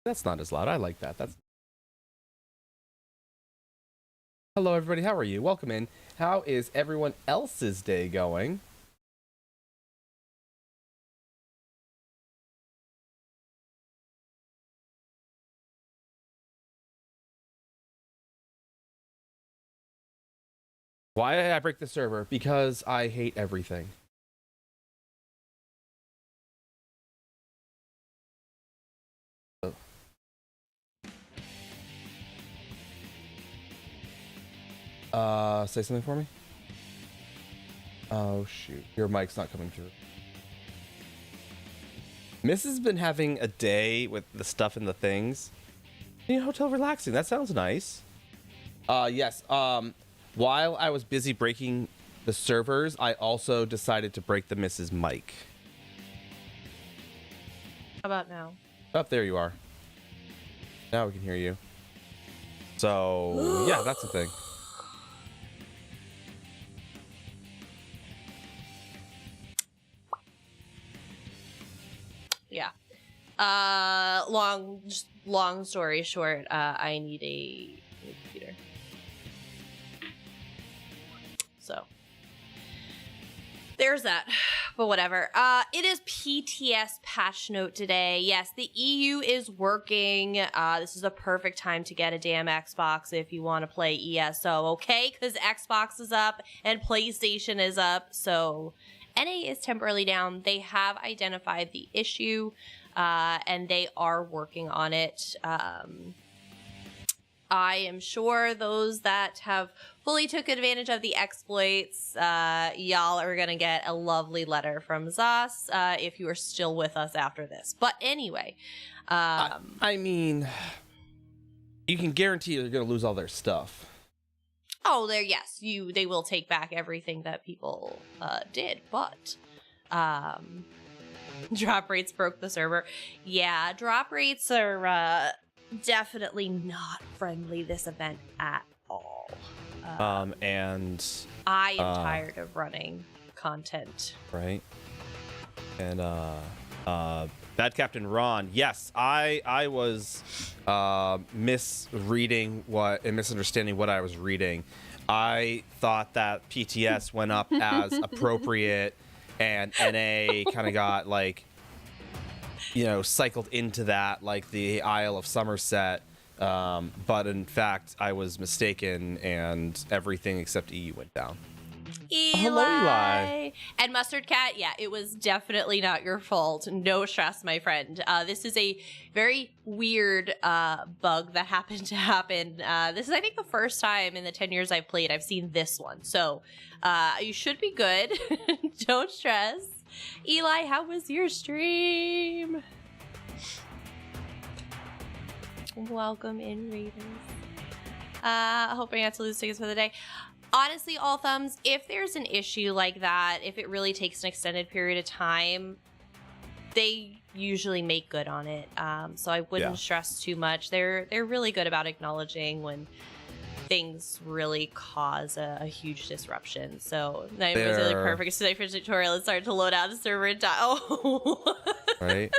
That's not as loud. I like that. That's. Hello, everybody. How are you? Welcome in. How is everyone else's day going? Why did I break the server? Because I hate everything. Say something for me? Oh, shoot. Your mic's not coming through. Miss has been having a day with the stuff and the things. Hotel relaxing. That sounds nice. Yes. While I was busy breaking the servers, I also decided to break the Miss's mic. How about now? Oh, there you are. Now we can hear you. So, yeah, that's the thing. Yeah. Long story short, I need a new computer. So there's that. But whatever. It is PTS patch note today. Yes, the EU is working. This is a perfect time to get a damn Xbox if you want to play ESO, okay? Because Xbox is up and PlayStation is up, so NA is temporarily down. They have identified the issue, and they are working on it. I am sure those that have fully took advantage of the exploits, y'all are going to get a lovely letter from Zos if you are still with us after this. But anyway. I mean, you can guarantee they're going to lose all their stuff. Oh, yes, they will take back everything that people did, but drop rates broke the server. Yeah, drop rates are definitely not friendly this event at all. And I am tired of running content. Right. And Bad Captain Ron, yes, I was misreading and misunderstanding what I was reading. I thought that PTS went up as appropriate, and NA kind of got cycled into that like the Isle of Somerset. But in fact, I was mistaken, and everything except EU went down. Eli. And Mustard Cat, yeah, it was definitely not your fault. No stress, my friend. This is a very weird bug that happened to happen. This is, I think, the first time in the 10 years I've played I've seen this one. So you should be good. Don't stress. Eli, how was your stream? Welcome in, Raiders. Hoping not to lose tickets for the day. Honestly, all thumbs, if there's an issue like that, if it really takes an extended period of time, they usually make good on it. So I wouldn't stress too much. They're really good about acknowledging when things really cause a huge disruption. So that was really perfect today for tutorial. It started to load out the server and die. Oh. Right.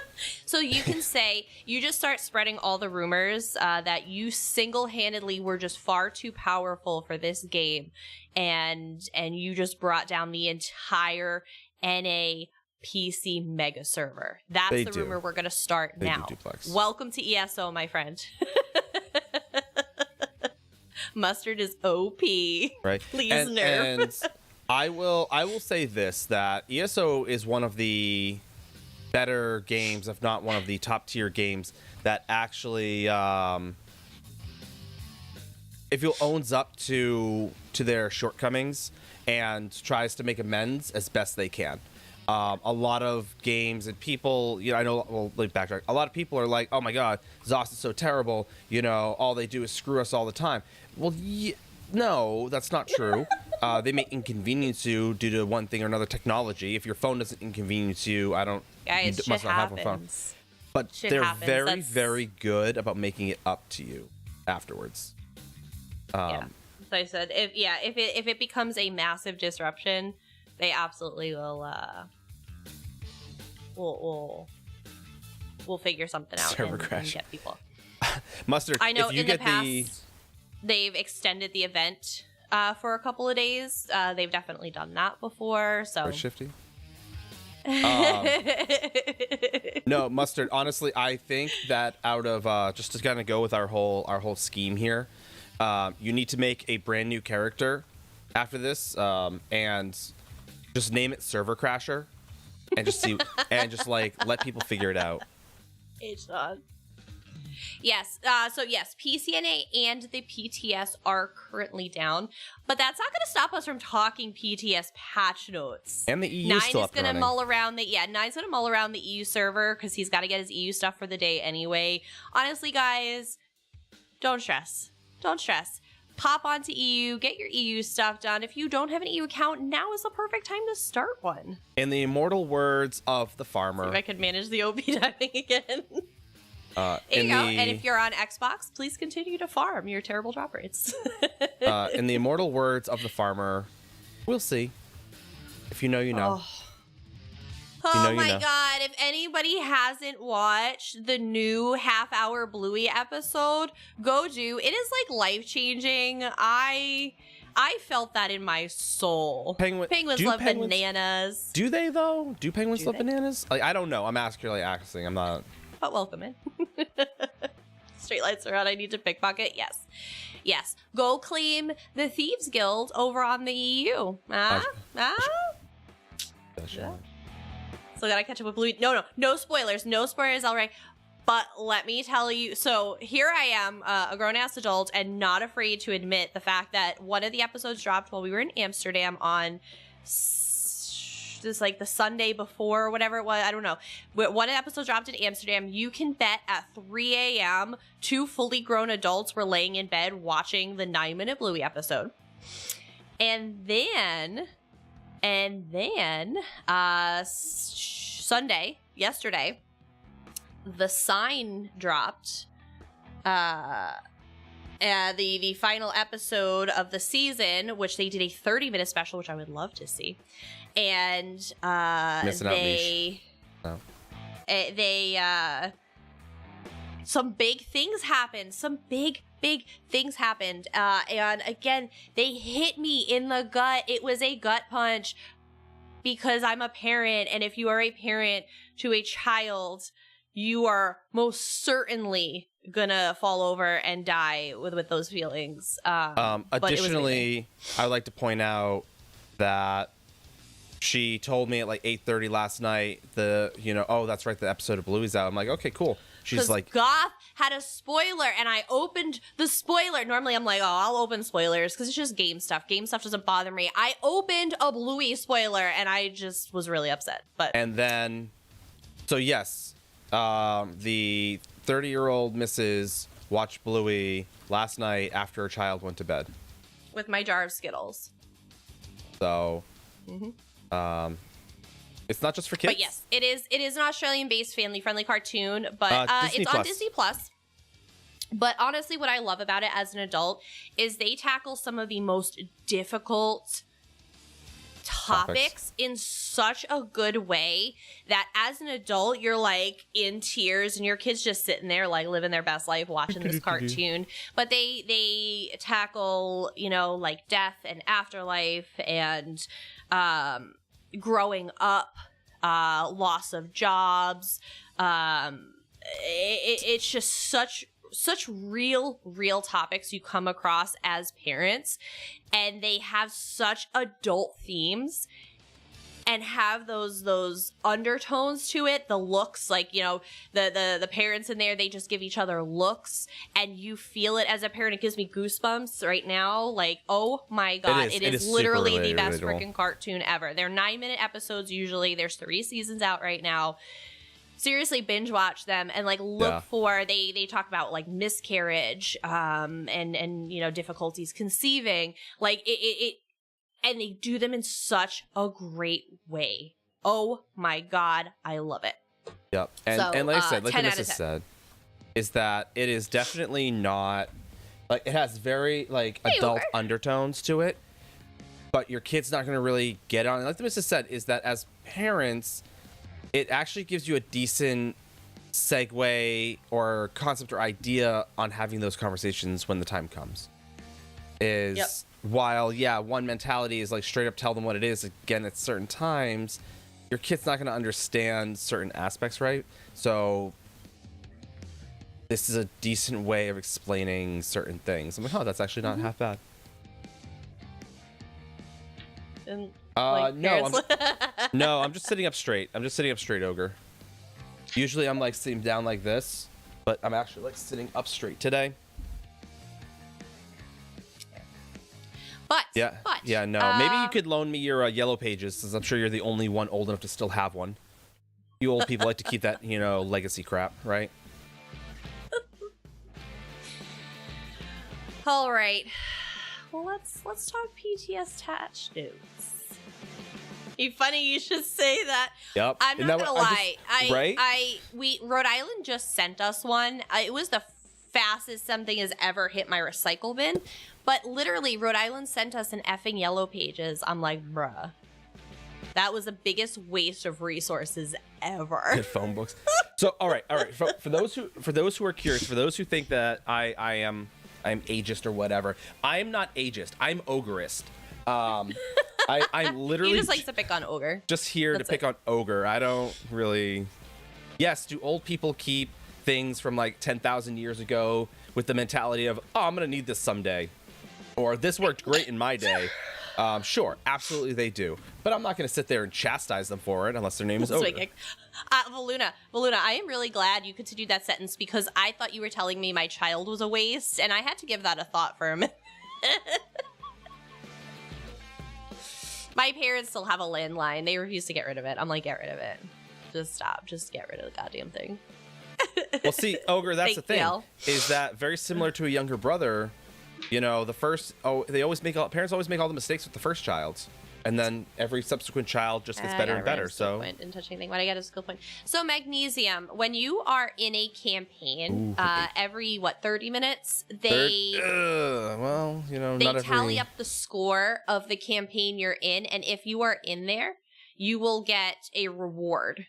So you can say, you just start spreading all the rumors that you single-handedly were just far too powerful for this game, and you just brought down the entire NA PC mega server. That's the rumor we're going to start now. Welcome to ESO, my friend. Mustard is OP. Right. Please nerf. And I will say this, that ESO is one of the better games, if not one of the top tier games, that actually if it owns up to their shortcomings and tries to make amends as best they can. A lot of games and people, I know, well, let me backtrack. A lot of people are like, oh my god, ZOS is so terrible, all they do is screw us all the time. Well, no, that's not true. They may inconvenience you due to one thing or another technology. If your phone doesn't inconvenience you, Guys, you must not have a phone. But they're very, very good about making it up to you afterwards. Yeah. So I said, if it becomes a massive disruption, they absolutely will we'll figure something out and get people. Mustard. I know if you in get the past they've extended the event for a couple of days. They've definitely done that before. So shifty. No, Mustard, honestly, I think that out of just to kind of go with our whole scheme here, you need to make a brand new character after this, and just name it Server Crasher, and just see and just like let people figure it out. H-Dog. Yes. So yes, PCNA and the PTS are currently down, but that's not going to stop us from talking PTS patch notes. And the EU Nine still is up and going to running. mull around Nine's going to mull around the EU server because he's got to get his EU stuff for the day anyway. Honestly, guys, don't stress. Don't stress. Pop onto EU, get your EU stuff done. If you don't have an EU account, now is the perfect time to start one. In the immortal words of the farmer. See if I could manage the OP diving again. There you go. And if you're on Xbox, please continue to farm your terrible drop rates. In the immortal words of the farmer, we'll see. If you know, you know. Oh my god, if anybody hasn't watched the new half-hour Bluey episode, go do. It is like life-changing. I felt that in my soul. Penguins love bananas. Do they though? Do penguins love bananas? Like, I don't know. I'm asking. I'm not. But welcome in. Straight lights are on. I need to pickpocket. Yes. Yes. Go claim the Thieves Guild over on the EU. Still gotta catch up with Bluey. No spoilers. No spoilers, all right. But let me tell you, so here I am, a grown-ass adult, and not afraid to admit the fact that one of the episodes dropped while we were in Amsterdam on this, like, the Sunday before or whatever it was. I don't know. One episode dropped in Amsterdam. You can bet at 3 a.m. 2 fully grown adults were laying in bed watching the 9-minute Bluey episode. And then Sunday, yesterday, the sign dropped. The final episode of the season, which they did a 30-minute special, which I would love to see. And some big things happened. Some big things happened. And again, they hit me in the gut. It was a gut punch because I'm a parent. And if you are a parent to a child, you are most certainly gonna fall over and die with those feelings. Additionally, I would like to point out that she told me at like 8:30 last night, oh, that's right, the episode of Bluey's out. I'm like, okay, cool. She's like, Goth had a spoiler, and I opened the spoiler. Normally, I'm like, oh, I'll open spoilers because it's just game stuff. Game stuff doesn't bother me. I opened a Bluey spoiler, and I just was really upset. And then, so yes, the 30-year-old Mrs. watched Bluey last night after her child went to bed with my jar of Skittles. So, it's not just for kids. But yes, it is an Australian-based family-friendly cartoon, but it's on Disney Plus. But honestly, what I love about it as an adult is they tackle some of the most difficult topics in such a good way that as an adult, you're like in tears and your kid's just sitting there like living their best life watching this cartoon. But they tackle, like death and afterlife and growing up, loss of jobs. It's just such real topics you come across as parents, and they have such adult themes and have those undertones to it. The looks, like, the parents in there, they just give each other looks and you feel it as a parent. It gives me goosebumps right now. Like, oh my God, it is literally the best freaking cartoon ever. They're 9-minute episodes usually. There's 3 seasons out right now. Seriously, binge watch them and like look for, they talk about like miscarriage and difficulties conceiving, like it and they do them in such a great way. Oh my God, I love it. Yep. And like I said, like Vanessa said, is that it is definitely not like, it has very like adult undertones to it, but your kid's not going to really get on. Like Vanessa said, is that as parents, it actually gives you a decent segue or concept or idea on having those conversations when the time comes. Is while one mentality is like straight up tell them what it is again at certain times, your kid's not going to understand certain aspects, right? So this is a decent way of explaining certain things. I'm like, oh, that's actually not half bad. And, no, I'm just sitting up straight. I'm just sitting up straight, Ogre. Usually I'm like sitting down like this, but I'm actually like sitting up straight today. But no. Maybe you could loan me your Yellow Pages, since I'm sure you're the only one old enough to still have one. You old people like to keep that, legacy crap, right? All right. Well, let's talk PTS attached notes. Funny you should say that. Yep. I'm not gonna lie. Right? Rhode Island just sent us one. It was the fastest something has ever hit my recycle bin. But literally, Rhode Island sent us an effing Yellow Pages. I'm like, bruh. That was the biggest waste of resources ever. Good phone books. So, all right. For those who are curious, for those who think that I'm ageist or whatever, I am not ageist. I'm ogreist. I'm literally he just likes to pick on Ogre. Just here to pick on Ogre. I don't really. Yes, do old people keep things from like 10,000 years ago with the mentality of, oh, I'm gonna need this someday, or this worked great in my day? Sure, absolutely they do. But I'm not going to sit there and chastise them for it unless their name is Ogre. Valuna, I am really glad you continued that sentence because I thought you were telling me my child was a waste, and I had to give that a thought for a minute. My parents still have a landline. They refuse to get rid of it. I'm like, get rid of it. Just stop. Just get rid of the goddamn thing. Well, see, Ogre, that's the thing. Is that very similar to a younger brother? Parents always make all the mistakes with the first child, and then every subsequent child just gets better and better. So point in touching anything. What I get is a skill point. So magnesium, when you are in a campaign, every 30 minutes, they tally up the score of the campaign you're in, and if you are in there, you will get a reward.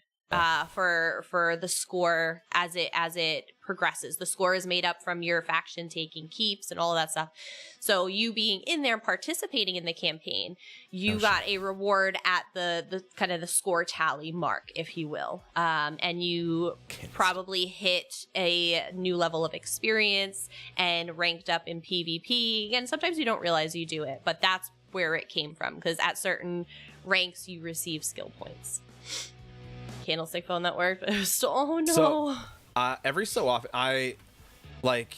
For the score as it progresses. The score is made up from your faction taking keeps and all of that stuff. So you being in there participating in the campaign, you got a reward at the kind of the score tally mark, if you will. And you probably hit a new level of experience and ranked up in PvP. And sometimes you don't realize you do it, but that's where it came from, because at certain ranks you receive skill points. Candlestick phone that worked, but it was so So, every so often, I like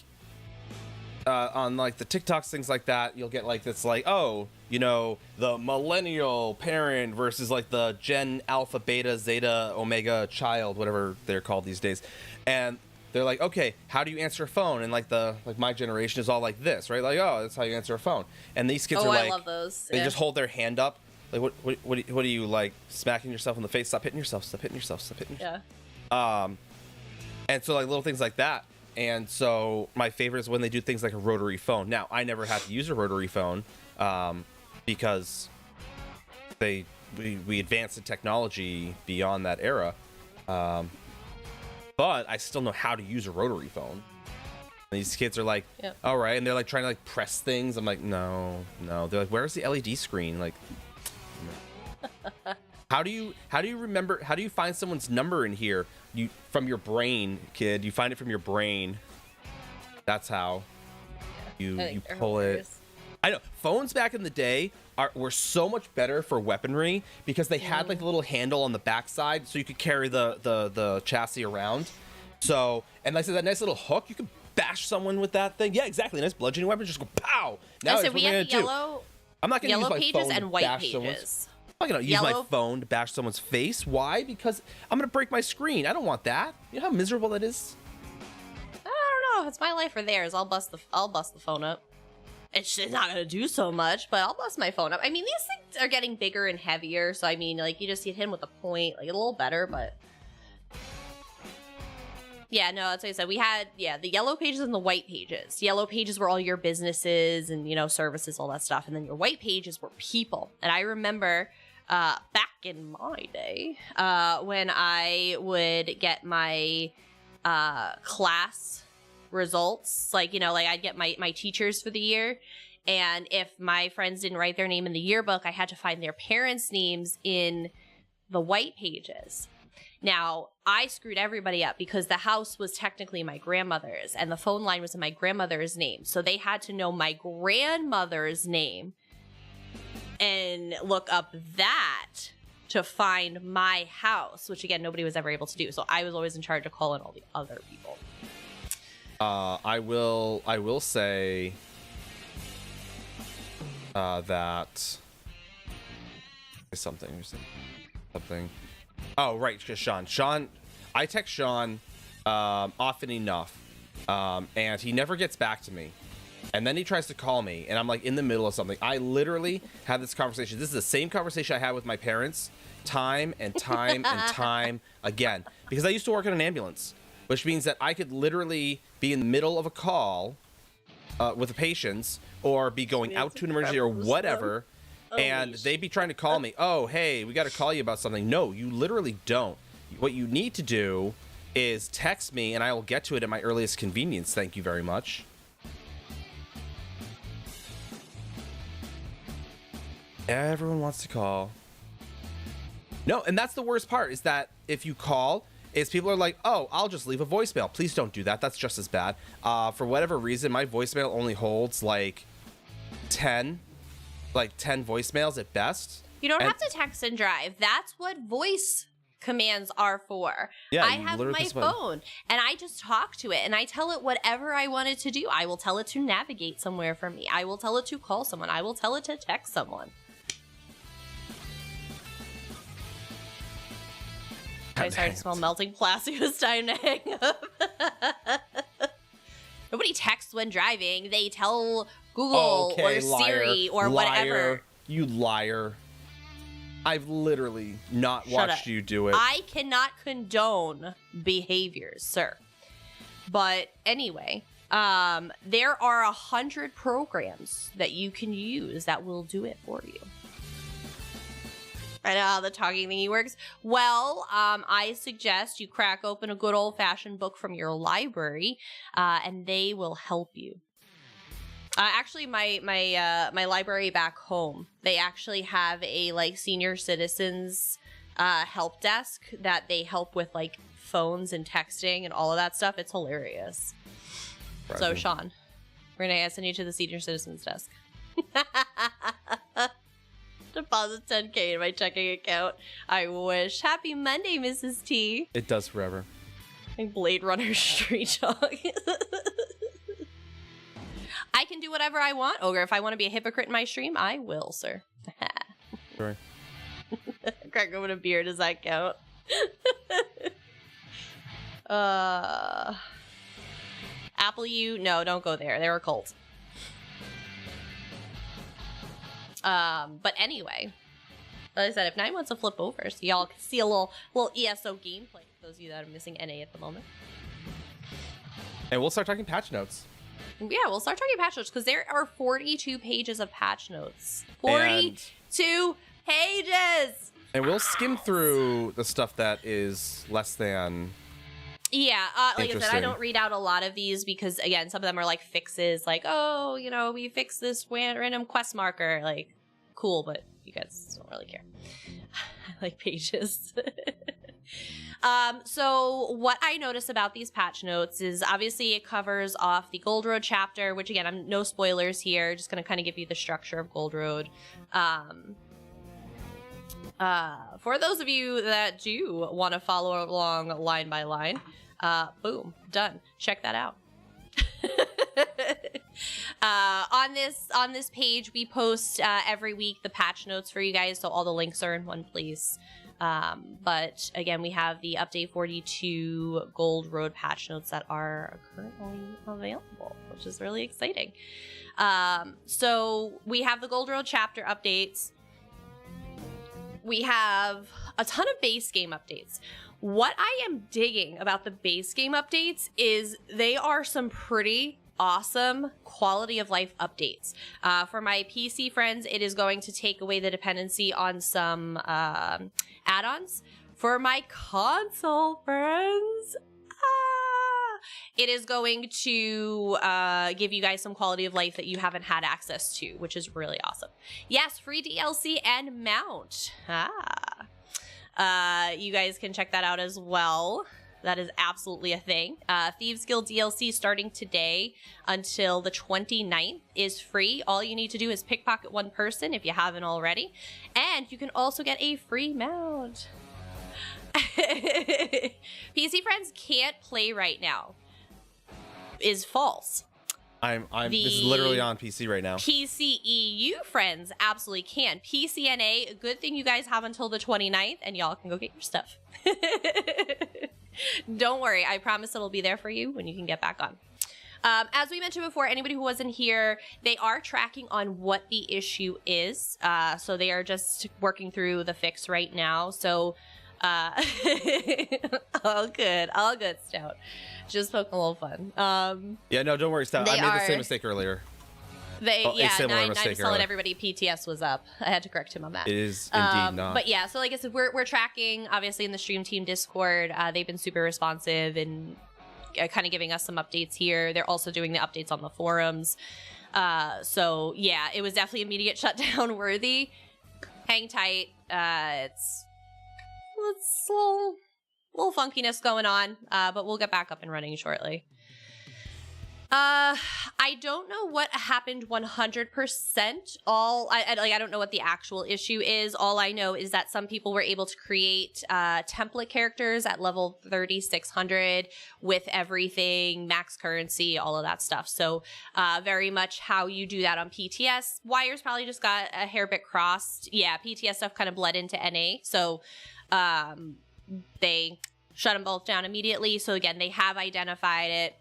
on like the TikToks, things like that, you'll get like this, like, oh, the millennial parent versus like the Gen Alpha, Beta, Zeta, Omega child, whatever they're called these days, and they're like, okay, how do you answer a phone? And like my generation is all like this, right? Like, oh, that's how you answer a phone. And these kids are like, I love those. They just hold their hand up. Like, what are you, like, smacking yourself in the face? Stop hitting yourself. Stop hitting yourself. Stop hitting yourself. Yeah. And so, like, little things like that. And so my favorite is when they do things like a rotary phone. Now, I never had to use a rotary phone because we advanced in technology beyond that era. But I still know how to use a rotary phone. And these kids are like, all right. And they're, like, trying to, like, press things. I'm like, no. They're like, where's the LED screen? Like... How do you remember? How do you find someone's number in here? You from your brain, kid. You find it from your brain. That's how you pull it. I know phones back in the day were so much better for weaponry because they had like a little handle on the backside, so you could carry the chassis around. So, and like I said, that nice little hook, you could bash someone with that thing. Yeah, exactly. Nice bludgeoning weapon. Just go pow. Now we have yellow. I'm not going to use my pages phone and to white bash pages. Someone's. I'm not going to use my phone to bash someone's face. Why? Because I'm going to break my screen. I don't want that. You know how miserable that is? I don't know. If it's my life or theirs, I'll bust the phone up. It's not going to do so much, but I'll bust my phone up. I mean, these things are getting bigger and heavier, so I mean, like, you just hit him with a point, like, a little better, but... Yeah, no, that's what I said. We had, the yellow pages and the white pages. Yellow pages were all your businesses and, services, all that stuff. And then your white pages were people. And I remember back in my day when I would get my class results. Like, you know, like I'd get my teachers for the year. And if my friends didn't write their name in the yearbook, I had to find their parents' names in the white pages. Now, I screwed everybody up because the house was technically my grandmother's and the phone line was in my grandmother's name. So they had to know my grandmother's name and look up that to find my house, which again, nobody was ever able to do. So I was always in charge of calling all the other people. I will say that something. Oh, right, because Sean, I text Sean often enough, and he never gets back to me. And then he tries to call me, and I'm like in the middle of something. I literally have this conversation. This is the same conversation I had with my parents time and time and time again. Because I used to work in an ambulance, which means that I could literally be in the middle of a call with the patients or be going out to an emergency or whatever. And they'd be trying to call me. Oh, hey, we got to call you about something. No, you literally don't. What you need to do is text me, and I will get to it at my earliest convenience. Thank you very much. Everyone wants to call. No, and that's the worst part, is that if you call, is people are like, oh, I'll just leave a voicemail. Please don't do that. That's just as bad. For whatever reason, my voicemail only holds like 10 voicemails at best. You don't have to text and drive. That's what voice commands are for. Yeah, I have my phone and I just talk to it and I tell it whatever I want it to do. I will tell it to navigate somewhere for me. I will tell it to call someone. I will tell it to text someone. I started to smell melting plastic. It's time to hang up. Nobody texts when driving. They tell Google or Siri or whatever. You liar. I've literally not watched you do it. I cannot condone behaviors, sir. But anyway, there are 100 programs that you can use that will do it for you. I know how the talking thingy works. Well, I suggest you crack open a good old-fashioned book from your library, and they will help you. Actually, my library back home, they actually have a like senior citizens help desk that they help with like phones and texting and all of that stuff. It's hilarious. Right. So Sean, we're gonna send you to the senior citizens desk. Deposit 10K in my checking account. I wish. Happy Monday, Mrs. T. It does forever. Like Blade Runner Street Dog. I can do whatever I want, Ogre. If I want to be a hypocrite in my stream, I will, sir. Sorry. Crack open a beer. Does that count? Apple U? No, don't go there. They're a cult. But anyway, like I said, if 9 wants to flip over so y'all can see a little ESO gameplay for those of you that are missing NA at the moment. And we'll start talking patch notes. Yeah, we'll start talking patch notes because there are 42 pages of patch notes. 42 pages! And we'll skim through the stuff that is less than... Yeah, like I said, I don't read out a lot of these because, again, some of them are like fixes, like, oh, you know, we fixed this random quest marker. Like, cool, but you guys don't really care. I like pages. So what I notice about these patch notes is obviously it covers off the Gold Road chapter, which again, I'm no spoilers here, just going to kind of give you the structure of Gold Road. For those of you that do want to follow along line by line, boom, done. Check that out. On this page, we post every week the patch notes for you guys, so all the links are in one place. But again, we have the update 42 Gold Road patch notes that are currently available, which is really exciting. So we have the Gold Road chapter updates. We have a ton of base game updates. What I am digging about the base game updates is they are some pretty awesome quality of life updates. For my PC friends, it is going to take away the dependency on some add-ons. For my console friends, it is going to give you guys some quality of life that you haven't had access to, which is really awesome. Yes, free DLC and mount. You guys can check that out as well. That is absolutely a thing. Thieves Guild DLC starting today until the 29th is free. All you need to do is pickpocket one person if you haven't already. And you can also get a free mount. PC friends can't play right now is false. This is literally on PC right now. PC EU friends absolutely can. PCNA, good thing you guys have until the 29th and y'all can go get your stuff. Don't worry, I promise it'll be there for you when you can get back on. As we mentioned before, anybody who wasn't here, they are tracking on what the issue is. So they are just working through the fix right now. So, all good, Stout. Just poking a little fun. Yeah, no, don't worry, Stout. I made the same mistake earlier. Nine was telling everybody PTS was up. I had to correct him on that. It is indeed not. But yeah, so like I said, we're tracking, obviously, in the Stream Team Discord. They've been super responsive and kind of giving us some updates here. They're also doing the updates on the forums. So yeah, it was definitely immediate shutdown worthy. Hang tight. It's a little funkiness going on, but we'll get back up and running shortly. I don't know what happened 100%. I don't know what the actual issue is. All I know is that some people were able to create template characters at level 3600 with everything, max currency, all of that stuff. So very much how you do that on PTS. Wires probably just got a hair bit crossed. Yeah, PTS stuff kind of bled into NA. So they shut them both down immediately. So again, they have identified it.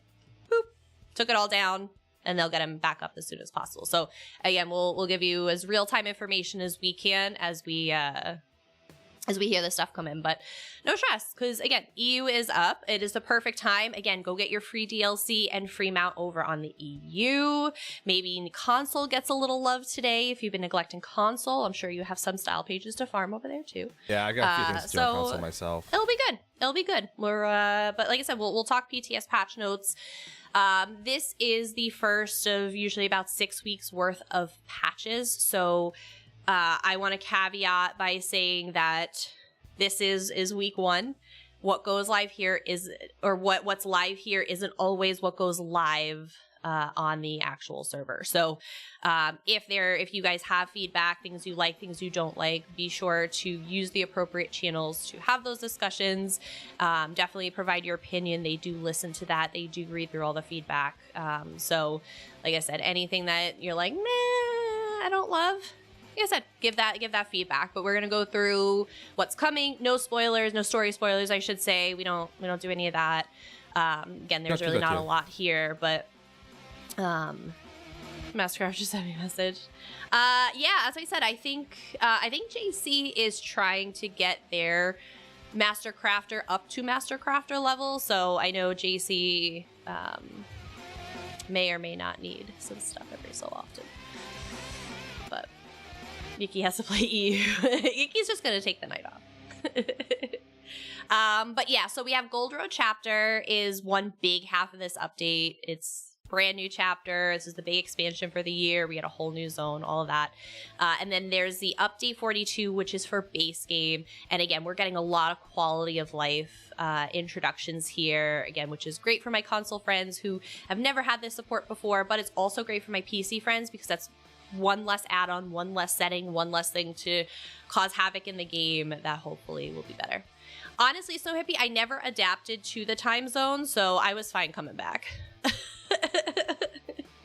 Took it all down, and they'll get them back up as soon as possible. So again, we'll give you as real-time information as we can as we hear this stuff come in. But no stress, because again, EU is up. It is the perfect time. Again, go get your free DLC and free mount over on the EU. Maybe console gets a little love today if you've been neglecting console. I'm sure you have some style pages to farm over there too. Yeah, I got a few things to do on console myself. It'll be good. It'll be good. But like I said, we'll talk PTS patch notes. This is the first of usually about 6 weeks worth of patches. So I want to caveat by saying that this is week one. What goes live here what's live here isn't always what goes live on the actual server. So if you guys have feedback, things you like, things you don't like, be sure to use the appropriate channels to have those discussions. Definitely provide your opinion. They do listen to that. They do read through all the feedback. So like I said, anything that you're like, meh, I don't love, like I said, give that feedback. But we're gonna go through what's coming. No spoilers, no story spoilers, I should say. We don't do any of that. Again, there's really not a lot here, but Mastercraft just sent me a message. Yeah, as I said, I think JC is trying to get their Mastercrafter up to Mastercrafter level. So I know JC may or may not need some stuff every so often. But Yuki has to play EU. Yuki's just gonna take the night off. But yeah, so we have Gold Road Chapter is one big half of this update. It's brand new chapter. This is the big expansion for the year. We had a whole new zone, all of that. And then there's the update 42, which is for base game. And again, we're getting a lot of quality of life introductions here, again, which is great for my console friends who have never had this support before, but it's also great for my PC friends because that's one less add-on, one less setting, one less thing to cause havoc in the game that hopefully will be better. Honestly, so hippie, I never adapted to the time zone, so I was fine coming back.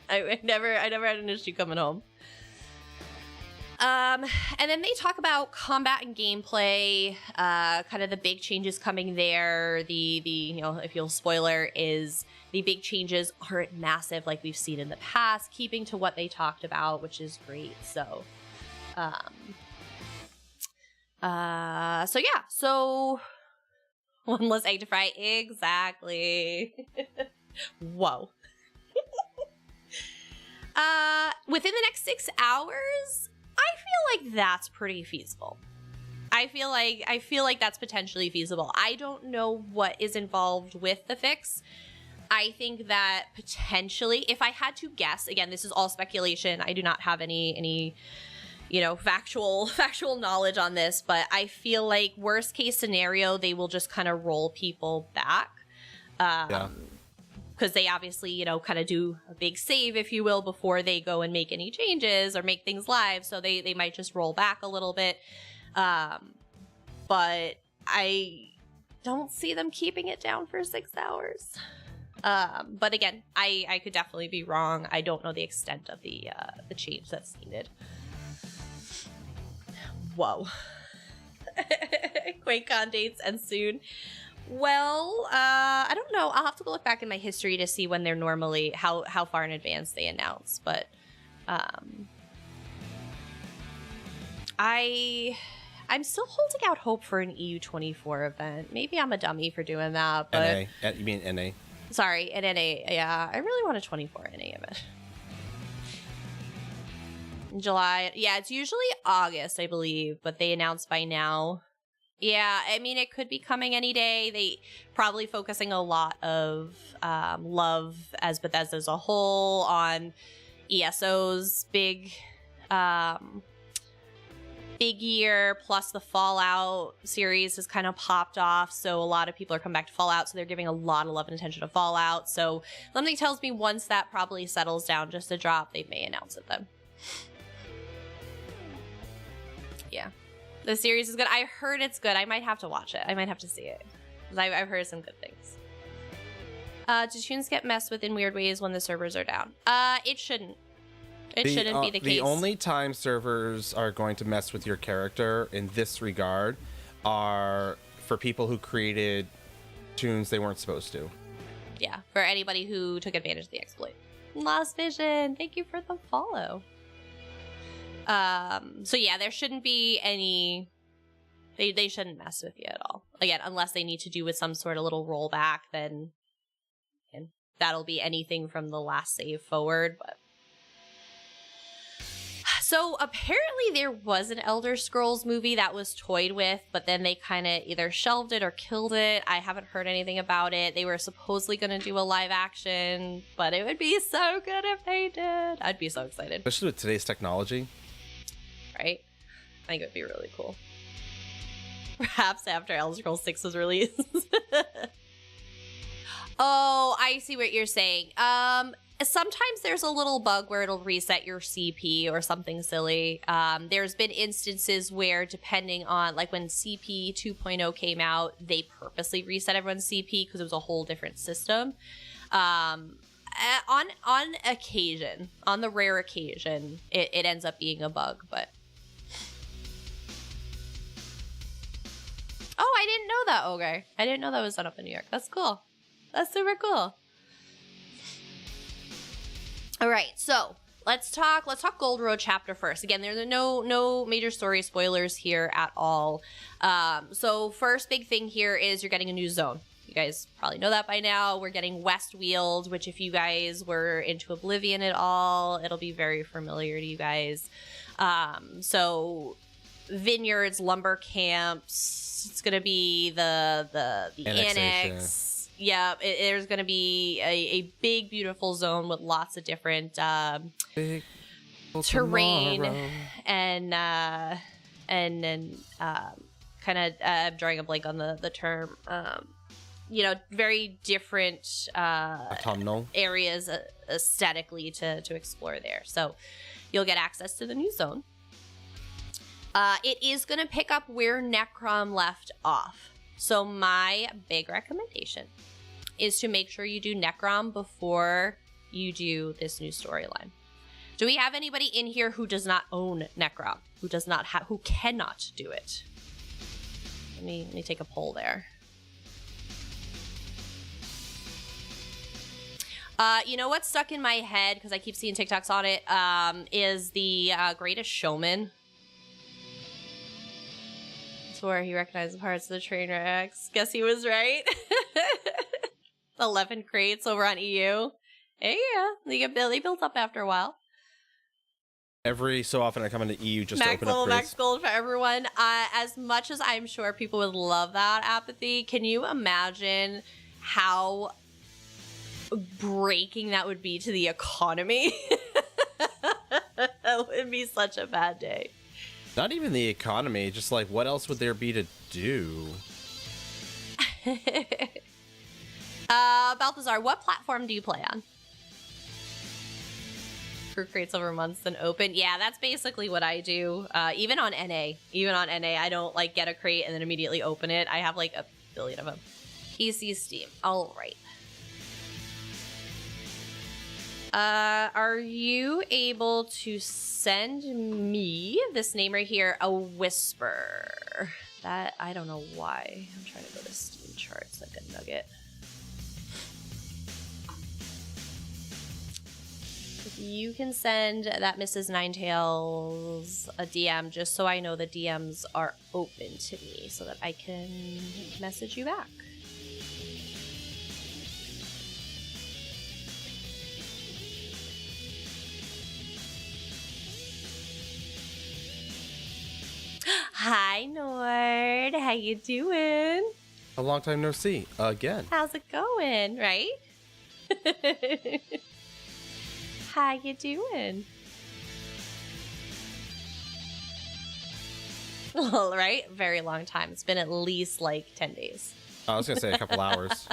I never had an issue coming home. And then they talk about combat and gameplay, kind of the big changes coming there. The if you'll spoiler, is the big changes aren't massive like we've seen in the past, keeping to what they talked about, which is great. So, so one less egg to fry. Exactly. Whoa. Within the next 6 hours, I feel like that's pretty feasible. I feel like that's potentially feasible. I don't know what is involved with the fix. I think that potentially, if I had to guess, again, this is all speculation. I do not have any factual knowledge on this, but I feel like worst case scenario, they will just kind of roll people back. Because they obviously, kind of do a big save, if you will, before they go and make any changes or make things live. So they might just roll back a little bit. But I don't see them keeping it down for 6 hours. But again, I could definitely be wrong. I don't know the extent of the change that's needed. Whoa. QuakeCon dates and soon. Well, I don't know. I'll have to go look back in my history to see when they're normally, how far in advance they announce. But I'm still holding out hope for an EU24 event. Maybe I'm a dummy for doing that. But NA. You mean NA? Sorry, an NA. Yeah, I really want a 24 NA event. In July. Yeah, it's usually August, I believe, but they announced by now. Yeah, I mean, it could be coming any day. They probably focusing a lot of love as Bethesda as a whole on ESO's big year, plus the Fallout series has kind of popped off, so a lot of people are coming back to Fallout, so they're giving a lot of love and attention to Fallout. So something tells me once that probably settles down just a drop, they may announce it then. Yeah. The series is good. I heard it's good. I might have to watch it. I might have to see it. I've heard some good things. Do tunes get messed with in weird ways when the servers are down? It shouldn't. It shouldn't be the case. The only time servers are going to mess with your character in this regard are for people who created tunes they weren't supposed to. Yeah, for anybody who took advantage of the exploit. Lost Vision, thank you for the follow. So yeah, there shouldn't be any. They shouldn't mess with you at all. Again, unless they need to do with some sort of little rollback, then and that'll be anything from the last save forward. But so apparently there was an Elder Scrolls movie that was toyed with, but then they kind of either shelved it or killed it. I haven't heard anything about it. They were supposedly going to do a live action, but it would be so good if they did. I'd be so excited. Especially with today's technology. Right? I think it would be really cool. Perhaps after Elder Scrolls 6 was released. Oh, I see what you're saying. Sometimes there's a little bug where it'll reset your CP or something silly. There's been instances where, depending on, like when CP 2.0 came out, they purposely reset everyone's CP because it was a whole different system. On occasion, on the rare occasion, it ends up being a bug, but... Oh, I didn't know that, Ogre. I didn't know that was done up in New York. That's cool. That's super cool. All right, so let's talk Gold Road chapter first. Again, there's no major story spoilers here at all. So first big thing here is you're getting a new zone. You guys probably know that by now. We're getting Westweald, which if you guys were into Oblivion at all, it'll be very familiar to you guys. So vineyards, lumber camps. It's gonna be the annex. Yeah, there's going to be a big, beautiful zone with lots of different terrain and kind of drawing a blank on the term. Very different autumnal areas aesthetically to explore there. So you'll get access to the new zone. It is going to pick up where Necrom left off. So my big recommendation is to make sure you do Necrom before you do this new storyline. Do we have anybody in here who does not own Necrom? Who cannot do it? Let me take a poll there. You know what's stuck in my head, because I keep seeing TikToks on it, is the Greatest Showman. Where he recognized parts of the train wrecks. Guess he was right. 11 crates over on EU. Yeah, they built up after a while. Every so often I come into EU just to open up crates. Max Gold for everyone. As much as I'm sure people would love that apathy, can you imagine how breaking that would be to the economy. That would be such a bad day. Not even the economy, just like what else would there be to do? Balthazar, what platform do you play on? For crates over months and open. Yeah, that's basically what I do. Even on NA, I don't like get a crate and then immediately open it. I have like a billion of them. PC Steam. All right. Are you able to send me this name right here, a whisper? That, I don't know why. I'm trying to go to Steam charts like a nugget. If you can send that Mrs. Ninetails a DM, just so I know the DMs are open to me so that I can message you back. Hi, Nord. How you doing? A long time no see. Again. How's it going, right? How you doing? Well, right? Very long time. It's been at least like 10 days. I was gonna say a couple hours.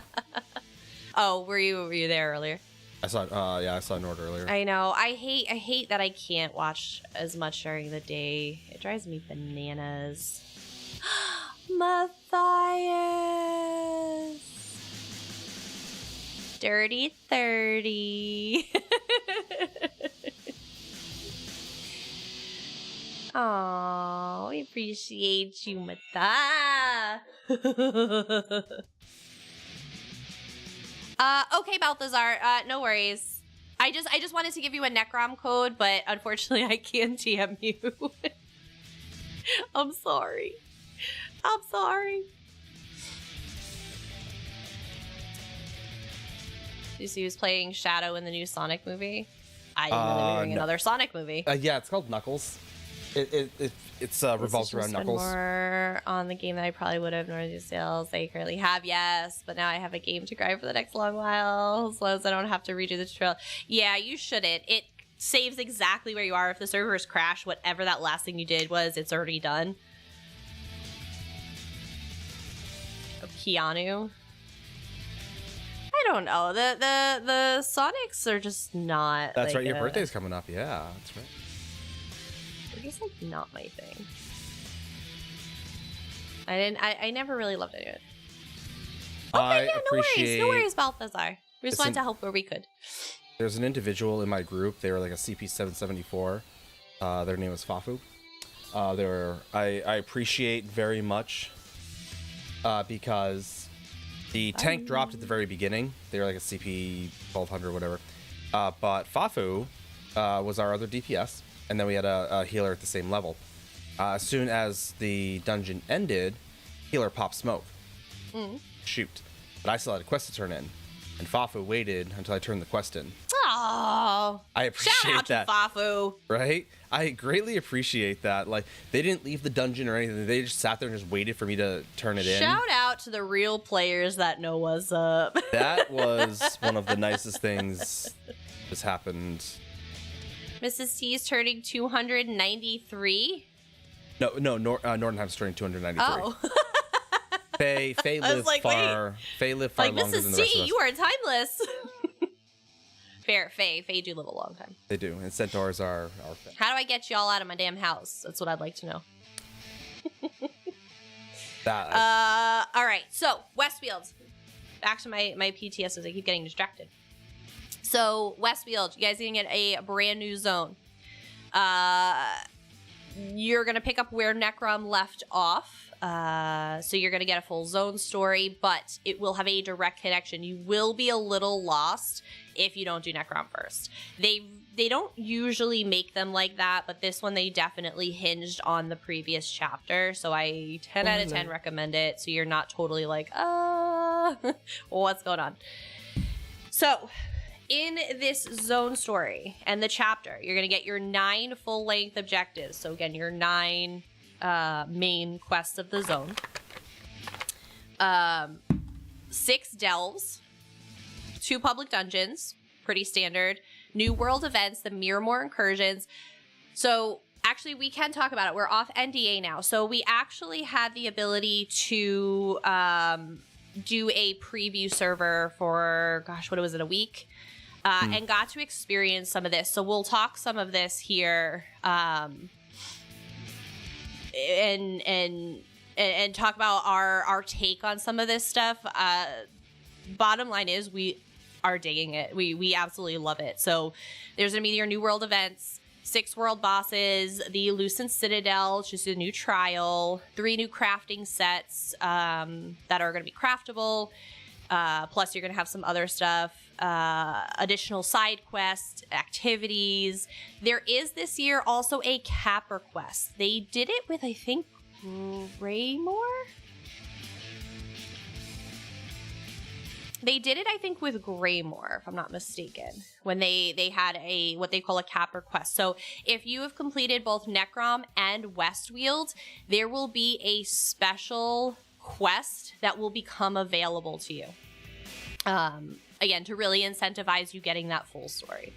Oh, were you there earlier? I saw Nord earlier. I know. I hate that I can't watch as much during the day. It drives me bananas. Matthias. Dirty 30. Oh, we appreciate you, Matthias. Okay, Balthazar, no worries. I just wanted to give you a Necrom code, but unfortunately I can't TM you. I'm sorry. Did you see who's playing Shadow in the new Sonic movie? I didn't know they were doing another Sonic movie. Yeah, it's called Knuckles. It's revolves around Knuckles. More on the game that I probably would have known the sales they currently have, yes. But now I have a game to grind for the next long while, as long as I don't have to redo the tutorial. Yeah, you shouldn't. It saves exactly where you are. If the servers crash, whatever that last thing you did was, it's already done. Keanu. I don't know. The Sonics are just not. That's like right. Your birthday's coming up. Yeah, that's right. They're just like not my thing. I never really loved any of it. Okay, yeah, no worries, Balthazar. We just wanted to help where we could. There's an individual in my group. They were like a CP774. Their name was Fafu. I appreciate very much because the tank dropped at the very beginning. They were like a CP 1200 or whatever. But Fafu was our other DPS. And then we had a healer at the same level. As soon as the dungeon ended, healer popped smoke. Shoot. But I still had a quest to turn in. And Fafu waited until I turned the quest in. Oh, I appreciate that. Shout out to Fafu. Right? I greatly appreciate that. Like, they didn't leave the dungeon or anything. They just sat there and just waited for me to turn it in. Shout out to the real players that know what's up. That was one of the nicest things that's happened. Mrs. T is turning 293. No, Nordenheim's turning 293. Oh. Faye lived like, far. Faye lived far like, longer Mrs. than the rest of T, us. you are timeless. Fair, Faye do live a long time. They do, and centaurs are Faye. How do I get y'all out of my damn house? That's what I'd like to know. All right, so Westfield. Back to my PTS as I keep getting distracted. So Westfield, you guys are gonna get a brand new zone. You're gonna pick up where Necrom left off. So you're gonna get a full zone story, but it will have a direct connection. You will be a little lost if you don't do Necrom first. They don't usually make them like that, but this one they definitely hinged on the previous chapter. So I 10 out of 10 recommend it. So you're not totally like, what's going on? So in this zone story and the chapter, you're going to get your 9 full-length objectives. So again, your 9 main quests of the zone. 6 delves, 2 public dungeons, pretty standard. New world events, the Miramore incursions. So actually, we can talk about it. We're off NDA now. So we actually had the ability to do a preview server for, gosh, what was it, a week? And got to experience some of this. So we'll talk some of this here and talk about our take on some of this stuff. Bottom line is we are digging it. We absolutely love it. So there's going to be your new world events, 6 world bosses, the Lucent Citadel, which is a new trial, 3 new crafting sets that are going to be craftable. Plus, you're going to have some other stuff, additional side quests, activities. There is this year also a capper quest. They did it with, I think, Greymore? They did it, I think, with Greymore, if I'm not mistaken, when they had a what they call a capper quest. So if you have completed both Necrom and Westweald, there will be a special quest that will become available to you. Again, to really incentivize you getting that full story.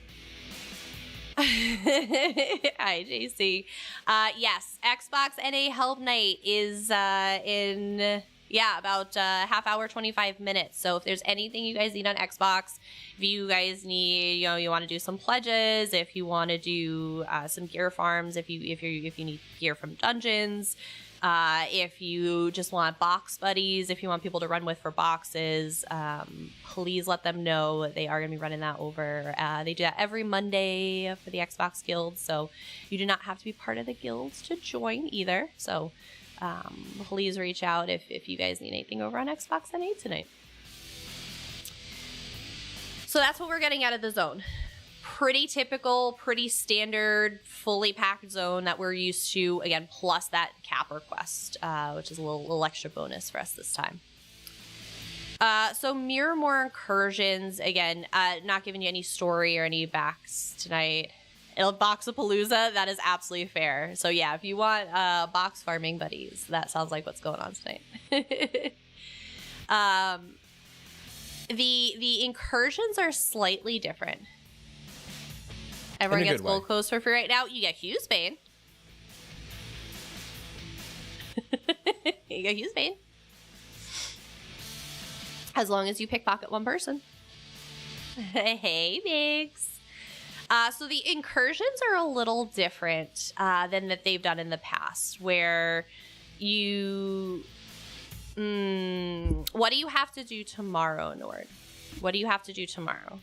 Hi, JC. Yes, Xbox NA Help Night is in... Yeah, about half hour, 25 minutes. So if there's anything you guys need on Xbox, if you guys need, you want to do some pledges, if you want to do some gear farms, if you need gear from dungeons, if you just want box buddies, if you want people to run with for boxes, please let them know. They are going to be running that over. They do that every Monday for the Xbox Guild, so you do not have to be part of the guilds to join either. So please reach out if you guys need anything over on Xbox NA tonight. So that's what we're getting out of the zone. Pretty typical, pretty standard, fully packed zone that we're used to. Again, plus that capper quest, which is a little extra bonus for us this time. So Miramore incursions, again, not giving you any story or any backs tonight. Boxapalooza, that is absolutely fair. So yeah, if you want box farming buddies, that sounds like what's going on tonight. The incursions are slightly different. Everyone gets gold codes for free right now. You get Hughes Bane. You get Hughes Bane. As long as you pickpocket one person. Hey, Biggs. So the incursions are a little different than that they've done in the past, where you... what do you have to do tomorrow, Nord? What do you have to do tomorrow?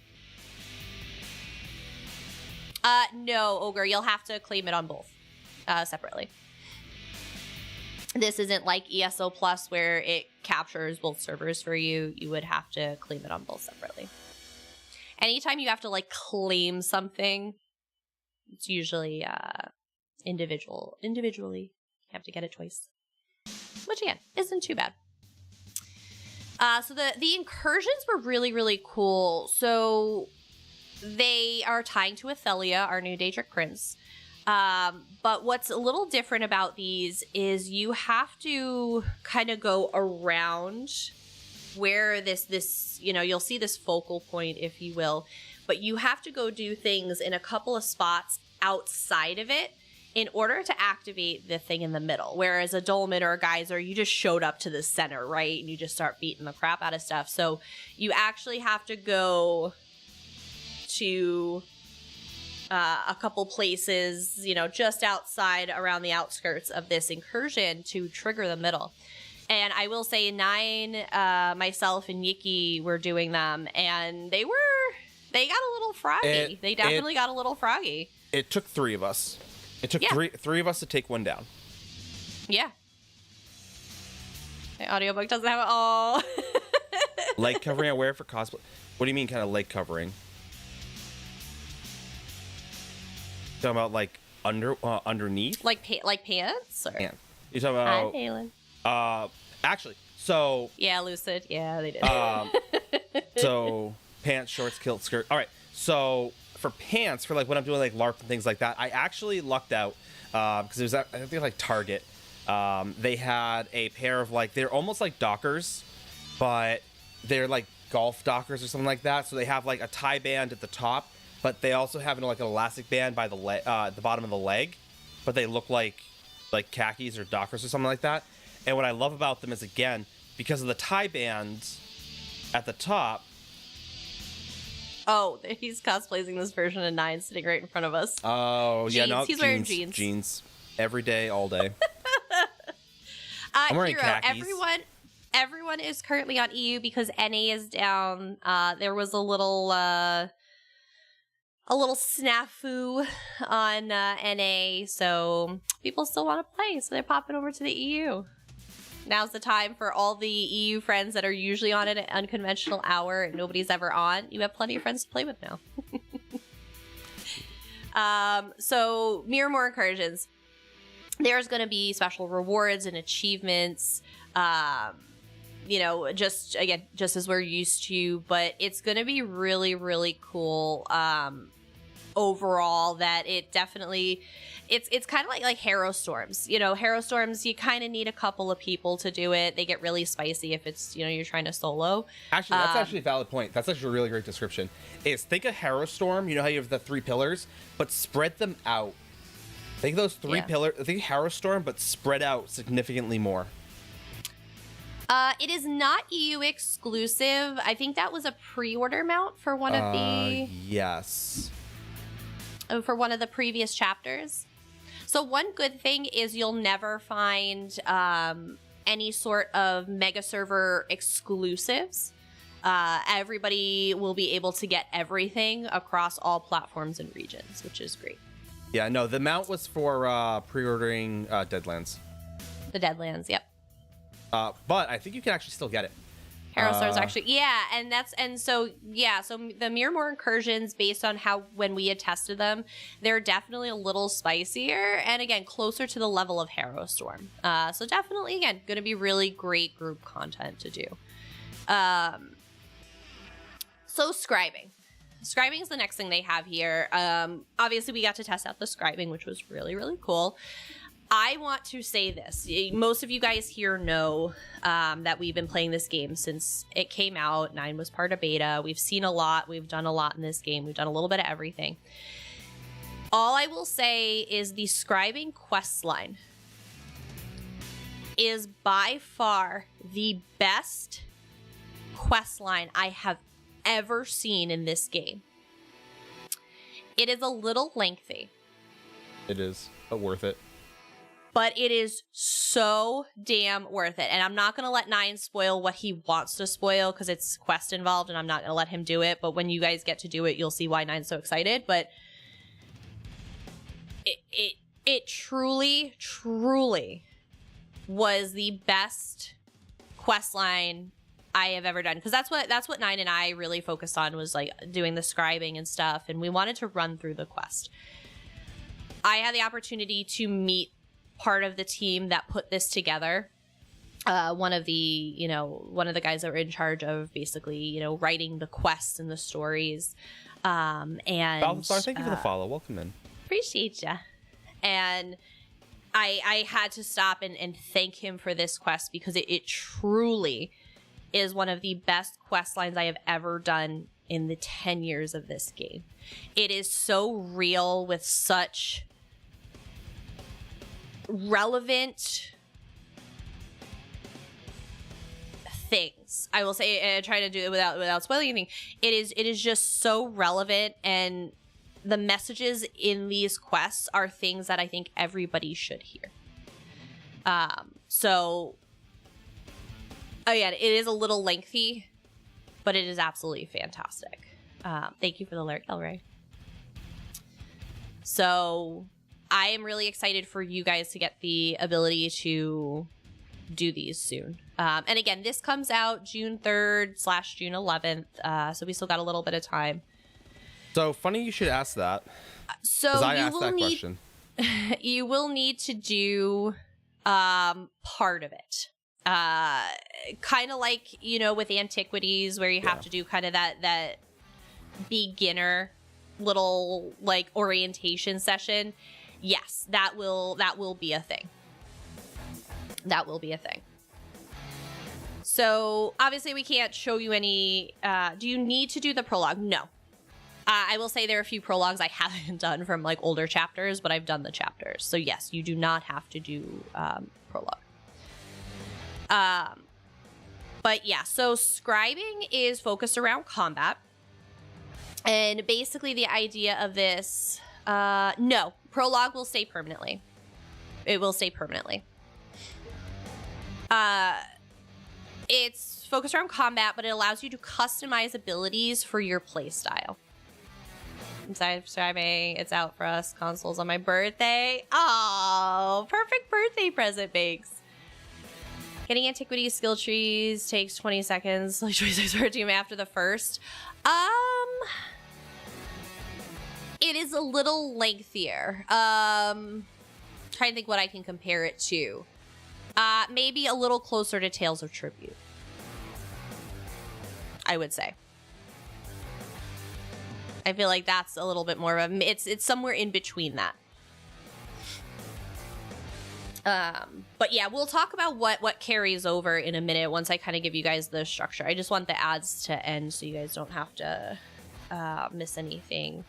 No, Ogre, you'll have to claim it on both separately. This isn't like ESO Plus where it captures both servers for you. You would have to claim it on both separately. Anytime you have to like claim something, it's usually individually. You have to get it twice, which again isn't too bad. So the incursions were really, really cool. So they are tying to Athelia, our new Daedric Prince. But what's a little different about these is you have to kind of go around where this you'll see this focal point, if you will, but you have to go do things in a couple of spots outside of it in order to activate the thing in the middle. Whereas a dolmen or a geyser, you just showed up to the center, right? And you just start beating the crap out of stuff. So you actually have to go to a couple places, just outside around the outskirts of this incursion to trigger the middle. And I will say Nine, myself, and Yiki were doing them, and they got a little froggy. They definitely got a little froggy. It took 3 of us. It took three of us to take one down. Yeah. The audiobook doesn't have it all. Leg covering I wear for cosplay. What do you mean kind of leg covering? Talking about like underneath? Like pants? Or? Yeah. You talking about... Hi, Halen. Actually, so... Yeah, Lucid. Yeah, they did. So, pants, shorts, kilt, skirt. All right. So, for pants, for like when I'm doing like LARP and things like that, I actually lucked out because it was, I think, like Target. They had a pair of like, they're almost like Dockers, but they're like golf dockers or something like that. So they have like a tie band at the top, but they also have like an elastic band by the the bottom of the leg, but they look like khakis or dockers or something like that. And what I love about them is, again, because of the tie band at the top. Oh, he's cosplaying this version of Nine sitting right in front of us. Oh, yeah, no, he's wearing jeans. Jeans. Every day, all day. I'm wearing Hero, khakis. Everyone is currently on EU because NA is down. There was a little snafu on NA, so people still want to play, so they're popping over to the EU. Now's the time for all the EU friends that are usually on an unconventional hour and nobody's ever on. You have plenty of friends to play with now. So Miramore incursions. There's going to be special rewards and achievements, just as we're used to, but it's going to be really, really cool. Overall, that it definitely, it's kind of like Hero Storms. Hero Storms, you kind of need a couple of people to do it. They get really spicy if it's, you're trying to solo. Actually, that's actually a valid point. That's actually a really great description. Think of Hero Storm, you know how you have the 3 pillars, but spread them out. Think those 3 pillars, think Hero Storm, but spread out significantly more. It is not EU exclusive. I think that was a pre-order mount for one of the... Yes. For one of the previous chapters. So one good thing is you'll never find any sort of mega server exclusives. Everybody will be able to get everything across all platforms and regions, which is great. Yeah, no, the mount was for pre-ordering Deadlands. The Deadlands, yep. But I think you can actually still get it. Hero Stars actually, so the Miramore incursions, based on when we had tested them, they're definitely a little spicier and again closer to the level of Hero Storm. So definitely again going to be really great group content to do. So scribing is the next thing they have here. Obviously we got to test out the scribing, which was really, really cool. I want to say this. Most of you guys here know that we've been playing this game since it came out. 9 was part of beta. We've seen a lot. We've done a lot in this game. We've done a little bit of everything. All I will say is the scribing quest line is by far the best quest line I have ever seen in this game. It is a little lengthy. It is, but worth it. But it is so damn worth it. And I'm not going to let Nine spoil what he wants to spoil because it's quest involved and I'm not going to let him do it. But when you guys get to do it, you'll see why Nine's so excited. But it truly, truly was the best quest line I have ever done. Because that's what Nine and I really focused on, was like doing the scribing and stuff. And we wanted to run through the quest. I had the opportunity to meet part of the team that put this together. One of the guys that were in charge of basically, writing the quests and the stories. And Balthazar, thank you for the follow. Welcome in. Appreciate ya. And I had to stop and thank him for this quest because it truly is one of the best quest lines I have ever done in the 10 years of this game. It is so real with such relevant things. I will say, and I try to do it without spoiling anything. It is just so relevant, and the messages in these quests are things that I think everybody should hear. So again, it is a little lengthy, but it is absolutely fantastic. Thank you for the lyric, Elray. So I am really excited for you guys to get the ability to do these soon. And again, this comes out June 3rd / June 11th. So we still got a little bit of time. So funny you should ask that. So I asked that question. You will need to do part of it. Kind of like, with Antiquities, where you have to do kind of that beginner little like orientation session. Yes, that will be a thing. That will be a thing. So obviously we can't show you any. Do you need to do the prologue? No. I will say there are a few prologues I haven't done from like older chapters, but I've done the chapters. So yes, you do not have to do prologue. But yeah, so scribing is focused around combat. And basically the idea of this, no, prologue will stay permanently. It will stay permanently. It's focused around combat, but it allows you to customize abilities for your playstyle. I'm sorry, it's out for us. Consoles on my birthday. Oh, perfect birthday present, Bakes. Getting antiquity skill trees takes 20 seconds, like 26 per team after the first. It is a little lengthier. Trying to think what I can compare it to. Maybe a little closer to Tales of Tribute, I would say. I feel like that's a little bit more of a, it's somewhere in between that. But yeah, we'll talk about what carries over in a minute once I kind of give you guys the structure. I just want the ads to end so you guys don't have to miss anything.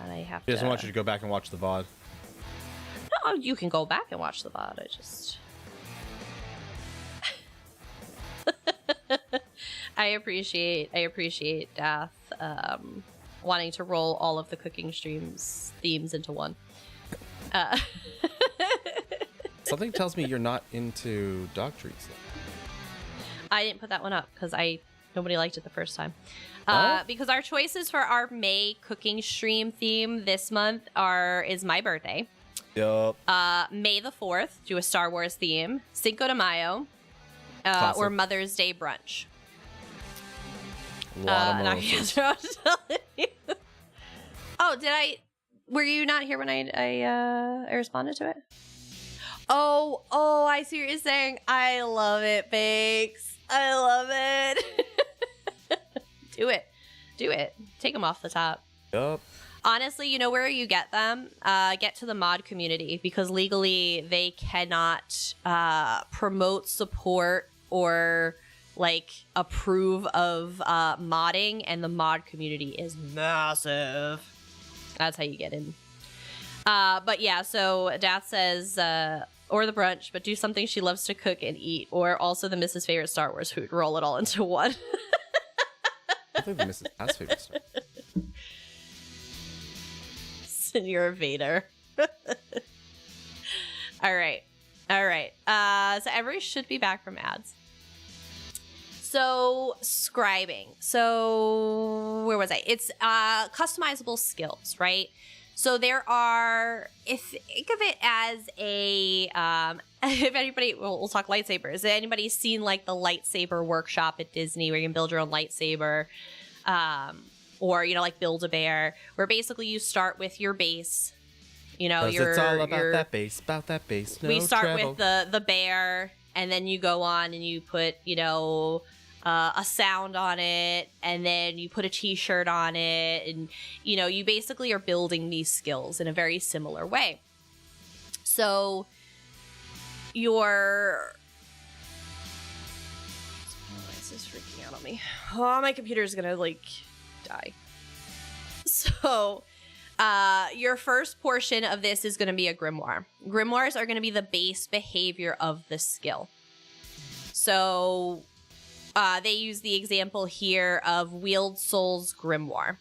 And I have He doesn't want you to go back and watch the VOD. No, you can go back and watch the VOD. I just... I appreciate Dath wanting to roll all of the cooking streams themes into one. Something tells me you're not into dog treats, though. I didn't put that one up because nobody liked it the first time. Oh? Because our choices for our May cooking stream theme this month is my birthday. Yup. May the 4th, do a Star Wars theme. Cinco de Mayo, or Mother's Day brunch. A lot of mimosas. Oh, were you not here when I responded to it? Oh, I see what you're saying. I love it, Bakes. I love it. Do it. Take them off the top. Yup. Honestly, you know where you get them? Get to the mod community, because legally they cannot promote, support, or like approve of modding, and the mod community is massive. That's how you get in. But yeah, so Dath says, or the brunch, but do something she loves to cook and eat, or also the Mrs. favorite Star Wars food. Roll it all into one. I think the Mrs. As favorite Star Wars. Senor Vader. All right. So everybody should be back from ads. So scribing. So where was I? It's customizable skills, right? So there are, think of it as a, if anybody, we'll talk lightsabers. Has anybody seen like the lightsaber workshop at Disney where you can build your own lightsaber? Or, like Build-A-Bear, where basically you start with your base. It's all about that base, no we start travel. with the bear, and then you go on and you put, a sound on it, and then you put a t-shirt on it, and, you basically are building these skills in a very similar way. So why is this freaking out on me? Oh, my computer's gonna, die. So your first portion of this is going to be a grimoire. Grimoires are going to be the base behavior of the skill. So they use the example here of Wield Soul's Grimoire.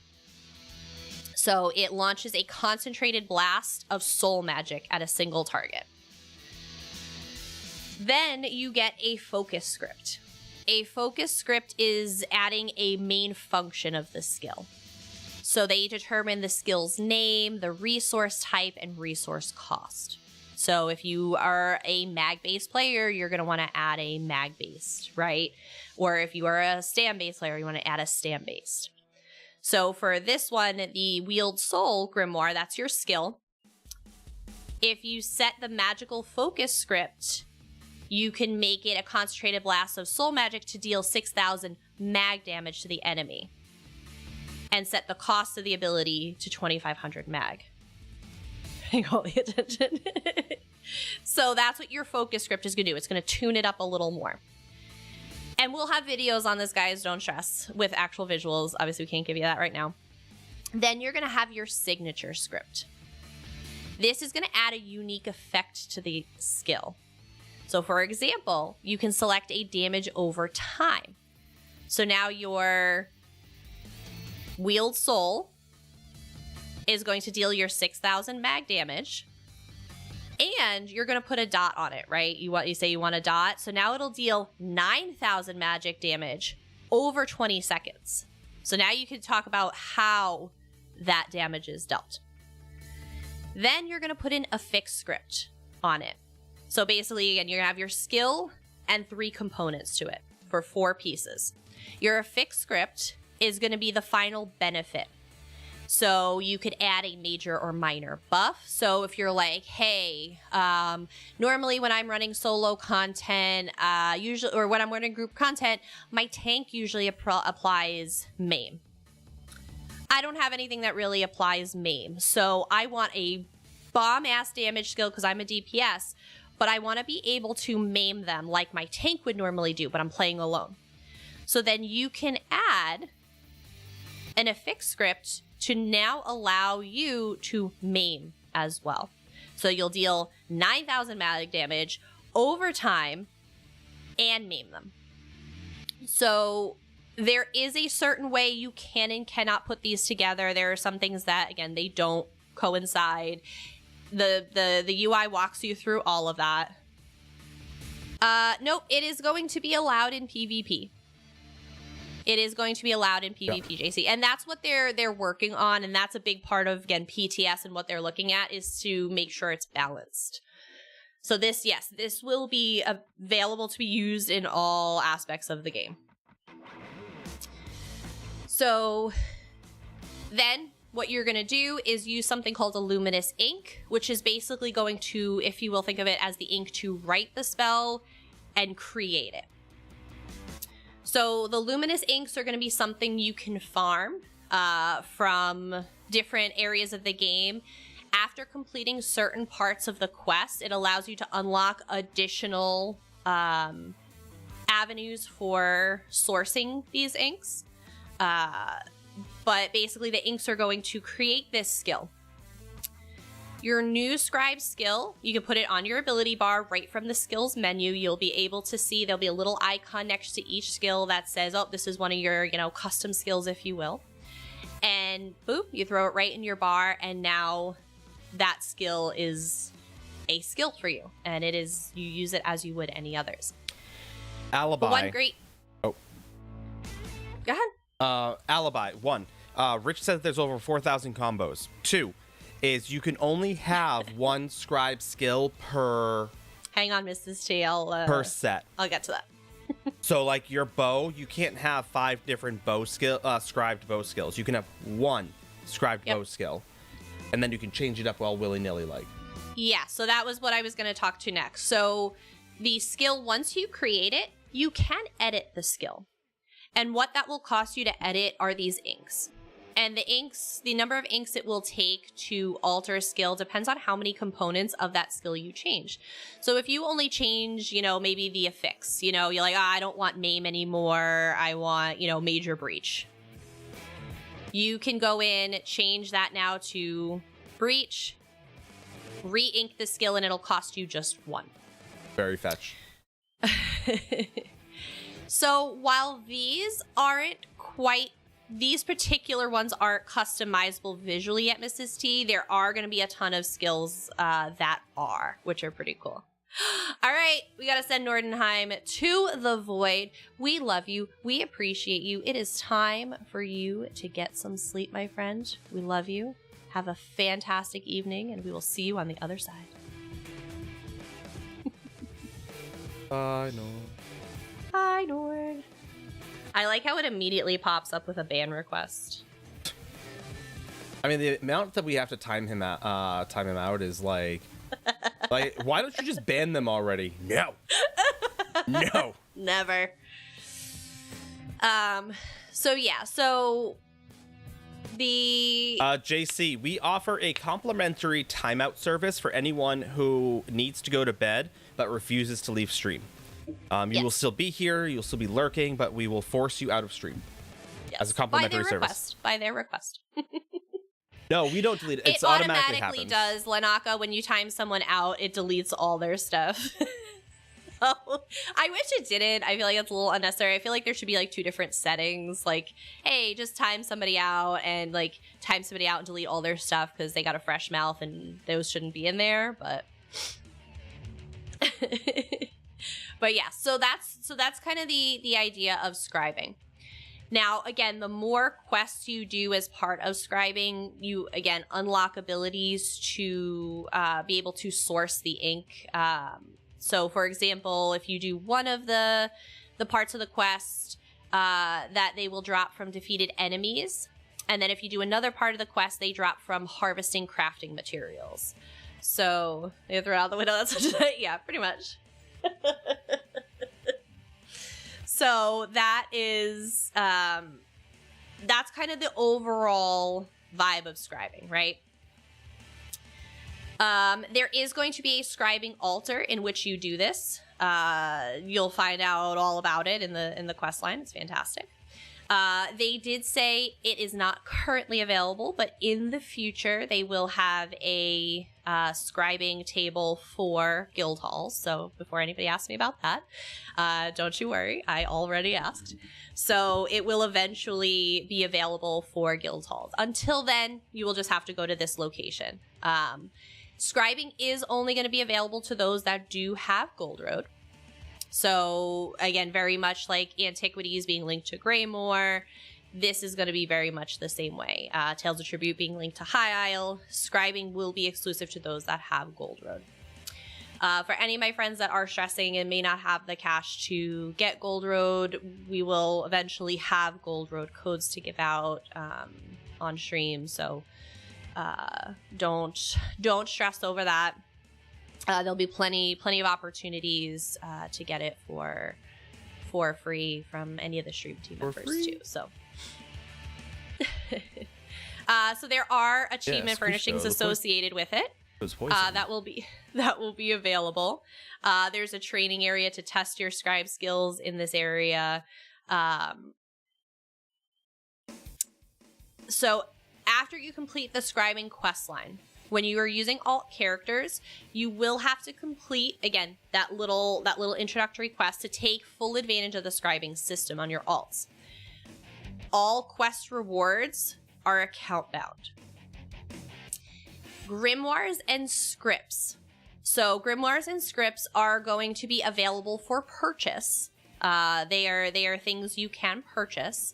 So it launches a concentrated blast of soul magic at a single target. Then you get a focus script. A focus script is adding a main function of the skill. So they determine the skill's name, the resource type, and resource cost. So if you are a mag-based player, you're going to want to add a mag-based, right? Or if you are a stand-based player, you want to add a stand-based. So for this one, the Wield Soul Grimoire, that's your skill. If you set the magical focus script, you can make it a concentrated blast of soul magic to deal 6,000 mag damage to the enemy. And set the cost of the ability to 2,500 mag. Paying all the attention. So that's what your focus script is going to do. It's going to tune it up a little more. And we'll have videos on this, guys, don't stress, with actual visuals. Obviously, we can't give you that right now. Then you're going to have your signature script. This is going to add a unique effect to the skill. So, for example, you can select a damage over time. So now your Wheeled Soul is going to deal your 6,000 mag damage. And you're going to put a dot on it, right? You say you want a dot. So now it'll deal 9,000 magic damage over 20 seconds. So now you can talk about how that damage is dealt. Then you're going to put in a fixed script on it. So basically, again, you're going to have your skill and 3 components to it for 4 pieces. Your fixed script is going to be the final benefit. So you could add a major or minor buff. So if you're like, hey, normally when I'm running solo content, usually, or when I'm running group content, my tank usually applies maim. I don't have anything that really applies maim. So I want a bomb-ass damage skill because I'm a DPS, but I want to be able to maim them like my tank would normally do, but I'm playing alone. So then you can add an affix script to now allow you to maim as well. So you'll deal 9,000 magic damage over time and maim them. So there is a certain way you can and cannot put these together. There are some things that, again, they don't coincide. The UI walks you through all of that. Nope, it is going to be allowed in PvP. It is going to be allowed in PvP, JC. And that's what they're working on. And that's a big part of, again, PTS and what they're looking at is to make sure it's balanced. So this, yes, this will be available to be used in all aspects of the game. So then what you're going to do is use something called a luminous ink, which is basically going to, if you will think of it as the ink to write the spell and create it. So the luminous inks are going to be something you can farm from different areas of the game. After completing certain parts of the quest, it allows you to unlock additional avenues for sourcing these inks. But basically the inks are going to create this skill. Your new scribe skill, you can put it on your ability bar right from the skills menu. You'll be able to see there'll be a little icon next to each skill that says, oh, this is one of your, custom skills, if you will. And boop, you throw it right in your bar, and now that skill is a skill for you. And it is, you use it as you would any others. Alibi. One great... Oh. Go ahead. Alibi. 1. Rich says there's over 4,000 combos. 2. Is you can only have one scribe skill per... Hang on, Mrs. T. per set. I'll get to that. So, like your bow, you can't have 5 different scribed bow skills. You can have one scribed bow skill, and then you can change it up all willy-nilly like. Yeah, so that was what I was going to talk to next. So the skill, once you create it, you can edit the skill. And what that will cost you to edit are these inks. And the inks, the number of inks it will take to alter a skill depends on how many components of that skill you change. So if you only change, maybe the affix, you're like, I don't want maim anymore. I want, major breach. You can go in, change that now to breach, re-ink the skill, and it'll cost you just 1. Very fetch. So while these particular ones aren't customizable visually yet, Mrs. T, there are going to be a ton of skills that are, which are pretty cool. All right, we got to send Nordenheim to the void. We love you. We appreciate you. It is time for you to get some sleep, my friend. We love you. Have a fantastic evening, and we will see you on the other side. I know. Hi, Nord. I like how it immediately pops up with a ban request. I mean, the amount that we have to time him out is like, why don't you just ban them already? No. No. Never. So yeah, the JC, we offer a complimentary timeout service for anyone who needs to go to bed but refuses to leave stream. You will still be here, you'll still be lurking, but we will force you out of stream as a complimentary service. By their request. No, we don't delete it. It automatically does, Lanaka. When you time someone out, it deletes all their stuff. Oh, I wish it didn't. I feel like it's a little unnecessary. I feel like there should be like 2 different settings. Like, hey, just time somebody out and like time somebody out and delete all their stuff because they got a fresh mouth and those shouldn't be in there. But, but yeah. So that's kind of the idea of scribing. Now, again, the more quests you do as part of scribing, you, again, unlock abilities to be able to source the ink. So, for example, if you do one of the parts of the quest, that they will drop from defeated enemies. And then if you do another part of the quest, they drop from harvesting crafting materials. So, they throw it out the window. That's yeah, pretty much. So that is, that's kind of the overall vibe of scribing, right? There is going to be a scribing altar in which you do this. You'll find out all about it in the quest line. It's fantastic. They did say it is not currently available, but in the future they will have a scribing table for guild halls. So before anybody asks me about that, don't you worry, I already asked. So it will eventually be available for guild halls. Until then, you will just have to go to this location. Scribing is only going to be available to those that do have Gold Road. So, again, very much like Antiquities being linked to Greymoor, this is going to be very much the same way. Tales of Tribute being linked to High Isle, scribing will be exclusive to those that have Gold Road. For any of my friends that are stressing and may not have the cash to get Gold Road, we will eventually have Gold Road codes to give out on stream, so don't stress over that. There'll be plenty of opportunities to get it for free from any of the stream team members too. So, so there are achievement furnishings associated with it. That will be available. There's a training area to test your scribe skills in this area. So after you complete the scribing quest line, when you are using alt characters, you will have to complete, again, that little introductory quest to take full advantage of the scribing system on your alts. All quest rewards are account bound. Grimoires and scripts. So grimoires and scripts are going to be available for purchase. They are things you can purchase.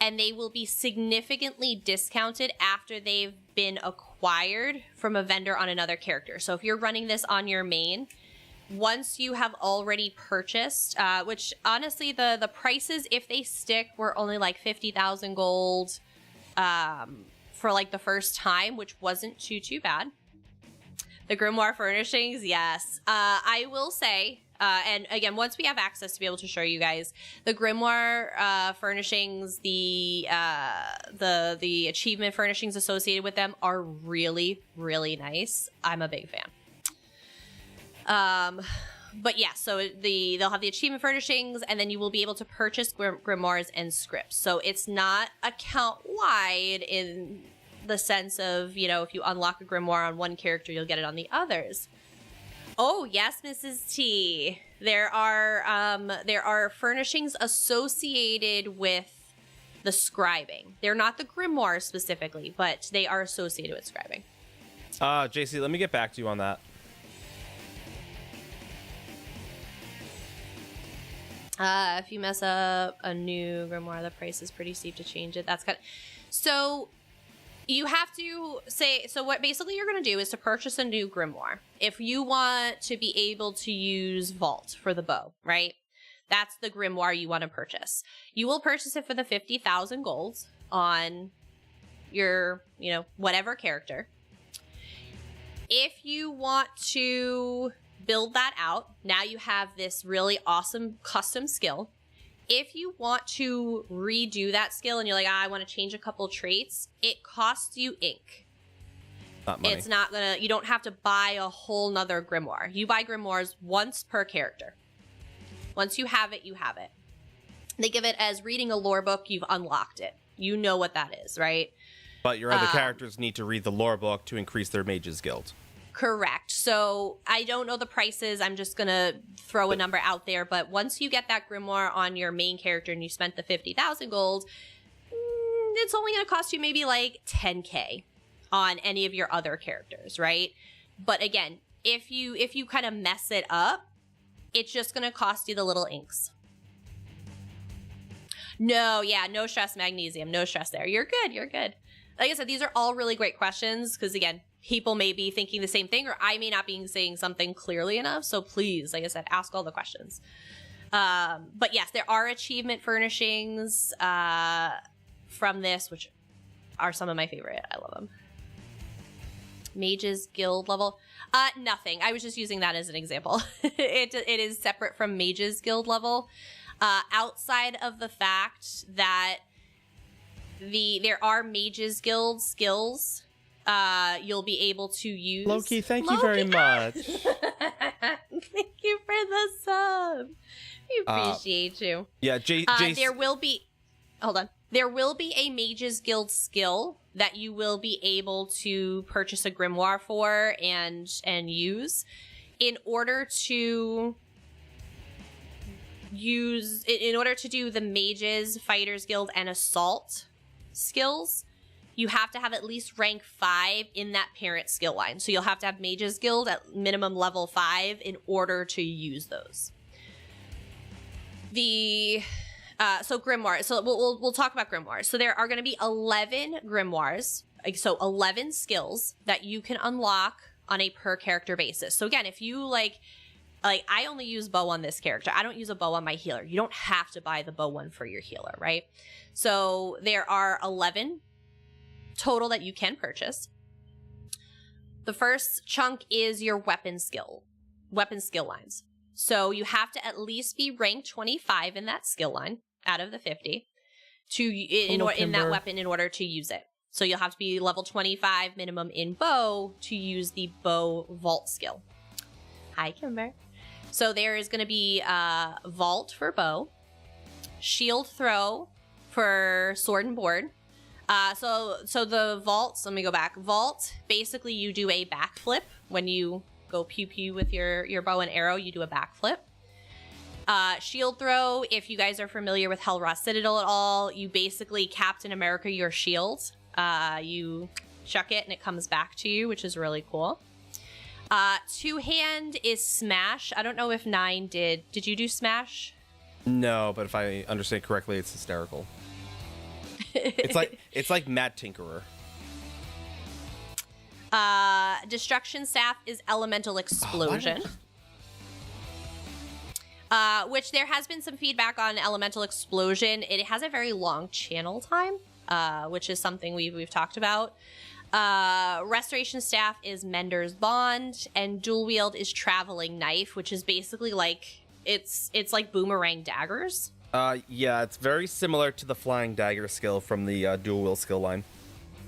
And they will be significantly discounted after they've been acquired from a vendor on another character. So if you're running this on your main, once you have already purchased, which honestly the prices, if they stick, were only like 50,000 gold for like the first time, which wasn't too bad. The grimoire furnishings, yes. I will say, and again, once we have access to be able to show you guys, the grimoire furnishings, the achievement furnishings associated with them are really, really nice. I'm a big fan. But yeah, so they'll have the achievement furnishings, and then you will be able to purchase grimoires and scripts. So it's not account wide in the sense of, you know, if you unlock a grimoire on one character, you'll get it on the others. Oh, yes, Mrs. T. There are furnishings associated with the scribing. They're not the grimoire specifically, but they are associated with scribing. JC, let me get back to you on that. If you mess up a new grimoire, the price is pretty steep to change it. That's kind of... So you have to say, so what basically you're going to do is to purchase a new grimoire. If you want to be able to use Vault for the bow, right? That's the grimoire you want to purchase. You will purchase it for the 50,000 golds on your, you know, whatever character. If you want to build that out, now you have this really awesome custom skill. If you want to redo that skill and you're like, I want to change a couple traits, it costs you ink. Not money. It's not gonna, you don't have to buy a whole nother grimoire. You buy grimoires once per character. Once you have it, you have it. They give it as reading a lore book, you've unlocked it. You know what that is, right? But your other characters need to read the lore book to increase their Mage's Guild. Correct. So I don't know the prices. I'm just going to throw a number out there. But once you get that grimoire on your main character and you spent the 50,000 gold, it's only going to cost you maybe like 10K on any of your other characters, right? But again, if you kind of mess it up, it's just going to cost you the little inks. No, yeah, no stress, magnesium. No stress there. You're good. You're good. Like I said, these are all really great questions because, again, people may be thinking the same thing or I may not be saying something clearly enough. So please, like I said, ask all the questions. But yes, there are achievement furnishings from this, which are some of my favorite. I love them. Mage's Guild level. Nothing. I was just using that as an example. It is separate from Mage's Guild level. Outside of the fact that there are Mage's Guild skills you'll be able to use. Loki, thank you very much. Thank you for the sub. We appreciate you. Yeah, there will be... Hold on. There will be a Mage's Guild skill that you will be able to purchase a grimoire for and use in order to do the Mages, Fighters Guild, and Assault skills. You have to have at least rank 5 in that parent skill line. So you'll have to have Mages Guild at minimum level 5 in order to use those. So grimoire. So we'll talk about grimoires. So there are going to be 11 grimoires. So 11 skills that you can unlock on a per character basis. So again, if you like I only use bow on this character. I don't use a bow on my healer. You don't have to buy the bow one for your healer, right? So there are 11 total that you can purchase. The first chunk is your weapon skill lines. So you have to at least be ranked 25 in that skill line out of the 50 in that weapon in order to use it. So you'll have to be level 25 minimum in bow to use the bow vault skill. Hi, Kimber. So there is going to be vault for bow, shield throw for sword and board. So the vaults, let me go back. Vault, basically you do a backflip. When you go pew pew with your bow and arrow, you do a backflip. Shield throw, if you guys are familiar with Hellraw Citadel at all, you basically Captain America your shield. You chuck it and it comes back to you, which is really cool. Two-hand is smash. I don't know if 9 did. Did you do smash? No, but if I understand correctly, it's hysterical. It's like Mad Tinkerer. Destruction staff is elemental explosion. Which there has been some feedback on elemental explosion. It has a very long channel time, which is something we've talked about. Restoration staff is Mender's Bond, and dual wield is Traveling Knife, which is basically like it's like boomerang daggers. Yeah, it's very similar to the flying dagger skill from the dual wield skill line.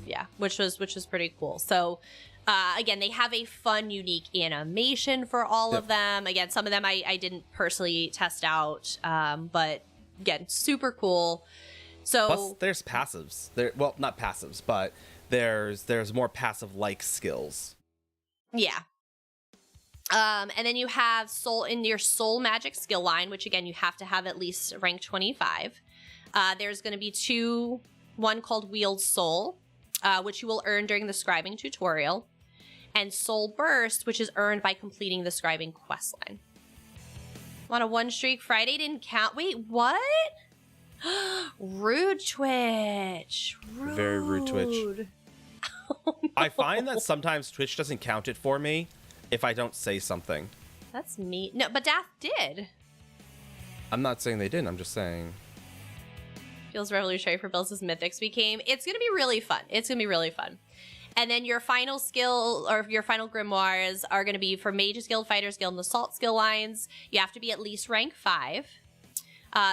Yeah, which was pretty cool. So again, they have a fun, unique animation for all of them. Again, some of them I didn't personally test out, but again, super cool. So plus, there's passives. Well, not passives, but there's more passive-like skills. Yeah. And then you have your soul magic skill line, which again, you have to have at least rank 25. There's going to be one called Wield Soul, which you will earn during the scribing tutorial, and Soul Burst, which is earned by completing the scribing questline. On a one streak, Friday didn't count. Wait, what? Rude Twitch. Rude. Very rude Twitch. Oh, no. I find that sometimes Twitch doesn't count it for me if I don't say something. That's me. No, but Dath did. I'm not saying they didn't. I'm just saying. Feels revolutionary for builds as mythics became. It's going to be really fun. It's going to be really fun. And then your final skill or your final grimoires are going to be for Mage's Guild, Fighters Guild, and Assault skill lines. You have to be at least rank 5.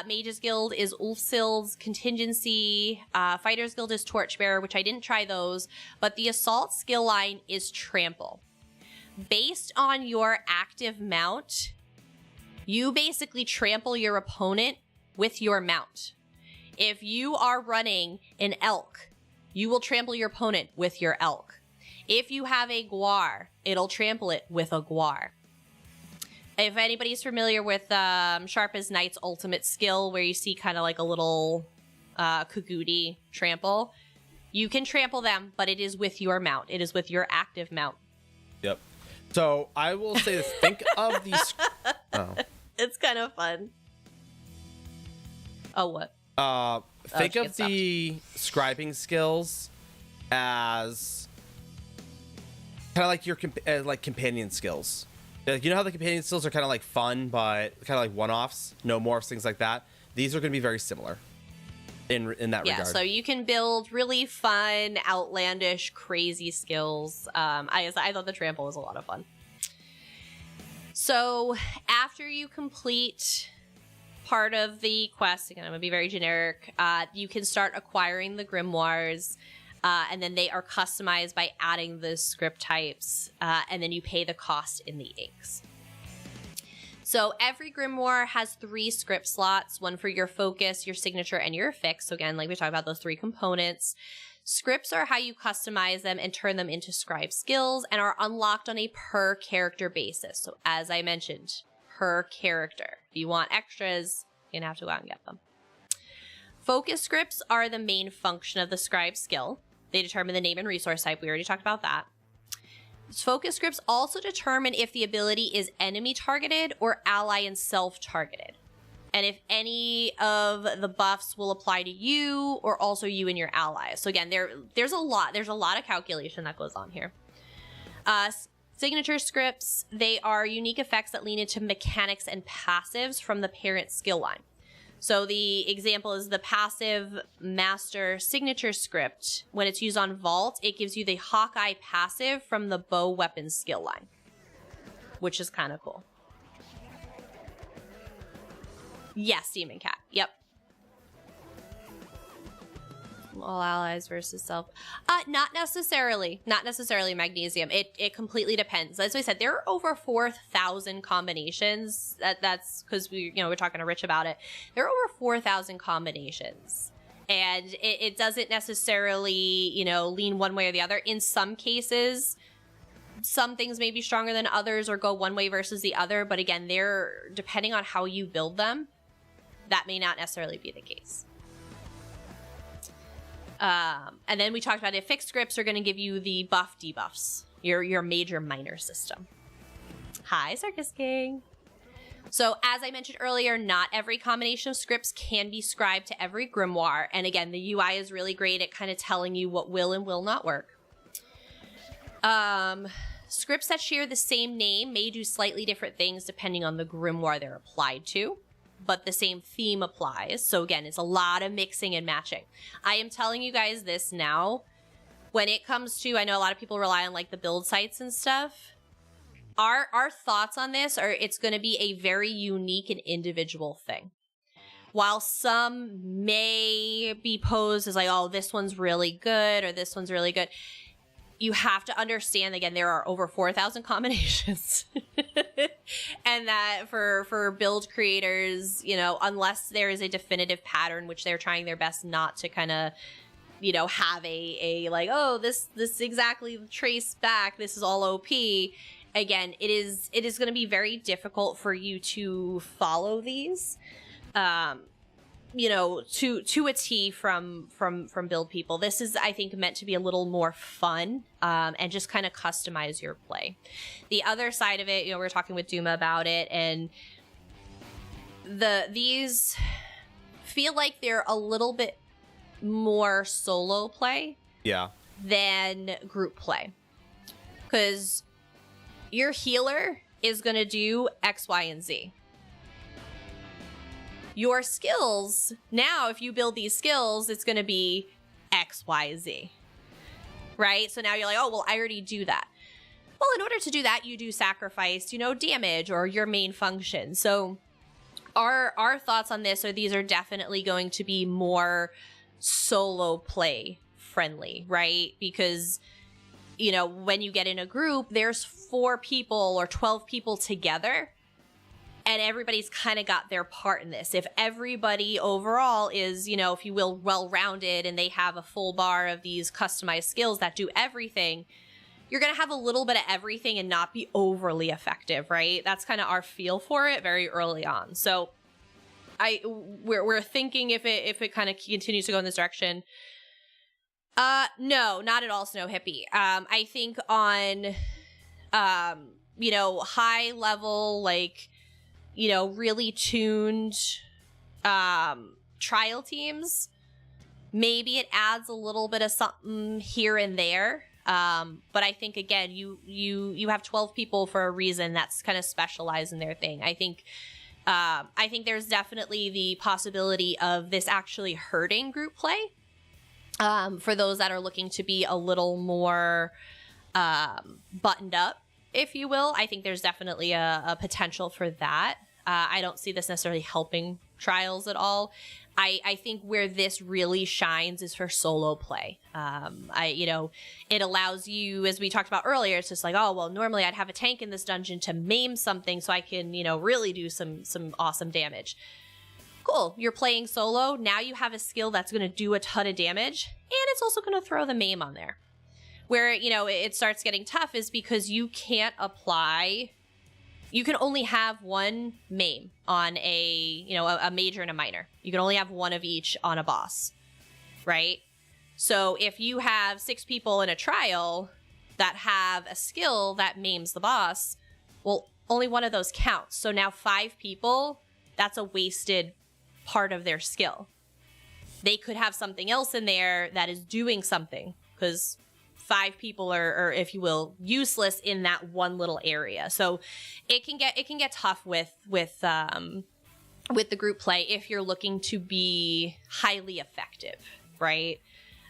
Mage's Guild is Ulfsild's Contingency. Fighters Guild is Torchbearer, which I didn't try those. But the Assault skill line is Trample. Based on your active mount, You basically trample your opponent with your mount. If you are running an elk, you will trample your opponent with your elk. If you have a guar, it'll trample it with a guar. If anybody's familiar with Sharp as Knight's ultimate skill, where you see kind of like a little Kagudi trample, you can trample them, but it is with your mount. It is with your active mount. Yep. So I will say this. Think of these. Oh. It's kind of fun. Oh, what? Think of the scribing skills as kind of like your like companion skills. Like, you know how the companion skills are kind of like fun, but kind of like one-offs, no morphs, things like that. These are going to be very similar in that regard. Yeah, so you can build really fun, outlandish, crazy skills. I thought the trample was a lot of fun. So after you complete part of the quest, again, I'm going to be very generic, you can start acquiring the grimoires, and then they are customized by adding the script types, and then you pay the cost in the inks. So every grimoire has 3 script slots, one for your focus, your signature, and your affix. So again, like we talked about, those 3 components. Scripts are how you customize them and turn them into scribe skills, and are unlocked on a per character basis. So as I mentioned, per character. If you want extras, you're gonna have to go out and get them. Focus scripts are the main function of the scribe skill. They determine the name and resource type. We already talked about that. Focus scripts also determine if the ability is enemy targeted or ally and self targeted, and if any of the buffs will apply to you or also you and your allies. So again, there's a lot of calculation that goes on here. Signature scripts, they are unique effects that lean into mechanics and passives from the parent skill line. So the example is the passive master signature script. When it's used on Vault, it gives you the Hawkeye passive from the bow weapon skill line, which is kind of cool. Yes, Demon Cat. Yep. All allies versus self. Not necessarily. Not necessarily magnesium. It completely depends. As I said, there are over 4,000 combinations. That's because we're talking to Rich about it. There are over 4,000 combinations. And it doesn't necessarily, lean one way or the other. In some cases, some things may be stronger than others or go one way versus the other. But again, they're depending on how you build them, that may not necessarily be the case. And then we talked about it. Fixed scripts are going to give you the buff debuffs, your major minor system. Hi, Circus King. So as I mentioned earlier, not every combination of scripts can be scribed to every grimoire. And again, the UI is really great at kind of telling you what will and will not work. Scripts that share the same name may do slightly different things depending on the grimoire they're applied to, but the same theme applies. So again, it's a lot of mixing and matching. I am telling you guys this now. When it comes to, I know a lot of people rely on like the build sites and stuff. Our thoughts on this are it's going to be a very unique and individual thing. While some may be posed as like, oh, this one's really good or this one's really good, you have to understand, again, there are over 4,000 combinations. And that for build creators, unless there is a definitive pattern, which they're trying their best not to kind of, have a like, oh, this exactly trace back, this is all OP. Again, it is going to be very difficult for you to follow these. To a T from build people. This is, I think, meant to be a little more fun, and just kind of customize your play. The other side of it, we were talking with Duma about it, and these feel like they're a little bit more solo play, than group play, because your healer is going to do X, Y, and Z. Your skills, now if you build these skills, it's going to be X, Y, Z, right? So now you're like, oh, well, I already do that. Well, in order to do that, you do sacrifice, damage or your main function. So our thoughts on this are these are definitely going to be more solo play friendly, right? Because, when you get in a group, there's 4 people or 12 people together. and everybody's kind of got their part in this. If everybody overall is, you know, if you will, well-rounded and they have a full bar of these customized skills that do everything, you're going to have a little bit of everything and not be overly effective, right? That's kind of our feel for it very early on. So we're thinking if it kind of continues to go in this direction. No, not at all, Snow Hippie. I think on, you know, high level, like, you know, really tuned, trial teams, maybe it adds a little bit of something here and there. But I think, again, you have 12 people for a reason that's kind of specialized in their thing. I think there's definitely the possibility of this actually hurting group play. For those that are looking to be a little more buttoned up, if you will. I think there's definitely a potential for that. I don't see this necessarily helping trials at all. I think where this really shines is for solo play. You know, it allows you, as we talked about earlier, it's just like, oh, well, normally I'd have a tank in this dungeon to maim something so I can, you know, really do some awesome damage. Cool, you're playing solo. Now you have a skill that's going to do a ton of damage, and it's also going to throw the maim on there. Where, you know, it starts getting tough is because you can't apply... You can only have one maim on a major and a minor. You can only have one of each on a boss, right? So if you have 6 people in a trial that have a skill that maims the boss, well, only one of those counts. So now 5 people, that's a wasted part of their skill. They could have something else in there that is doing something, because 5 people are, if you will, useless in that one little area. So it can get tough with the group play if you're looking to be highly effective, right?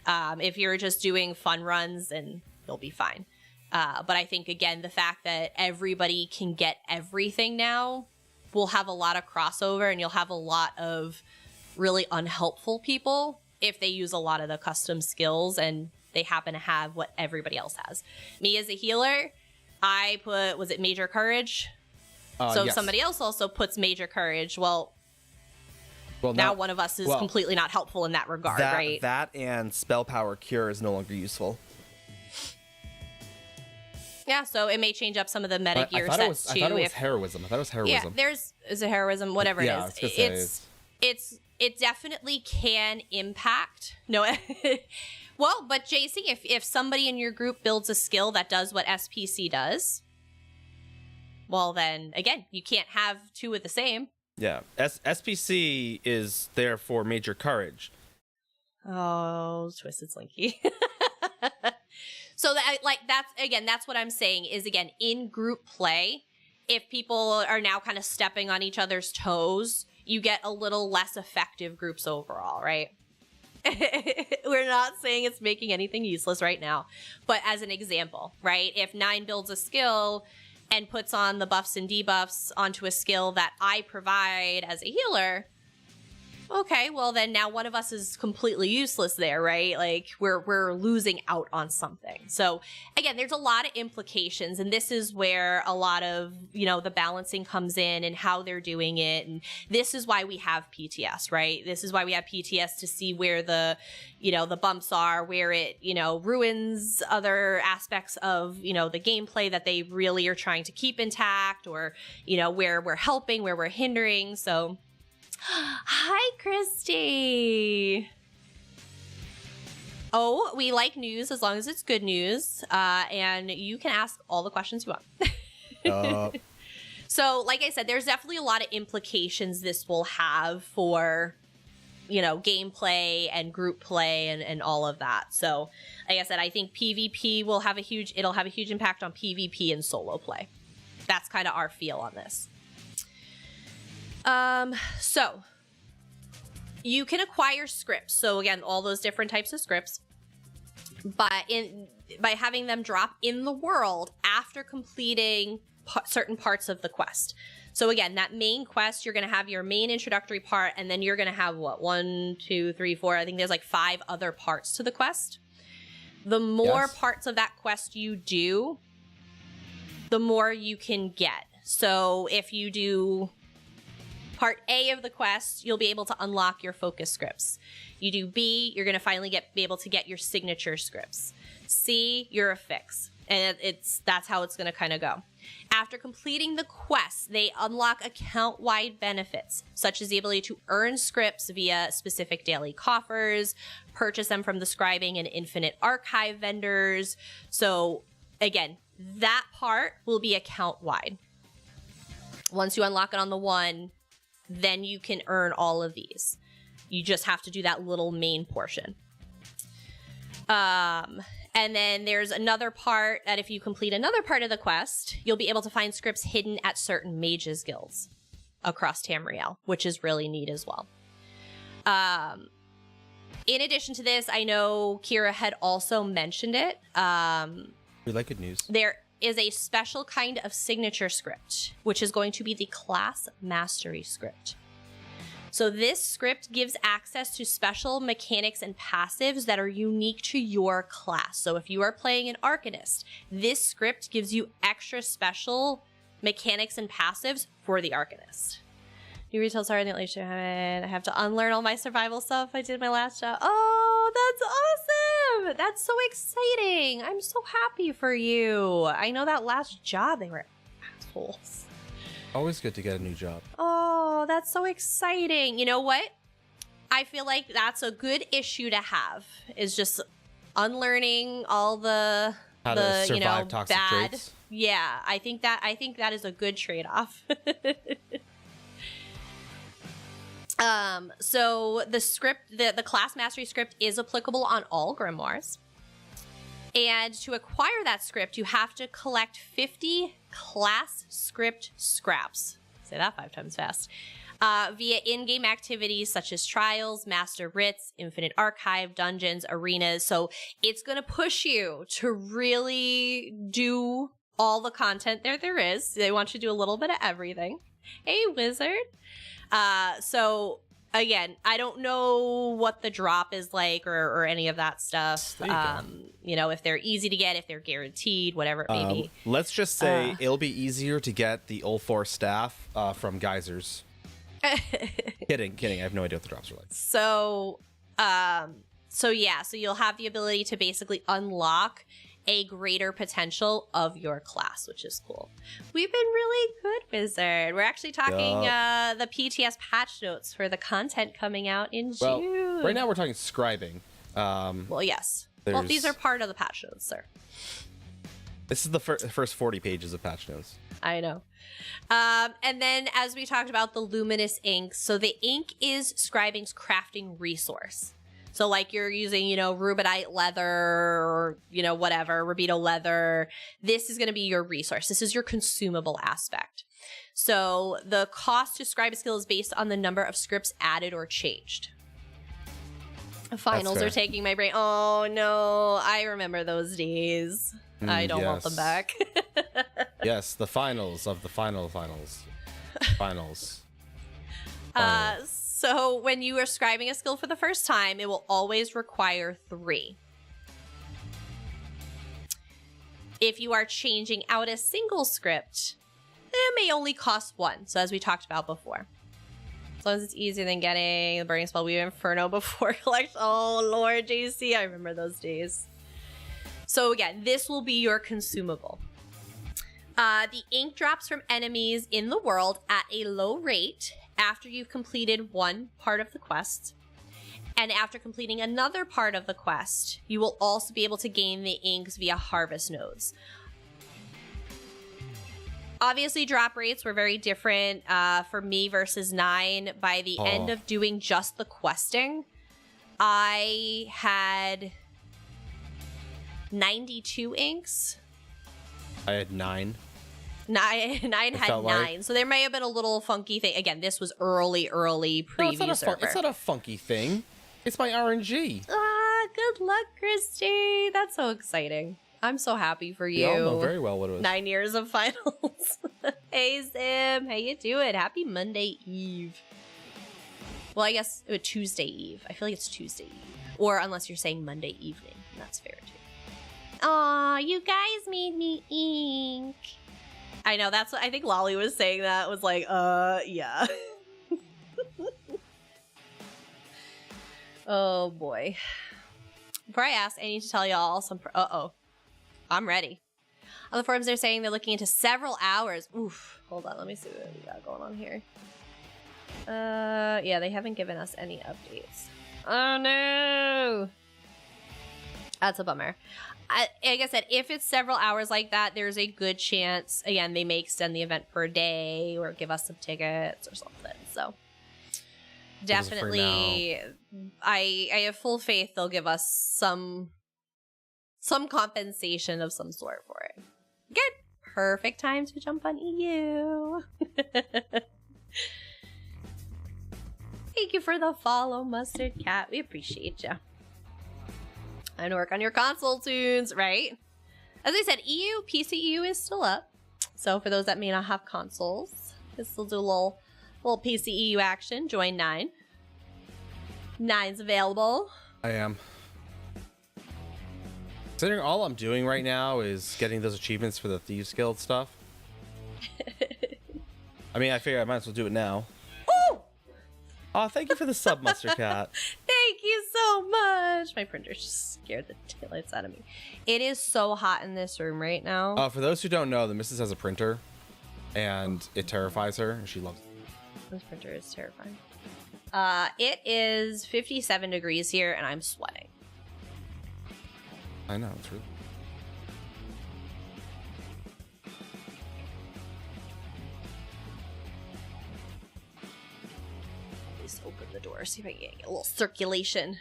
If you're just doing fun runs, and you'll be fine. But I think, again, the fact that everybody can get everything now will have a lot of crossover, and you'll have a lot of really unhelpful people if they use a lot of the custom skills and they happen to have what everybody else has. Me as a healer, I put, was it Major Courage? So yes. Somebody else also puts Major Courage. Well, now one of us is completely not helpful in that regard, right? That and Spell Power Cure is no longer useful. Yeah, so it may change up some of the meta gear sets too. I thought it was heroism. Yeah, is a heroism, whatever it is. It definitely can impact. No, well, but JC, if somebody in your group builds a skill that does what SPC does, well then, again, you can't have 2 of the same. Yeah, SPC is there for Major Courage. Oh, Twisted Slinky. So that's what I'm saying is, again, in group play, if people are now kind of stepping on each other's toes, you get a little less effective groups overall, right? We're not saying it's making anything useless right now, but as an example, right? If 9 builds a skill and puts on the buffs and debuffs onto a skill that I provide as a healer, okay, well then now one of us is completely useless there, right? Like we're losing out on something. So again, there's a lot of implications, and this is where a lot of, you know, the balancing comes in and how they're doing it. And this is why we have PTS, right? This is why we have PTS, to see where the, you know, the bumps are, where it, you know, ruins other aspects of, you know, the gameplay that they really are trying to keep intact, or, you know, where we're helping, where we're hindering. So hi, Christy. Oh, we like news as long as it's good news. And you can ask all the questions you want. So, like I said, there's definitely a lot of implications this will have for, you know, gameplay and group play and all of that. So, like I said, I think PvP will have it'll have a huge impact on PvP and solo play. That's kind of our feel on this. So you can acquire scripts. So again, all those different types of scripts, but by having them drop in the world after completing certain parts of the quest. So again, that main quest, you're going to have your main introductory part, and then you're going to have 1, 2, 3, 4. I think there's like 5 other parts to the quest. The more parts of that quest you do, the more you can get. So if you do Part A of the quest, you'll be able to unlock your focus scripts. You do B, you're going to finally be able to get your signature scripts. C, you're a fix. And that's how it's going to kind of go. After completing the quest, they unlock account-wide benefits, such as the ability to earn scripts via specific daily coffers, purchase them from the scribing and infinite archive vendors. So again, that part will be account-wide. Once you unlock it on the one, then you can earn all of these. You just have to do that little main portion. And then there's another part that if you complete another part of the quest, you'll be able to find scripts hidden at certain mages guilds across Tamriel, which is really neat as well. In addition to this, I know Kira had also mentioned it. We like good news. There is a special kind of signature script, which is going to be the class mastery script. So this script gives access to special mechanics and passives that are unique to your class. So if you are playing an Arcanist, this script gives you extra special mechanics and passives for the Arcanist. New retail started in the I have to unlearn all my survival stuff I did my last job. Oh, that's awesome! That's so exciting. I'm so happy for you. I know that last job, they were assholes. Always good to get a new job. Oh, that's so exciting. You know what? I feel like that's a good issue to have, is just unlearning all the toxic bad traits. Yeah, I think that is a good trade-off. So the script, the class mastery script is applicable on all grimoires. And to acquire that script, you have to collect 50 class script scraps. Say that 5 times fast. Via in-game activities such as trials, master writs, infinite archive, dungeons, arenas. So it's going to push you to really do all the content there is. They want you to do a little bit of everything. Hey, wizard. So again, I don't know what the drop is like or any of that stuff. If they're easy to get, if they're guaranteed, whatever it may be. Let's just say it'll be easier to get the Ulfor staff from geysers. Kidding. I have no idea what the drops are like. So you'll have the ability to basically unlock a greater potential of your class, which is cool. We've been really good, Wizard. We're actually talking the PTS patch notes for the content coming out in June. Right now we're talking scribing. Well, yes. Well, these are part of the patch notes, sir. This is the first 40 pages of patch notes. I know. And then, as we talked about, the luminous ink. So the ink is scribing's crafting resource. So like you're using, rubidite leather or, whatever, rubido leather. This is going to be your resource. This is your consumable aspect. So the cost to scribe a skill is based on the number of scripts added or changed. Finals are taking my brain. Oh, no. I remember those days. I don't want them back. Yes, the finals of the finals. So when you are scribing a skill for the first time, it will always require 3. If you are changing out a single script, it may only cost 1. So as we talked about before. As long as it's easier than getting the Burning Spell Weave Inferno before collection. Oh, Lord, JC, I remember those days. So again, this will be your consumable. The ink drops from enemies in the world at a low rate after you've completed one part of the quest. And after completing another part of the quest, you will also be able to gain the inks via harvest nodes. Obviously, drop rates were very different for me versus 9. By the end of doing just the questing, I had 92 inks. I had 9. Nine had 9. Like. So there may have been a little funky thing. Again, this was early preview server. It's not a funky thing. It's my RNG. Good luck, Christy. That's so exciting. I'm so happy for you. You all know very well what it was. 9 years of finals. Hey, Sim. How you doing? Happy Monday Eve. Well, I guess it was Tuesday Eve. I feel like it's Tuesday Eve. Or unless you're saying Monday evening. That's fair, too. Aw, you guys made me ink. I know, that's what I think Lolly was saying. That was like, yeah. Oh boy. Before I ask, I need to tell y'all some. I'm ready. On the forums, they're saying they're looking into several hours. Oof. Hold on, let me see what we got going on here. Yeah, they haven't given us any updates. Oh no. That's a bummer. Like I said, if it's several hours like that, there's a good chance, again, they may extend the event per day or give us some tickets or something. So definitely, I have full faith they'll give us some compensation of some sort for it. Good. Perfect time to jump on EU. Thank you for the follow, Mustard Cat. We appreciate you. I'm gonna work on your console tunes, right? As I said, PC EU is still up. So for those that may not have consoles, this will do a little PC EU action. Join 9. 9's available. I am. Considering all I'm doing right now is getting those achievements for the Thieves Guild stuff. I mean, I figure I might as well do it now. Oh, thank you for the sub, Mustard Cat. Thank you so much. My printer just scared the daylights out of me. It is so hot in this room right now. For those who don't know, the missus has a printer, and it terrifies her, and she loves it. This printer is terrifying. It is 57 degrees here, and I'm sweating. I know, it's really... Open the door, see if I can get a little circulation.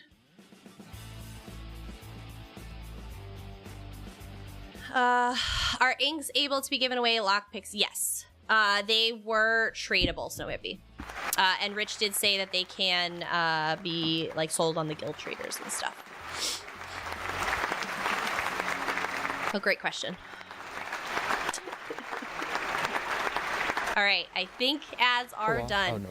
Are inks able to be given away lockpicks? Yes. They were tradable, Snow Hippie. And Rich did say that they can be like sold on the guild traders and stuff. Oh, great question. All right, I think ads are done. Oh, no.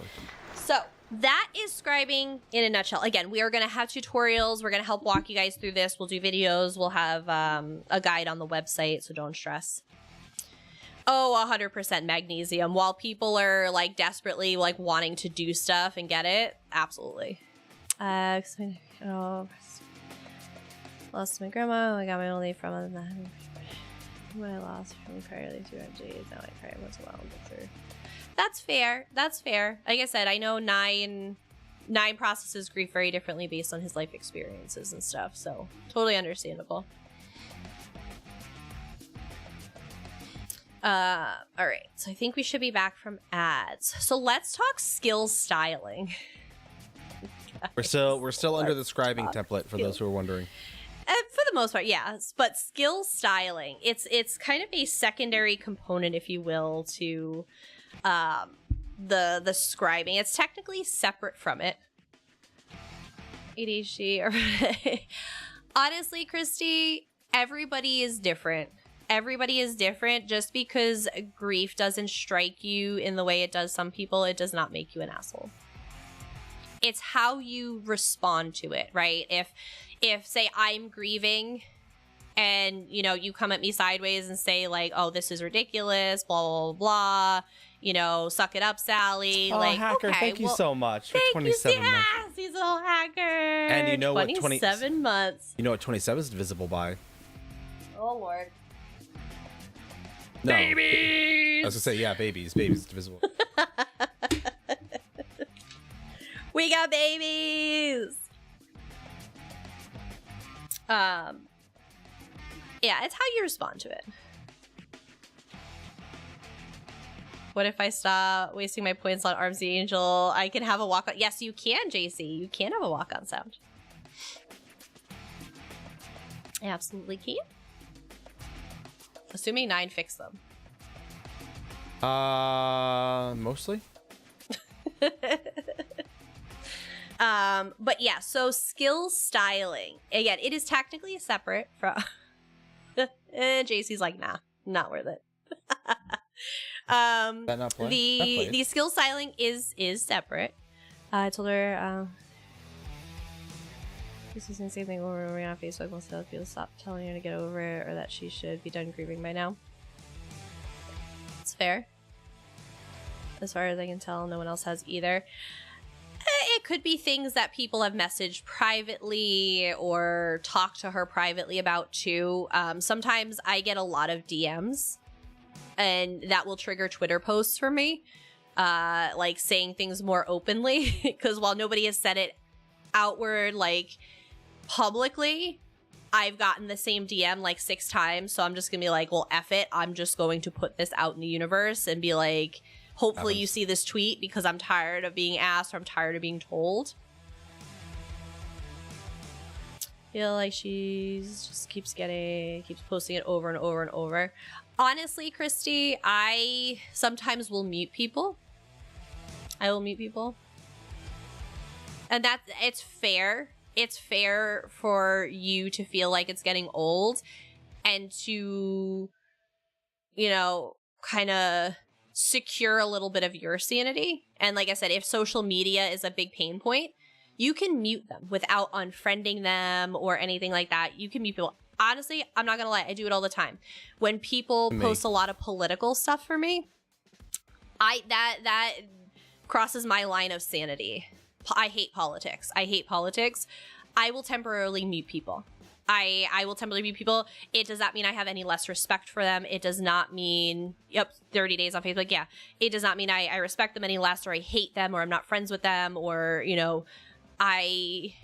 So that is scribing in a nutshell. Again, we are going to have tutorials. We're going to help walk you guys through this. We'll do videos. We'll have a guide on the website, so don't stress. Oh, 100% magnesium. While people are like desperately like wanting to do stuff and get it, absolutely. Oh, lost my grandma. I got my only from who I lost from entirely 200 days. Now I cry once in a while. That's fair. That's fair. Like I said, I know nine processes grief very differently based on his life experiences and stuff, so totally understandable. All right, so I think we should be back from ads. So let's talk skill styling. We're still under the scribing template for those who are wondering. For the most part, yes. But skill styling, it's kind of a secondary component, if you will, to the scribing. It's technically separate from it. ADHD. Honestly, Christy, everybody is different. Everybody is different. Just because grief doesn't strike you in the way it does some people, it does not make you an asshole. It's how you respond to it, right? If say I'm grieving and, you know, you come at me sideways and say like, oh, this is ridiculous, blah, blah, blah, blah, you know, suck it up, Sally. Oh, like, hacker, okay, thank you so much for 27 months. He's a little hacker. And you know 27 months. You know what 27 is divisible by? Oh, Lord. No. Babies! I was gonna say, yeah, babies. Babies divisible. We got babies! Yeah, it's how you respond to it. What if I stop wasting my points on Arms the Angel? I can have a walk-on. Yes, you can, JC. You can have a walk-on sound. I absolutely can. Assuming 9 fixed them. Mostly. But yeah, so skill styling. Again, it is technically separate from... JC's like, nah, not worth it. The skill styling is separate. I told her, this is the same thing over and over on Facebook. Most of people stop telling her to get over it or that she should be done grieving by now. It's fair. As far as I can tell, no one else has either. It could be things that people have messaged privately or talked to her privately about too. Sometimes I get a lot of DMs, and that will trigger Twitter posts for me, like saying things more openly, because while nobody has said it outward, like publicly, I've gotten the same DM like 6 times. So I'm just gonna be like, well, F it. I'm just going to put this out in the universe and be like, hopefully you see this tweet, because I'm tired of being asked, or I'm tired of being told. Feel like she's just keeps posting it over and over and over. Honestly, Christy, I sometimes will mute people. I will mute people. And it's fair. It's fair for you to feel like it's getting old and to, you know, kind of secure a little bit of your sanity. And like I said, if social media is a big pain point, you can mute them without unfriending them or anything like that. You can mute people. Honestly, I'm not gonna lie, I do it all the time. When people post a lot of political stuff for me, that crosses my line of sanity. I hate politics. I will temporarily mute people. I will temporarily mute people. It does not mean I have any less respect for them. It does not mean, 30 days on Facebook. Yeah. It does not mean I respect them any less, or I hate them, or I'm not friends with them, or, you know, I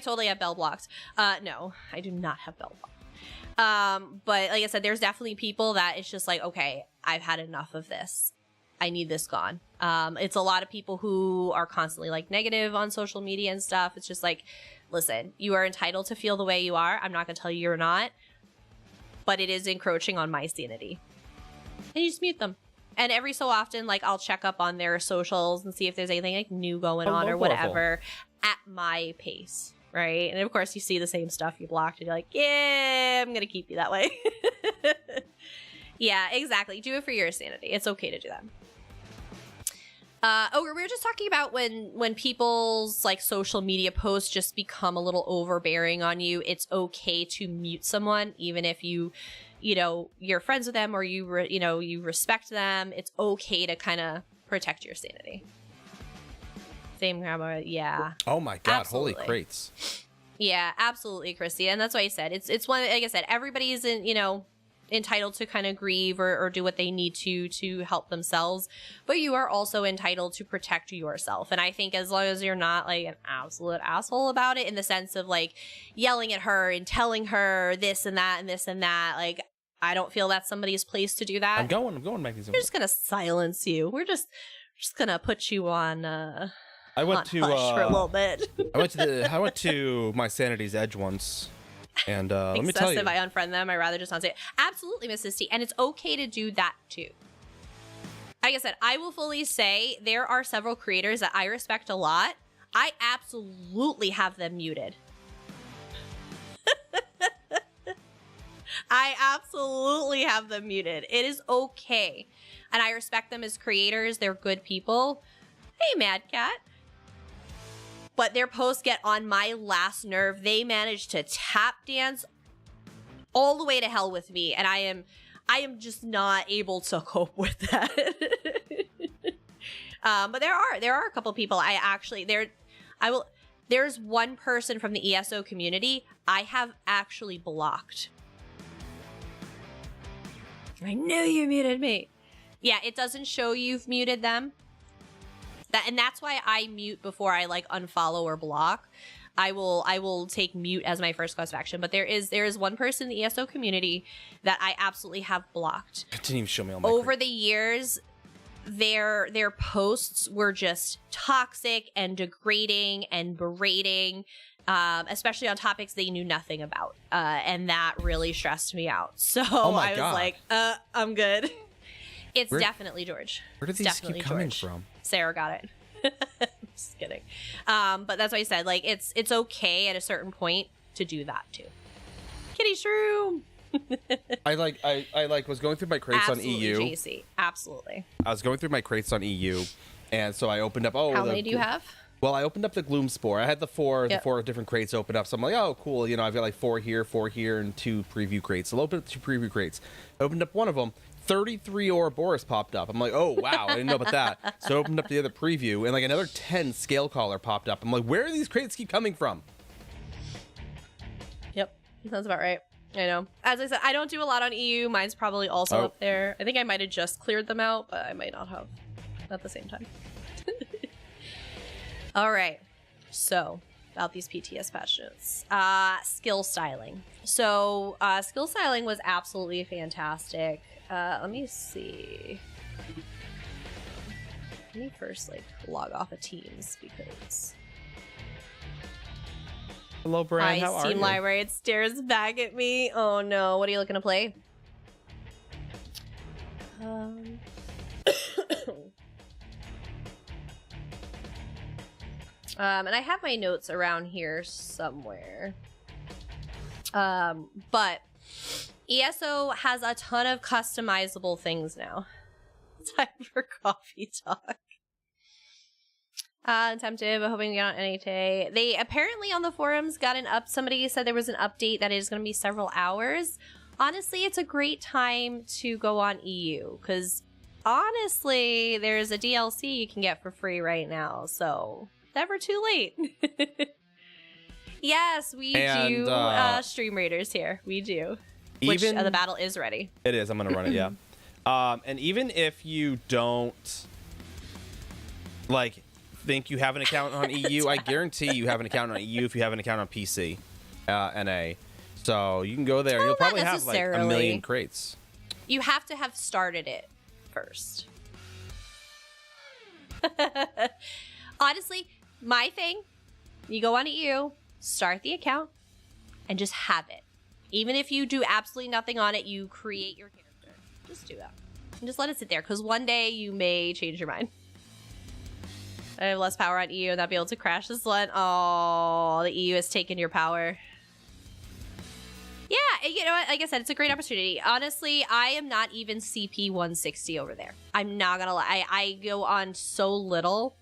totally have Bell blocked. No, I do not have Bell blocked. But like I said, there's definitely people that it's just like, okay, I've had enough of this. I need this gone. It's a lot of people who are constantly like negative on social media and stuff. It's just like, listen, you are entitled to feel the way you are. I'm not going to tell you you're not, but it is encroaching on my sanity. And you just mute them. And every so often, like, I'll check up on their socials and see if there's anything like new going on or whatever at my pace, right? And of course, you see the same stuff you blocked and you're like, yeah, I'm going to keep you that way. Yeah, exactly. Do it for your sanity. It's okay to do that. We were just talking about when people's like social media posts just become a little overbearing on you. It's okay to mute someone, even if you know, you're friends with them or you respect them. It's okay to kind of protect your sanity. Same grammar, yeah. Oh my god, absolutely. Holy crates. Yeah, absolutely, Christy. And that's why I said it's one, like I said, everybody's entitled to kind of grieve or do what they need to help themselves, but you are also entitled to protect yourself. And I think as long as you're not like an absolute asshole about it, in the sense of like yelling at her and telling her this and that and this and that, like, I don't feel that's somebody's place to do that. I'm going, Maggie. We're just gonna silence you. We're just gonna put you on I went to hush for a little bit. I went to my sanity's edge once. And let me tell you, I unfriend them. I rather just not say it. Absolutely, Mrs. T. And it's okay to do that too. Like I said, I will fully say there are several creators that I respect a lot. I absolutely have them muted. I absolutely have them muted. It is okay. And I respect them as creators. They're good people. Hey, Mad Cat. But their posts get on my last nerve. They manage to tap dance all the way to hell with me, and I am just not able to cope with that. But there are a couple people there's one person from the ESO community I have actually blocked. I knew you muted me. Yeah, it doesn't show you've muted them. And that's why I mute before I like unfollow or block. I will take mute as my first course of action. But there is one person in the ESO community that I absolutely have blocked. It didn't even show me on my over the years. Their posts were just toxic and degrading and berating, especially on topics they knew nothing about, and that really stressed me out. So I was like, I'm good. It's definitely George. Where did these keep coming from? Sarah got it. Just kidding. But that's why I said, like, it's okay at a certain point to do that too. Kitty shroom. I was going through my crates Absolutely, on EU. JC. Absolutely. I was going through my crates on EU, and so I opened up. How many do you have? Well, I opened up the Gloom Spore. I had the four different crates open up. So I'm like, oh, cool. You know, I've got like four here, and 2 preview crates. So I'll open up 2 preview crates. I opened up one of them. 33 Ouroboros popped up. I'm like, oh, wow, I didn't know about that. So I opened up the other preview, and like another 10 Scale Caller popped up. I'm like, where are these crates keep coming from? Yep, sounds about right. I know. As I said, I don't do a lot on EU. Mine's probably also up there. I think I might have just cleared them out, but I might not have at the same time. All right. So, about these PTS patch notes. Skill styling. So, skill styling was absolutely fantastic. Let me see. Let me first, like, log off of Teams because... Hello, Brian. How are you? Steam Library. It stares back at me. Oh, no. What are you looking to play? And I have my notes around here somewhere. But ESO has a ton of customizable things now. Time for coffee talk. Tempted, but hoping to get on NA today. They apparently on the forums got somebody said there was an update that is going to be several hours. Honestly, it's a great time to go on EU because honestly, there's a DLC you can get for free right now. So never too late. Yes, we do Stream Raiders here. We do. Which the battle is ready. It is. I'm going to run it, yeah. And even if you don't like think you have an account on EU, I guarantee you have an account on EU if you have an account on PC, NA. So you can go there. You'll probably have like a million crates. You have to have started it first. Honestly, my thing, you go on EU, start the account, and just have it. Even if you do absolutely nothing on it, you create your character. Just do that. And just let it sit there, because one day you may change your mind. I have less power on EU and not be able to crash this one. Oh, the EU has taken your power. Yeah, you know what? Like I said, it's a great opportunity. Honestly, I am not even CP 160 over there. I'm not gonna lie. I go on so little.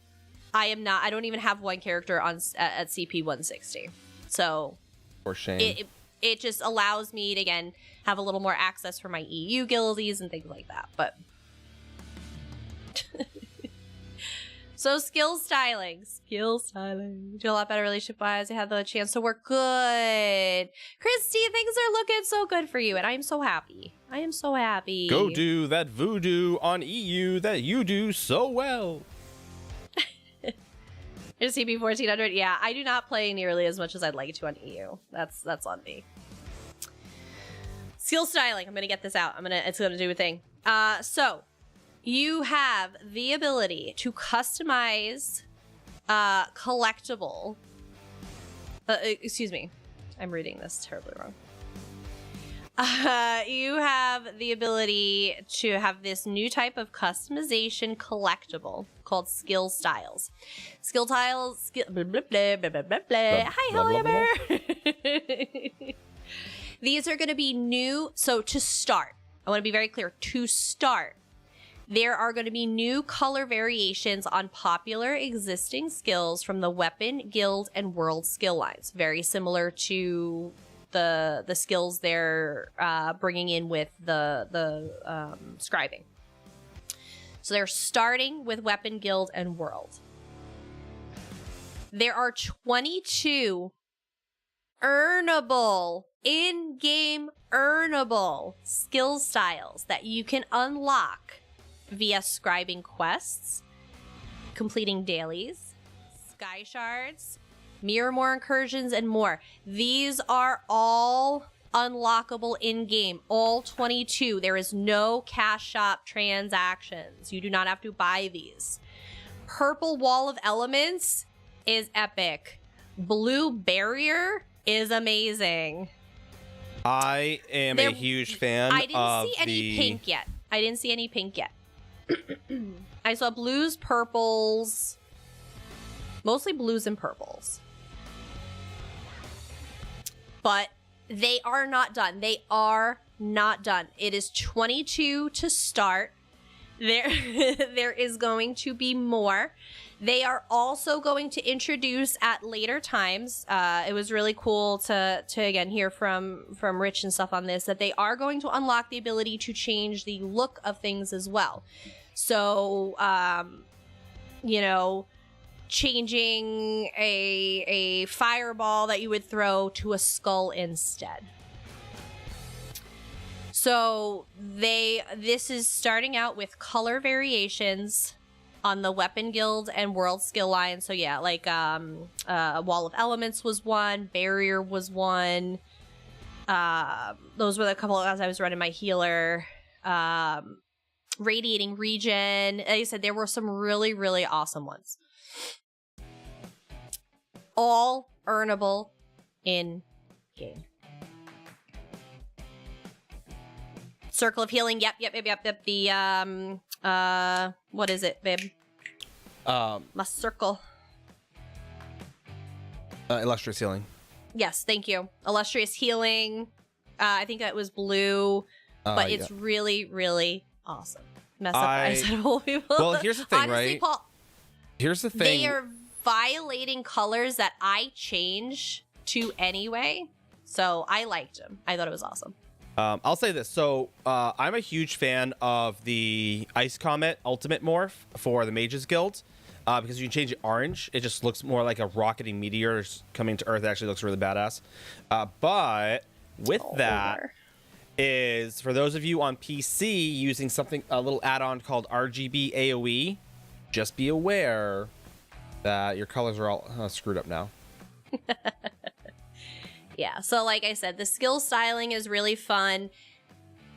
I don't even have one character on at CP 160. So, for shame. It just allows me to, again, have a little more access for my EU guildies and things like that. But so skill styling. Do a lot better relationship wise. I had the chance to work good. Christy, things are looking so good for you, and I'm so happy. I am so happy. Go do that voodoo on EU that you do so well. Is CP 1400? Yeah, I do not play nearly as much as I'd like to on EU. That's on me. Skill styling. I'm gonna get this out. It's gonna do a thing. So you have the ability to customize collectible. Excuse me, I'm reading this terribly wrong. You have the ability to have this new type of customization collectible called skill styles. Skill tiles. Blah, blah, blah, blah, blah, blah, blah. Hi, Hellhammer. These are going to be new. So to start, I want to be very clear. To start, there are going to be new color variations on popular existing skills from the weapon, guild, and world skill lines. Very similar to the skills they're bringing in with the scribing. So they're starting with weapon, guild, and world. There are 22 earnable, in-game earnable skill styles that you can unlock via scribing quests, completing dailies, sky shards, Miramore incursions, and more. These are all unlockable in-game. All 22. There is no cash shop transactions. You do not have to buy these. Purple Wall of Elements is epic. Blue Barrier is amazing. I am a huge fan of I didn't see any pink yet. I saw blues, purples, mostly blues and purples. But they are not done. They are not done. It is 22 to start. there there is going to be more. They are also going to introduce at later times. It was really cool to again hear from Rich and stuff on this, that they are going to unlock the ability to change the look of things as well. So, you know, changing a fireball that you would throw to a skull instead. So this is starting out with color variations on the Weapon Guild and World Skill line. So yeah, like Wall of Elements was one, Barrier was one. Those were the couple as I was running my healer. Radiating Region. Like I said, there were some really, really awesome ones. All earnable in game. Circle of Healing. Yep. The what is it, babe? My circle. Illustrious Healing. Yes, thank you. Illustrious Healing. I think that was blue, but it's really, really awesome. Mess up eyes at whole people. Well, here's the thing, honestly, right? Paul, here's the thing. They are violating colors that I change to anyway, so I liked them. I thought it was awesome. I'll say this. So I'm a huge fan of the Ice Comet Ultimate Morph for the Mages Guild because you can change it orange. It just looks more like a rocketing meteor coming to Earth. It actually looks really badass. But with that is, for those of you on PC using a little add-on called RGB AoE, just be aware that your colors are all screwed up now. Yeah, so like I said, the skill styling is really fun.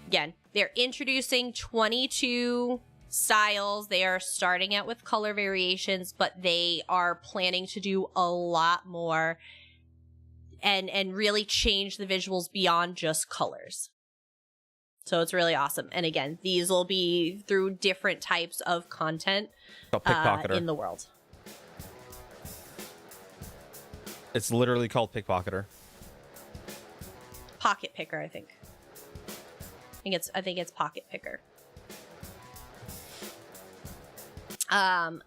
Again, they're introducing 22 styles. They are starting out with color variations, but they are planning to do a lot more and really change the visuals beyond just colors. So it's really awesome. And again, these will be through different types of content in the world. It's literally called Pickpocketer. Pocket Picker, I think. I think it's Pocket Picker.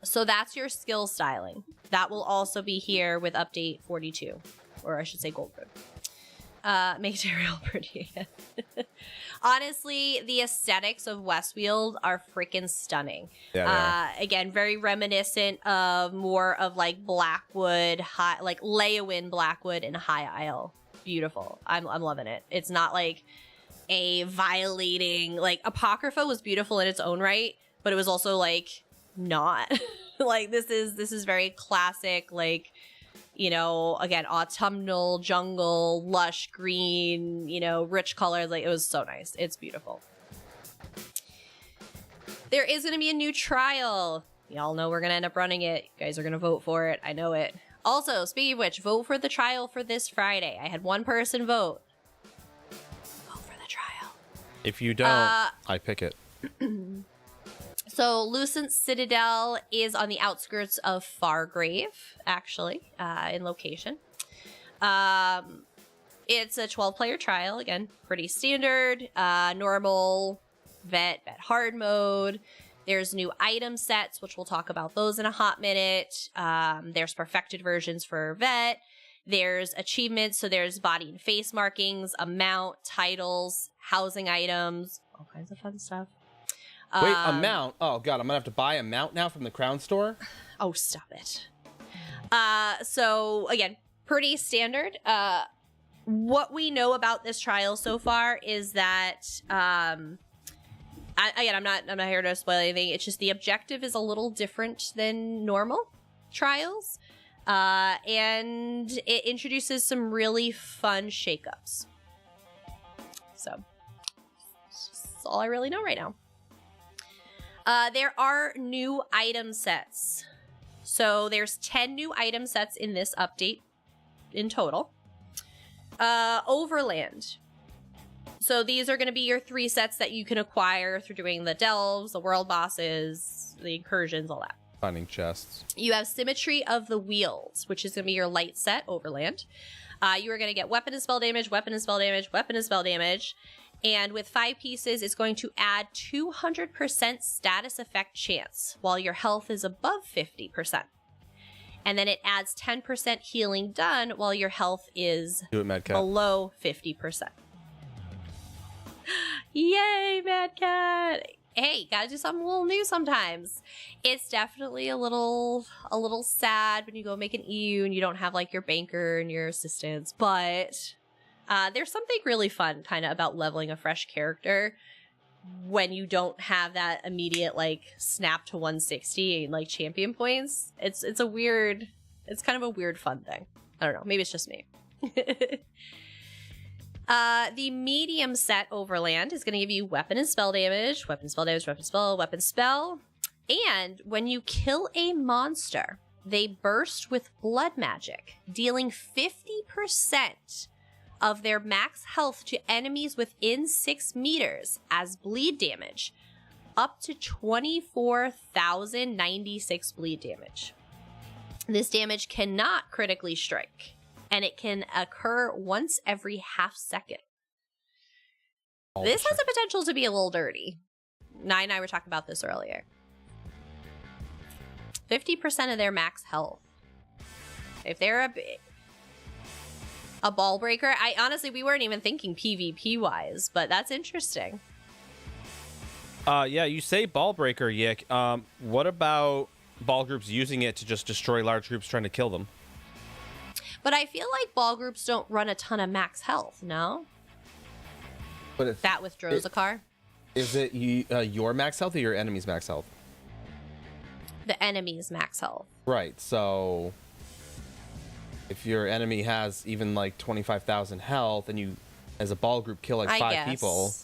So that's your skill styling. That will also be here with update 42, or I should say Goldroad. Makes it real pretty. Honestly, the aesthetics of Westfield are freaking stunning. Yeah, again, very reminiscent of more of like Blackwood, like Leyawind Blackwood and High Isle. Beautiful. I'm loving it. It's not like a violating, like Apocrypha was beautiful in its own right, but it was also like not. Like this is very classic, like, you know, again, autumnal jungle, lush green, you know, rich colors. Like, it was so nice. It's beautiful. There is going to be a new trial. Y'all know we're going to end up running it. You guys are going to vote for it. I know it. Also, speaking of which, vote for the trial for this Friday. I had one person vote. Vote for the trial. If you don't, I pick it. So, Lucent Citadel is on the outskirts of Fargrave, actually, in location. It's a 12-player trial. Again, pretty standard. Normal, vet hard mode. There's new item sets, which we'll talk about those in a hot minute. There's perfected versions for vet. There's achievements, so there's body and face markings, a mount, titles, housing items, all kinds of fun stuff. Wait, a mount? Oh, God, I'm going to have to buy a mount now from the Crown Store? Oh, stop it. So, again, pretty standard. What we know about this trial so far is that... I'm not here to spoil anything. It's just the objective is a little different than normal trials, and it introduces some really fun shakeups. So that's all I really know right now. There are new item sets. So there's 10 new item sets in this update in total. Overland. So these are going to be your 3 sets that you can acquire through doing the delves, the world bosses, the incursions, all that. Finding chests. You have Symmetry of the Wheels, which is going to be your light set, Overland. You are going to get weapon and spell damage, weapon and spell damage, weapon and spell damage. And with 5 pieces, it's going to add 200% status effect chance while your health is above 50%. And then it adds 10% healing done while your health is below 50%. Yay, Mad Cat! Hey, gotta do something a little new sometimes. It's definitely a little sad when you go make an EU and you don't have like your banker and your assistants, but there's something really fun kind of about leveling a fresh character when you don't have that immediate like snap to 160 and like champion points. It's kind of a weird fun thing. I don't know, maybe it's just me. The medium set overland is going to give you weapon and spell damage, weapon, spell damage, weapon, spell, weapon, spell. And when you kill a monster, they burst with blood magic, dealing 50% of their max health to enemies within 6 meters as bleed damage, up to 24,096 bleed damage. This damage cannot critically strike, and it can occur once every half second. This has the potential to be a little dirty. Nye and I were talking about this earlier. 50% of their max health. If they're a ball breaker, we weren't even thinking PvP wise, but that's interesting. Yeah, you say ball breaker, Yick. What about ball groups using it to just destroy large groups trying to kill them? But I feel like ball groups don't run a ton of max health, no? But that with Drozakar? Is it your max health or your enemy's max health? The enemy's max health. Right, so if your enemy has even like 25,000 health and you, as a ball group, kill like 5 people.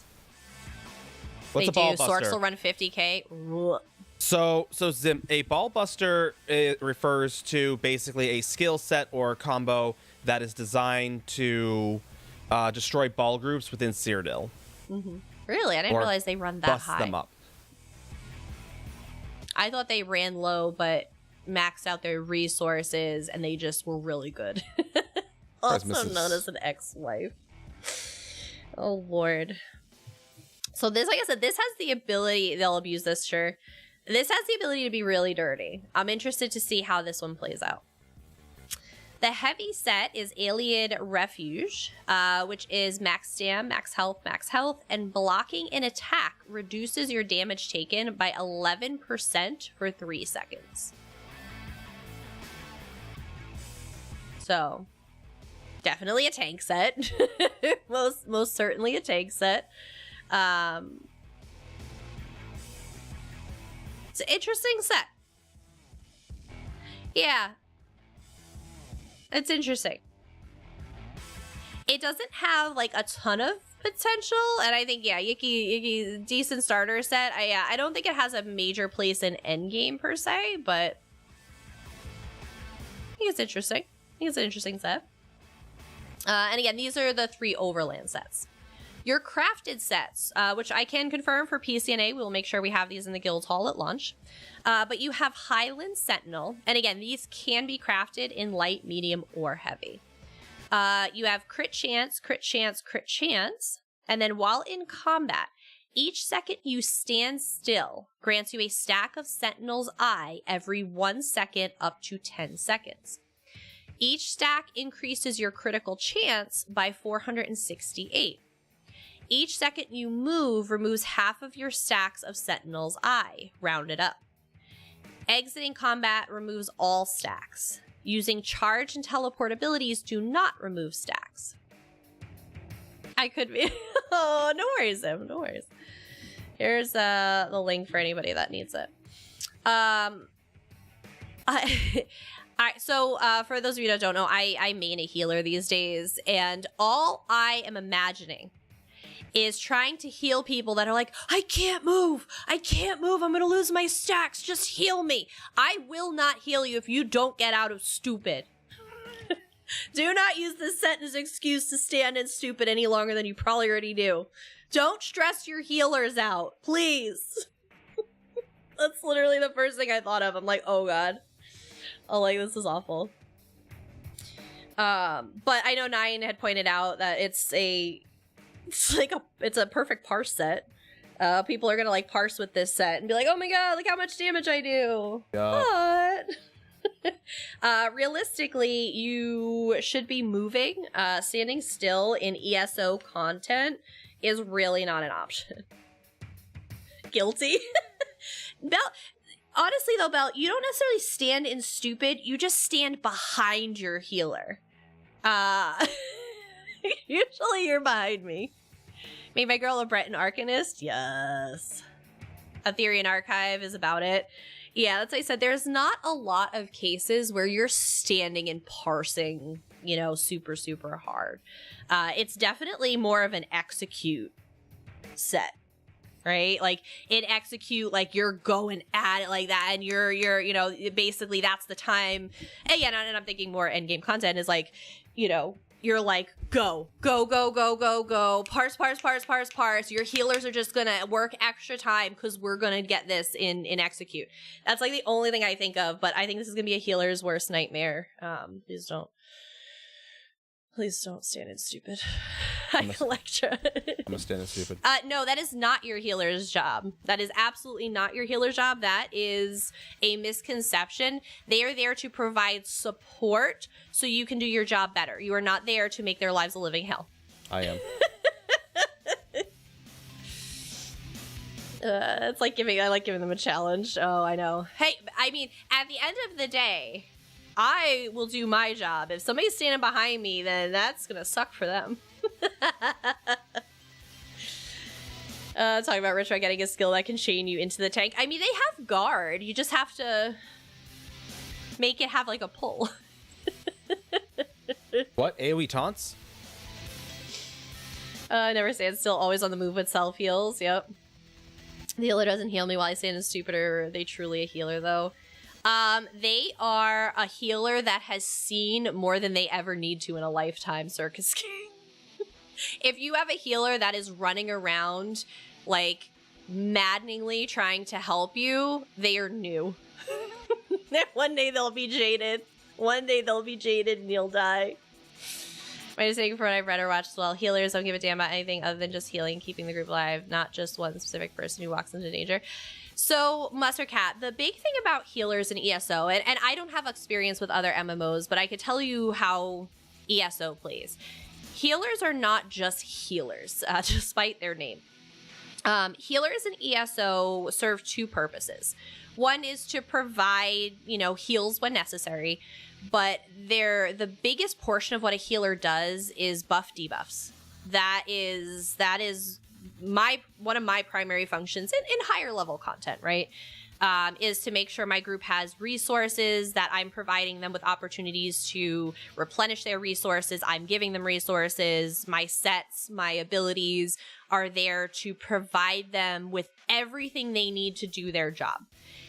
What's a ball buster? Sorks will run 50k. So Zim, a ball buster refers to basically a skill set or combo that is designed to destroy ball groups within Cyrodiil. Mm-hmm. Really? I didn't realize they run that high. Bust them up. I thought they ran low, but maxed out their resources, and they just were really good. Also known as an ex-wife. Oh, Lord. So this, like I said, this has the ability, they'll abuse this, sure. This has the ability to be really dirty. I'm interested to see how this one plays out. The heavy set is Alien Refuge, which is max stam, max health, and blocking an attack reduces your damage taken by 11% for 3 seconds. So, definitely a tank set. most certainly a tank set. It's an interesting set. Yeah. It's interesting. It doesn't have like a ton of potential, and I think Yuki decent starter set. I don't think it has a major place in endgame per se, but I think it's interesting. I think it's an interesting set. And again, these are the 3 overland sets. Your crafted sets, which I can confirm for PCNA, we'll make sure we have these in the guild hall at launch. But you have Highland Sentinel, and again, these can be crafted in light, medium, or heavy. You have crit chance, crit chance, crit chance, and then while in combat, each second you stand still grants you a stack of Sentinel's Eye every 1 second up to 10 seconds. Each stack increases your critical chance by 468. Each second you move removes half of your stacks of Sentinel's Eye, rounded up. Exiting combat removes all stacks. Using charge and teleport abilities do not remove stacks. I could be... Oh, no worries, Zim. No worries. Here's the link for anybody that needs it. So for those of you that don't know, I main a healer these days, and all I am imagining is trying to heal people that are like, I can't move, I'm gonna lose my stacks, just heal me. I will not heal you if you don't get out of stupid. Do not use this sentence excuse to stand in stupid any longer than you probably already do. Don't stress your healers out, please. That's literally the first thing I thought of. I'm like, oh god. Oh, like, this is awful. But I know Nine had pointed out that it's a It's a perfect parse set. People are gonna like parse with this set and be like, oh my god, look how much damage I do. Yeah. But realistically, you should be moving. Standing still in ESO content is really not an option. Guilty. Bell, honestly though, Bell, you don't necessarily stand in stupid, you just stand behind your healer. Usually you're behind me. Made my girl a Breton Arcanist? Yes. Etherean Archive is about it. Yeah, that's what I said. There's not a lot of cases where you're standing and parsing, you know, super, super hard. It's definitely more of an execute set, right? Like, in execute, like, you're going at it like that, and you're, you know, basically that's the time. And yeah, and I'm thinking more endgame content is like, you know, you're like, go, go, go, go, go, go, parse, parse, parse, parse, parse. Your healers are just gonna work extra time because we're gonna get this in execute. That's like the only thing I think of, but I think this is gonna be a healer's worst nightmare. Please don't stand in stupid. Electra. I'm gonna stand in stupid. No, that is not your healer's job. That is absolutely not your healer's job. That is a misconception. They are there to provide support so you can do your job better. You are not there to make their lives a living hell. I am. I like giving them a challenge. Oh, I know. Hey, I mean, at the end of the day, I will do my job. If somebody's standing behind me, then that's gonna suck for them. Talking about Rich about getting a skill that can chain you into the tank. I mean, they have guard. You just have to make it have like a pull. What? AoE taunts? Never stand still, always on the move with self heals. Yep. The healer doesn't heal me while I stand in stupid. Or are they truly a healer though? They are a healer that has seen more than they ever need to in a lifetime, Circus King. If you have a healer that is running around, like, maddeningly trying to help you, they are new. One day they'll be jaded. One day they'll be jaded and you'll die. My mistake for what I've read or watched as well. Healers don't give a damn about anything other than just healing, keeping the group alive, not just one specific person who walks into danger. So, Mustard Cat, the big thing about healers in ESO, and I don't have experience with other MMOs, but I could tell you how ESO plays. Healers are not just healers, despite their name. Healers in ESO serve two purposes. One is to provide, you know, heals when necessary, but the biggest portion of what a healer does is buff debuffs. That is one of my primary functions in higher level content, right? Is to make sure my group has resources, that I'm providing them with opportunities to replenish their resources. I'm giving them resources. My sets, my abilities are there to provide them with everything they need to do their job.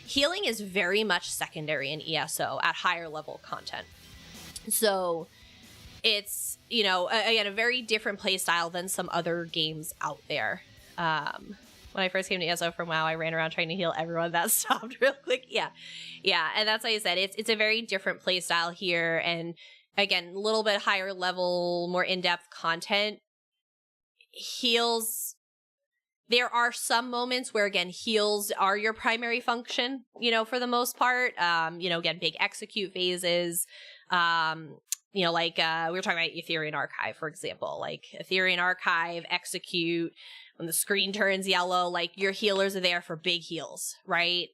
Healing is very much secondary in ESO at higher level content. So it's, you know, again, a very different play style than some other games out there. When I first came to ESO from WoW, I ran around trying to heal everyone. That stopped real quick. Yeah. And that's why I said it's a very different play style here. And again, a little bit higher level, more in-depth content. Heals, there are some moments where, again, heals are your primary function, you know, for the most part. You know, again, big execute phases. You know, like we were talking about Etherean Archive, for example. Like Etherean Archive, execute, when the screen turns yellow, like your healers are there for big heals, right?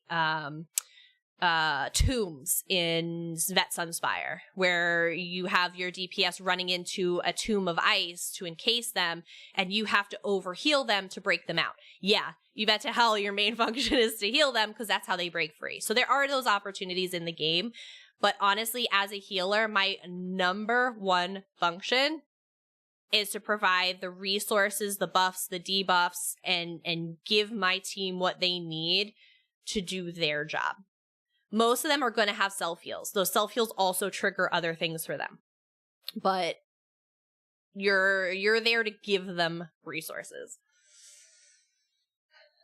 Tombs in Vet Sunspire, where you have your DPS running into a tomb of ice to encase them, and you have to overheal them to break them out. Yeah, you bet to hell your main function is to heal them, because that's how they break free. So there are those opportunities in the game, but honestly, as a healer, my number one function is to provide the resources, the buffs, the debuffs, and give my team what they need to do their job. Most of them are going to have self-heals. Those self-heals also trigger other things for them. But you're there to give them resources.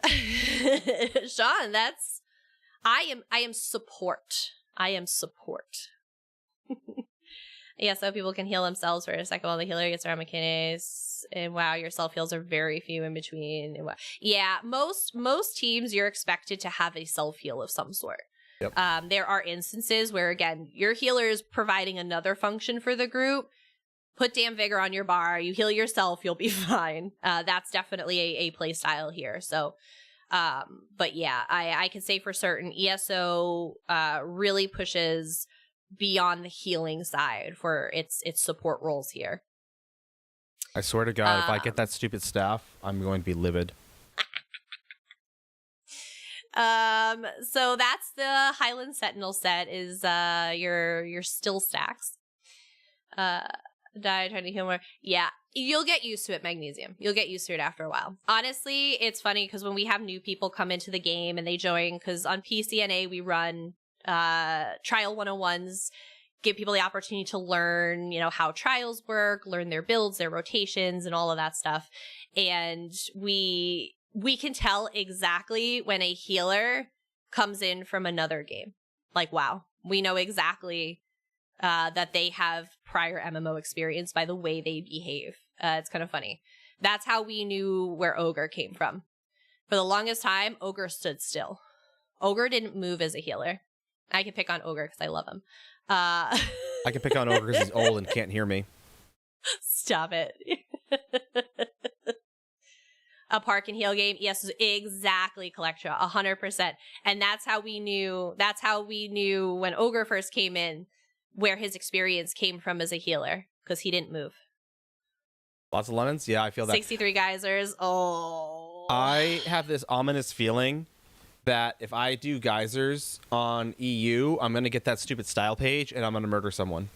Sean, that's... I am support. I am support. Yeah, so people can heal themselves for a second while the healer gets around mechanics. And wow, your self heals are very few in between. And yeah, most teams you're expected to have a self heal of some sort. Yep. There are instances where, again, your healer is providing another function for the group. Put damn vigor on your bar. You heal yourself, you'll be fine. That's definitely a play style here. So, but yeah, I can say for certain ESO really pushes beyond the healing side for its support roles here. I swear to God, if I get that stupid staff, I'm going to be livid. So that's the Highland Sentinel set is your still stacks. Die trying to heal more. Yeah, you'll get used to it, Magnesium. You'll get used to it after a while. Honestly, it's funny because when we have new people come into the game and they join, because on PCNA we run trial 101s, give people the opportunity to learn, how trials work, learn their builds, their rotations, and all of that stuff. And we can tell exactly when a healer comes in from another game. Like, wow, we know exactly that they have prior MMO experience by the way they behave. It's kind of funny. That's how we knew where Ogre came from. For the longest time, Ogre stood still. Ogre didn't move as a healer. I can pick on Ogre because I love him. I can pick on Ogre because he's old and can't hear me. Stop it. A park and heal game, yes, exactly, Collectra, 100%. And that's how we knew when Ogre first came in, where his experience came from as a healer, because he didn't move. Lots of lemons? Yeah, I feel that. 63 geysers. Oh. I have this ominous feeling that if I do geysers on EU, I'm going to get that stupid style page and I'm going to murder someone.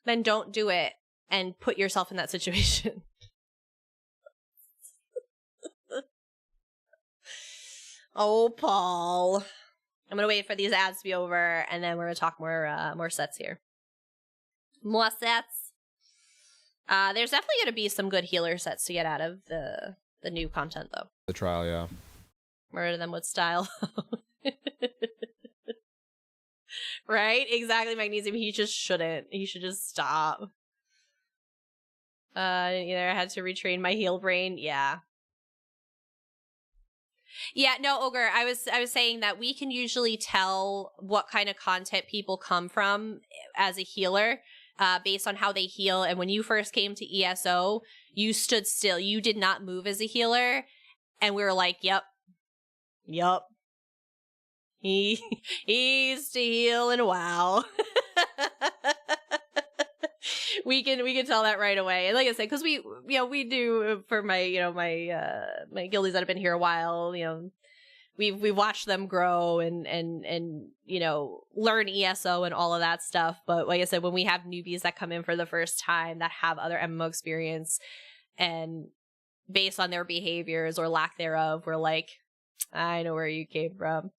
Then don't do it and put yourself in that situation. Oh, Paul. I'm going to wait for these ads to be over, and then we're going to talk more sets here. More sets. There's definitely going to be some good healer sets to get out of the new content, though. The trial, yeah. Murder them with style. Right? Exactly, Magnesium. He just shouldn't. He should just stop. Either I had to retrain my heal brain. Yeah. Yeah, no, Ogre, I was saying that we can usually tell what kind of content people come from as a healer based on how they heal. And when you first came to ESO, you stood still. You did not move as a healer. And we were like, yep. He used to heal and wow. We can tell that right away. And like I said, because we do for my my guildies that have been here a while, we've watched them grow and learn ESO and all of that stuff. But like I said, when we have newbies that come in for the first time that have other MMO experience, and based on their behaviors or lack thereof, we're like, I know where you came from.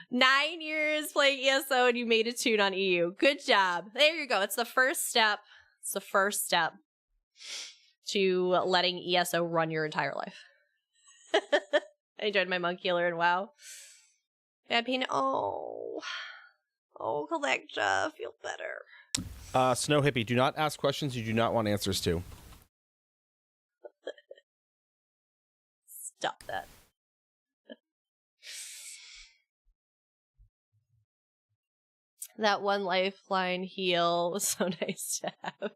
9 years playing ESO and you made a tune on EU. Good job. There you go. It's the first step. It's the first step to letting ESO run your entire life. I enjoyed my monk healer and WoW. Bad pain. Oh, Collecta, feel better. Snow Hippie, do not ask questions you do not want answers to. Stop that. That one lifeline heal was so nice to have.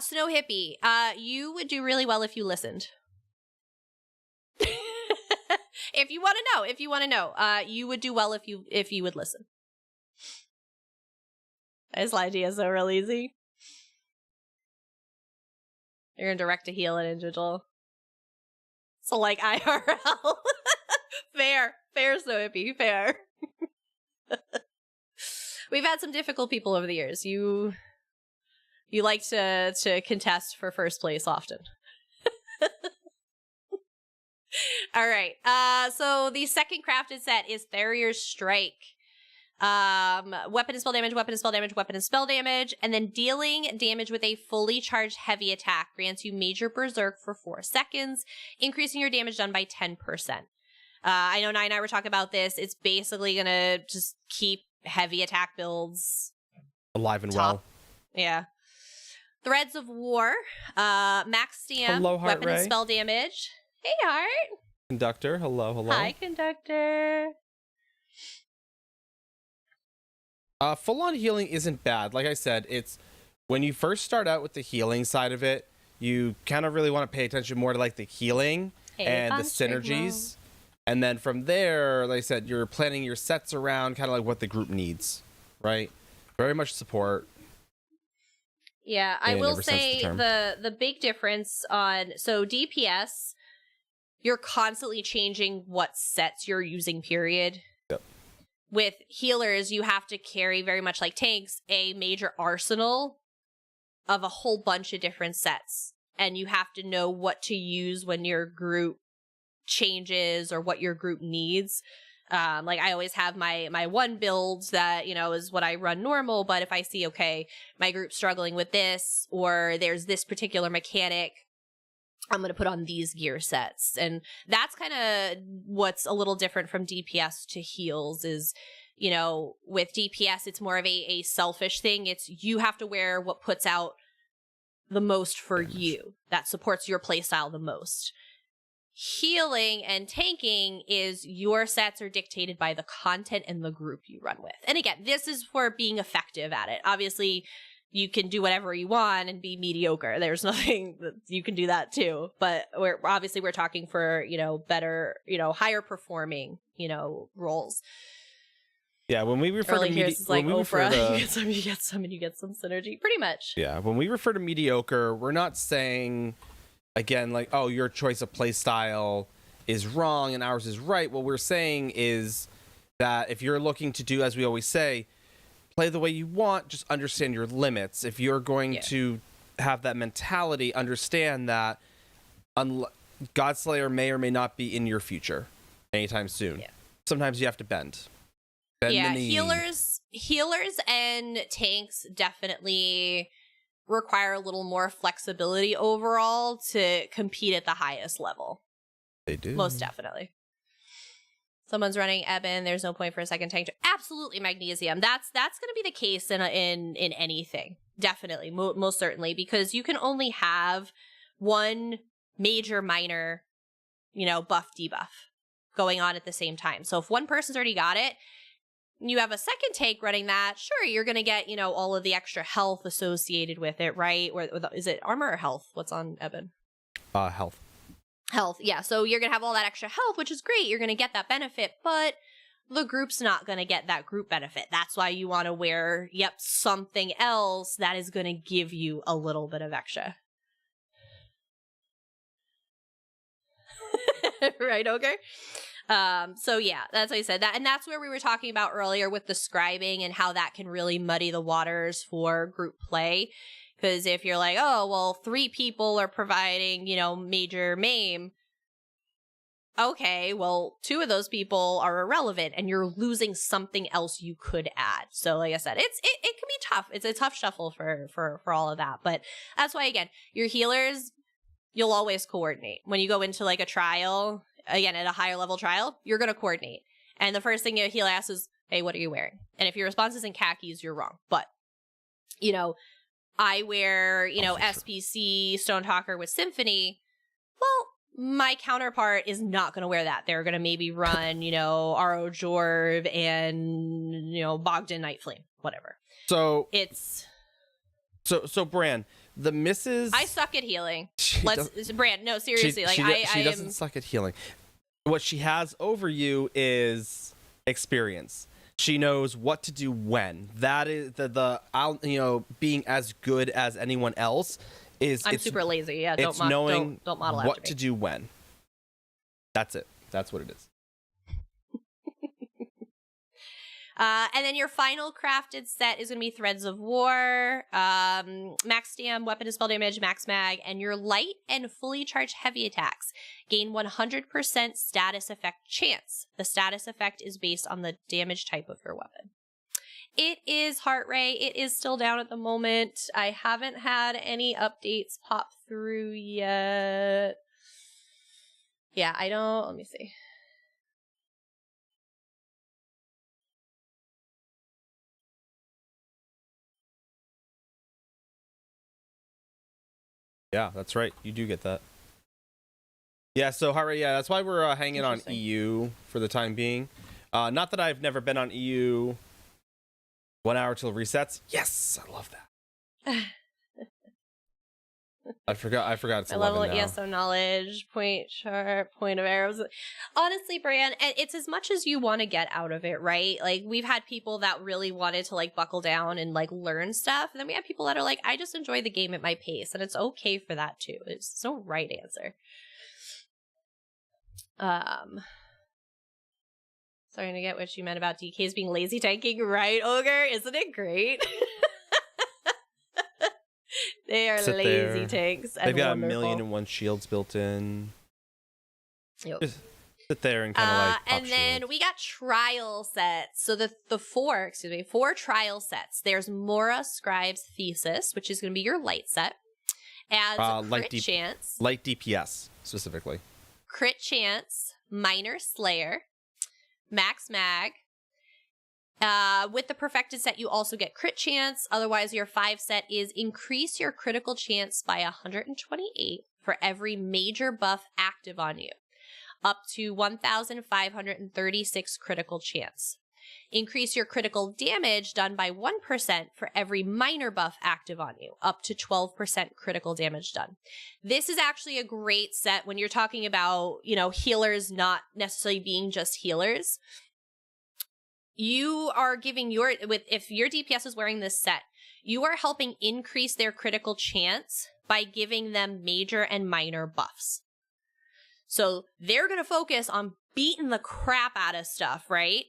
Snow Hippie, you would do really well if you listened. If you want to know, you would do well if you would listen. This idea is so real easy. You're gonna direct a heal an individual. So like IRL. Fair, Snow Hippie, fair. We've had some difficult people over the years. You like to contest for first place often. All right. So the second crafted set is Farrier's Strike. Weapon and spell damage, weapon and spell damage, weapon and spell damage, and then dealing damage with a fully charged heavy attack grants you major berserk for 4 seconds, increasing your damage done by 10%. I know Nye and I were talking about this. It's basically gonna just keep heavy attack builds alive and top. well. Yeah. Threads of War, max stam, Hello, Heart weapon Ray. and spell damage. Hey, Heart. Conductor, hello, hello. Hi, Conductor. Full-on healing isn't bad. Like I said, it's when you first start out with the healing side of it, you kind of really want to pay attention more to like the healing and the synergies. And then from there, like I said, you're planning your sets around kind of like what the group needs, right? Very much support. Yeah, I in will every sense say of the the big difference on DPS, you're constantly changing what sets you're using, period. Yep. With healers, you have to carry, very much like tanks, a major arsenal of a whole bunch of different sets. And you have to know what to use when your group changes or what your group needs. Like I always have my one build that, is what I run normal. But if I see, okay, my group's struggling with this, or there's this particular mechanic, I'm going to put on these gear sets. And that's kind of what's a little different from DPS to heals is, with DPS, it's more of a selfish thing. It's you have to wear what puts out the most for you, that supports your playstyle the most. Healing and tanking is your sets are dictated by the content and the group you run with. And again, this is for being effective at it. Obviously, you can do whatever you want and be mediocre. There's nothing that you can do that too. But we're talking for, better, higher performing, roles. Yeah, when we refer to you get some and you get some synergy, pretty much. Yeah, when we refer to mediocre, we're not saying again, like, oh, your choice of play style is wrong and ours is right. What we're saying is that if you're looking to do, as we always say, play the way you want, just understand your limits. If you're going to have that mentality, understand that Godslayer may or may not be in your future anytime soon. Yeah. Sometimes you have to bend. Bend the knee. Healers and tanks definitely require a little more flexibility overall to compete at the highest level. They do. Most definitely. Someone's running Eben. There's no point for a second tank. Absolutely magnesium. That's going to be the case in anything. Definitely. Most certainly. Because you can only have one major minor, buff debuff going on at the same time. So if one person's already got it, you have a second tank running that, sure, you're going to get, all of the extra health associated with it, right? Is it armor or health? What's on Eben? Health. Health, yeah. So you're going to have all that extra health, which is great. You're going to get that benefit, but the group's not going to get that group benefit. That's why you want to wear, something else that is going to give you a little bit of extra. Right, okay? So yeah, that's what I said. And that's where we were talking about earlier with the scribing and how that can really muddy the waters for group play. Because if you're like, oh, well, 3 people are providing, major MAME. Okay, well, 2 of those people are irrelevant and you're losing something else you could add. So like I said, it can be tough. It's a tough shuffle for all of that. But that's why, again, your healers, you'll always coordinate. When you go into like a trial, again, at a higher level trial, you're going to coordinate. And the first thing a healer asks is, hey, what are you wearing? And if your response isn't khakis, you're wrong. But, I wear, SPC Stonetalker with Symphony. Well, my counterpart is not going to wear that. They're going to maybe run, RO Jorv and, Bogdan Nightflame, whatever. So Bran, the misses. I suck at healing. Bran, no, seriously. She doesn't suck at healing. What she has over you is experience. She knows what to do when. That is being as good as anyone else is. I'm super lazy. Yeah, it's knowing don't model what after to me. do when. That's it. That's what it is. And then your final crafted set is going to be Threads of War, max stam, weapon and spell damage, max mag, and your light and fully charged heavy attacks gain 100% status effect chance. The status effect is based on the damage type of your weapon. It is heart rate. It is still down at the moment. I haven't had any updates pop through yet. Yeah, I don't. Let me see. Yeah, that's right. You do get that. Yeah, so heart rate, yeah, that's why we're hanging on EU for the time being. Not that I've never been on EU. 1 hour till resets. Yes, I love that. I forgot it's my 11 level of now. ESO knowledge, point sharp, point of arrows. Honestly, Bran, and it's as much as you want to get out of it, right? Like, we've had people that really wanted to like buckle down and like learn stuff, and then we have people that are like, I just enjoy the game at my pace, and it's okay for that too. It's no right answer. Starting to get what you meant about DKs being lazy tanking, right, Ogre? Isn't it great? They are Sit lazy there. tanks. They've got wonderful. 1,000,001 shields built in. Yep. Just sit there and kind of like pop and then shields. we got trial sets. So the four trial sets. There's Mora Scribe's Thesis, which is going to be your light set. Adds crit chance. Light DPS, specifically. Crit chance, Minor Slayer, Max Mag. With the perfected set, you also get crit chance. Otherwise, your 5 set is increase your critical chance by 128 for every major buff active on you, up to 1,536 critical chance. Increase your critical damage done by 1% for every minor buff active on you, up to 12% critical damage done. This is actually a great set when you're talking about, healers not necessarily being just healers. You are giving if your DPS is wearing this set, you are helping increase their critical chance by giving them major and minor buffs. So they're going to focus on beating the crap out of stuff, right?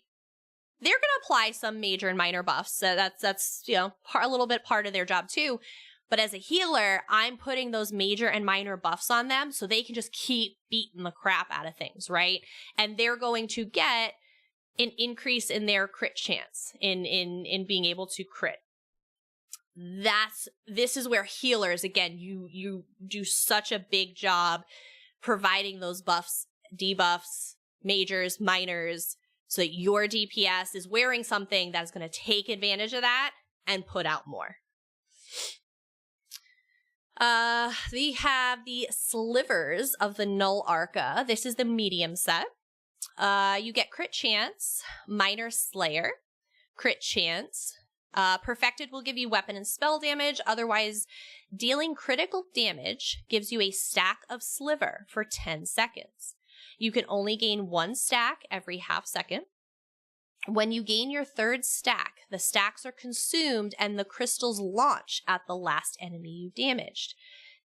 They're going to apply some major and minor buffs. So that's a little bit part of their job too. But as a healer, I'm putting those major and minor buffs on them so they can just keep beating the crap out of things, right? And they're going to get an increase in their crit chance in being able to crit. This is where healers, again, you do such a big job providing those buffs, debuffs, majors, minors, so that your DPS is wearing something that's going to take advantage of that and put out more. We have the Slivers of the Null Arca. This is the medium set. You get crit chance, Minor Slayer, crit chance. Perfected will give you weapon and spell damage. Otherwise, dealing critical damage gives you a stack of Sliver for 10 seconds. You can only gain 1 stack every half second. When you gain your 3rd stack, the stacks are consumed and the crystals launch at the last enemy you damaged,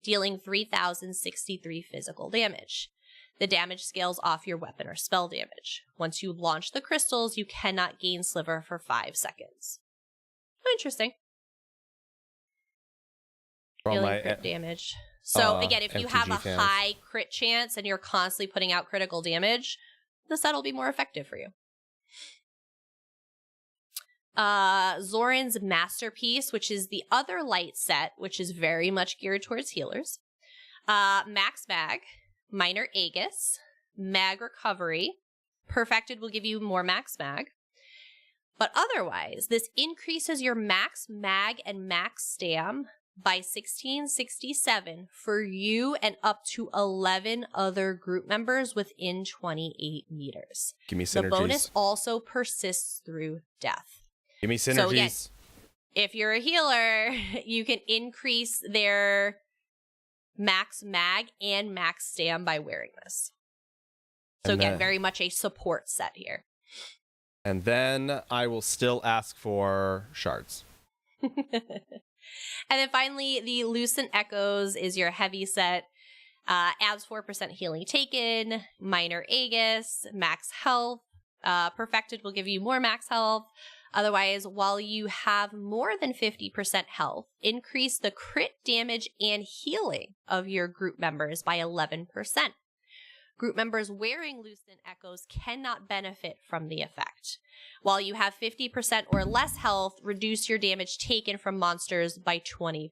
dealing 3,063 physical damage. The damage scales off your weapon or spell damage. Once you launch the crystals, you cannot gain Sliver for 5 seconds. Interesting. Dealing crit damage. So again, if you have a high crit chance and you're constantly putting out critical damage, the set will be more effective for you. Zoran's Masterpiece, which is the other light set, which is very much geared towards healers. Max Mag, Minor Aegis, Mag Recovery. Perfected will give you more Max Mag. But otherwise, this increases your Max Mag and Max Stam by 1667 for you and up to 11 other group members within 28 meters. Give me synergies. The bonus also persists through death. Give me synergies. So again, if you're a healer, you can increase their Max Mag and Max Stam by wearing this. So again, very much a support set here. And then I will still ask for shards. And then finally, the Lucent Echoes is your heavy set. Adds 4% healing taken, Minor Aegis, max health. Perfected will give you more max health. Otherwise, while you have more than 50% health, increase the crit damage and healing of your group members by 11%. Group members wearing Lucent Echoes cannot benefit from the effect. While you have 50% or less health, reduce your damage taken from monsters by 20%.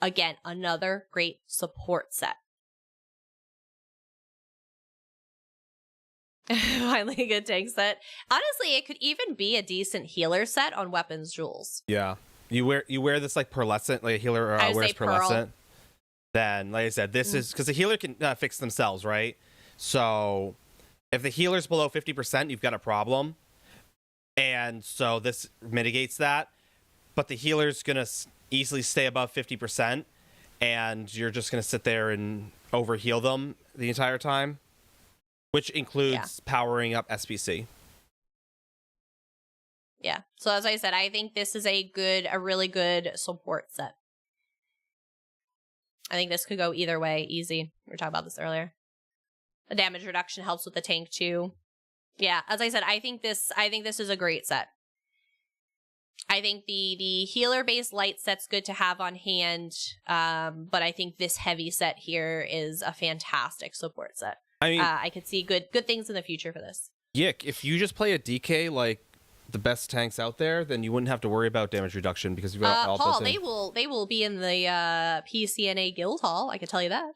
Again, another great support set. Finally, a good tank set. Honestly, it could even be a decent healer set on weapons jewels. Yeah, you wear this like pearlescent, like a healer wears pearlescent. Then, like I said, this is because the healer can fix themselves, right? So if the healer's below 50%, you've got a problem, and so this mitigates that. But the healer's gonna easily stay above 50%, and you're just gonna sit there and overheal them the entire time. Which includes powering up SPC. Yeah. So as I said, I think this is a really good support set. I think this could go either way. Easy. We were talking about this earlier. The damage reduction helps with the tank too. Yeah. As I said, I think this is a great set. I think the healer based light set's good to have on hand. But I think this heavy set here is a fantastic support set. I mean, I could see good things in the future for this. Yeah, if you just play a DK like the best tanks out there, then you wouldn't have to worry about damage reduction because you've got all Paul, they will be in the PCNA Guild Hall. I can tell you that.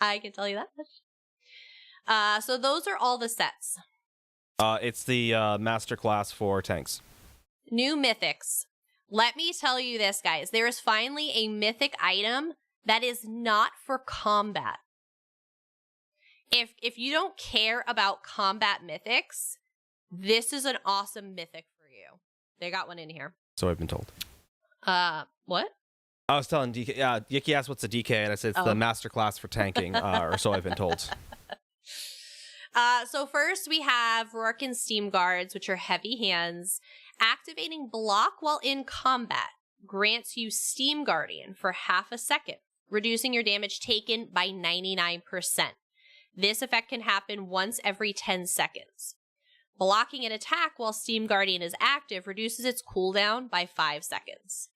I can tell you that. So those are all the sets. It's the masterclass for tanks. New mythics. Let me tell you this, guys. There is finally a mythic item that is not for combat. If you don't care about combat mythics, this is an awesome mythic for you. They got one in here. So I've been told. What? I was telling DK. Yicky asked what's a DK, and I said it's the masterclass for tanking, or so I've been told. So first we have Rorken Steam Guards, which are heavy hands. Activating block while in combat grants you Steam Guardian for half a second, reducing your damage taken by 99%. This effect can happen once every 10 seconds. Blocking an attack while Steam Guardian is active reduces its cooldown by 5 seconds.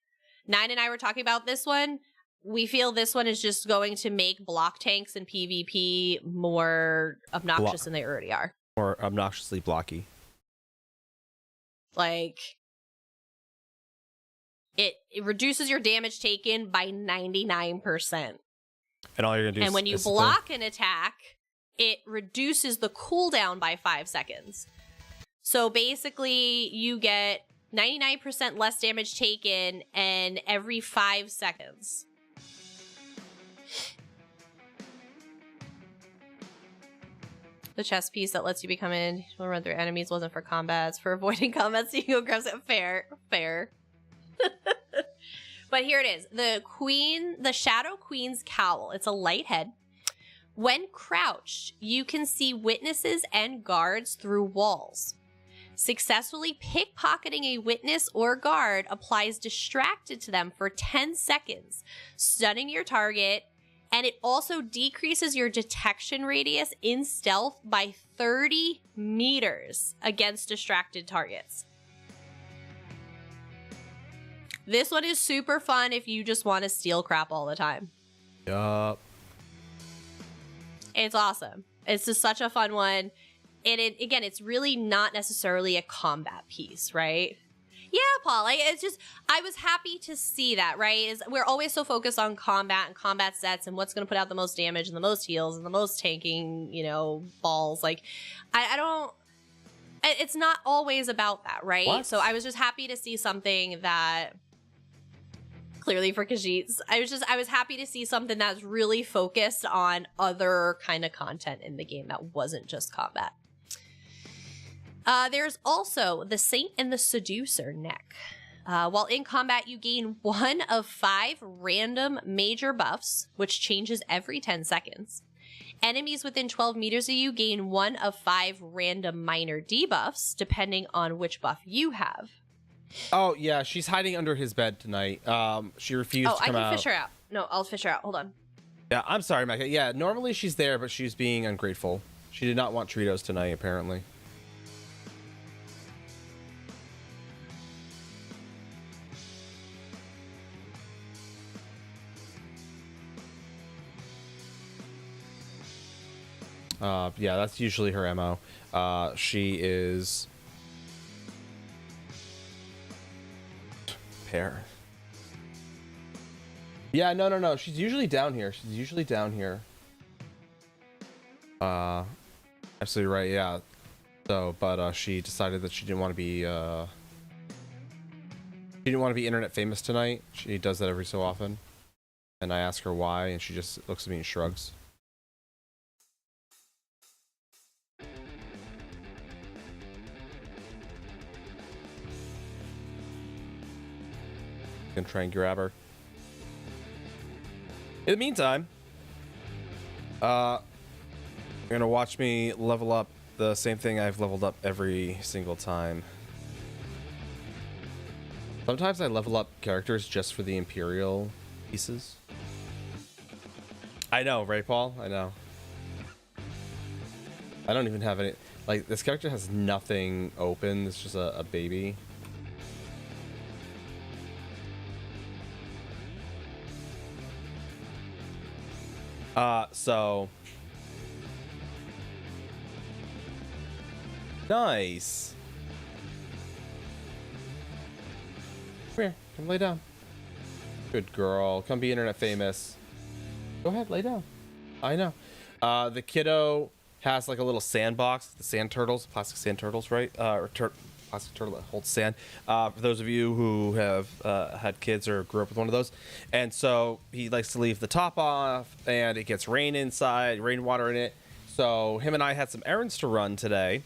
Nine and I were talking about this one. We feel this one is just going to make block tanks in PvP more obnoxious than they already are. Or obnoxiously blocky. Like, it reduces your damage taken by 99%. And all you're gonna do and when you block an attack, it reduces the cooldown by 5 seconds. So basically, you get 99% less damage taken and every 5 seconds. The chest piece that lets you become in will run through enemies wasn't for combat. It's for avoiding combat, so you go grab it. Fair. But here it is. The Shadow Queen's Cowl. It's a light head. When crouched, you can see witnesses and guards through walls. Successfully pickpocketing a witness or guard applies distracted to them for 10 seconds, stunning your target, and it also decreases your detection radius in stealth by 30 meters against distracted targets. This one is super fun if you just want to steal crap all the time. Yup. It's awesome. It's just such a fun one. And again, it's really not necessarily a combat piece, right? Yeah, Paul, it's just, I was happy to see that, right? We're always so focused on combat and combat sets and what's going to put out the most damage and the most heals and the most tanking, balls. Like, I don't, it's not always about that, right? What? So I was just happy to see something that, clearly for Khajiits, I was happy to see something that's really focused on other kind of content in the game that wasn't just combat. There's also the Saint and the Seducer neck. While in combat, you gain 1 of 5 random major buffs, which changes every 10 seconds. Enemies within 12 meters of you gain 1 of 5 random minor debuffs, depending on which buff you have. Oh, yeah, she's hiding under his bed tonight. She refused to come out. I can fish her out. No, I'll fish her out. Hold on. Yeah, I'm sorry, Micah. Yeah, normally she's there, but she's being ungrateful. She did not want Tritos tonight, apparently. Yeah, that's usually her MO. She is pair. Yeah, no. She's usually down here. Absolutely right. Yeah. So, but she decided that she didn't want to be internet famous tonight. She does that every so often. And I ask her why, and she just looks at me and shrugs. Gonna try and grab her. In the meantime, you're gonna watch me level up the same thing I've leveled up every single time. Sometimes I level up characters just for the Imperial pieces. I know, right, Paul? I know. I don't even have any. Like, this character has nothing open. It's just a baby. So. Nice. Come here. Come lay down. Good girl. Come be internet famous. Go ahead, lay down. I know. The kiddo has like a little sandbox. The sand turtles, plastic sand turtles, right? Plastic turtle that holds sand. For those of you who have had kids or grew up with one of those. And so he likes to leave the top off, and it gets rain inside, rainwater in it. So him and I had some errands to run today.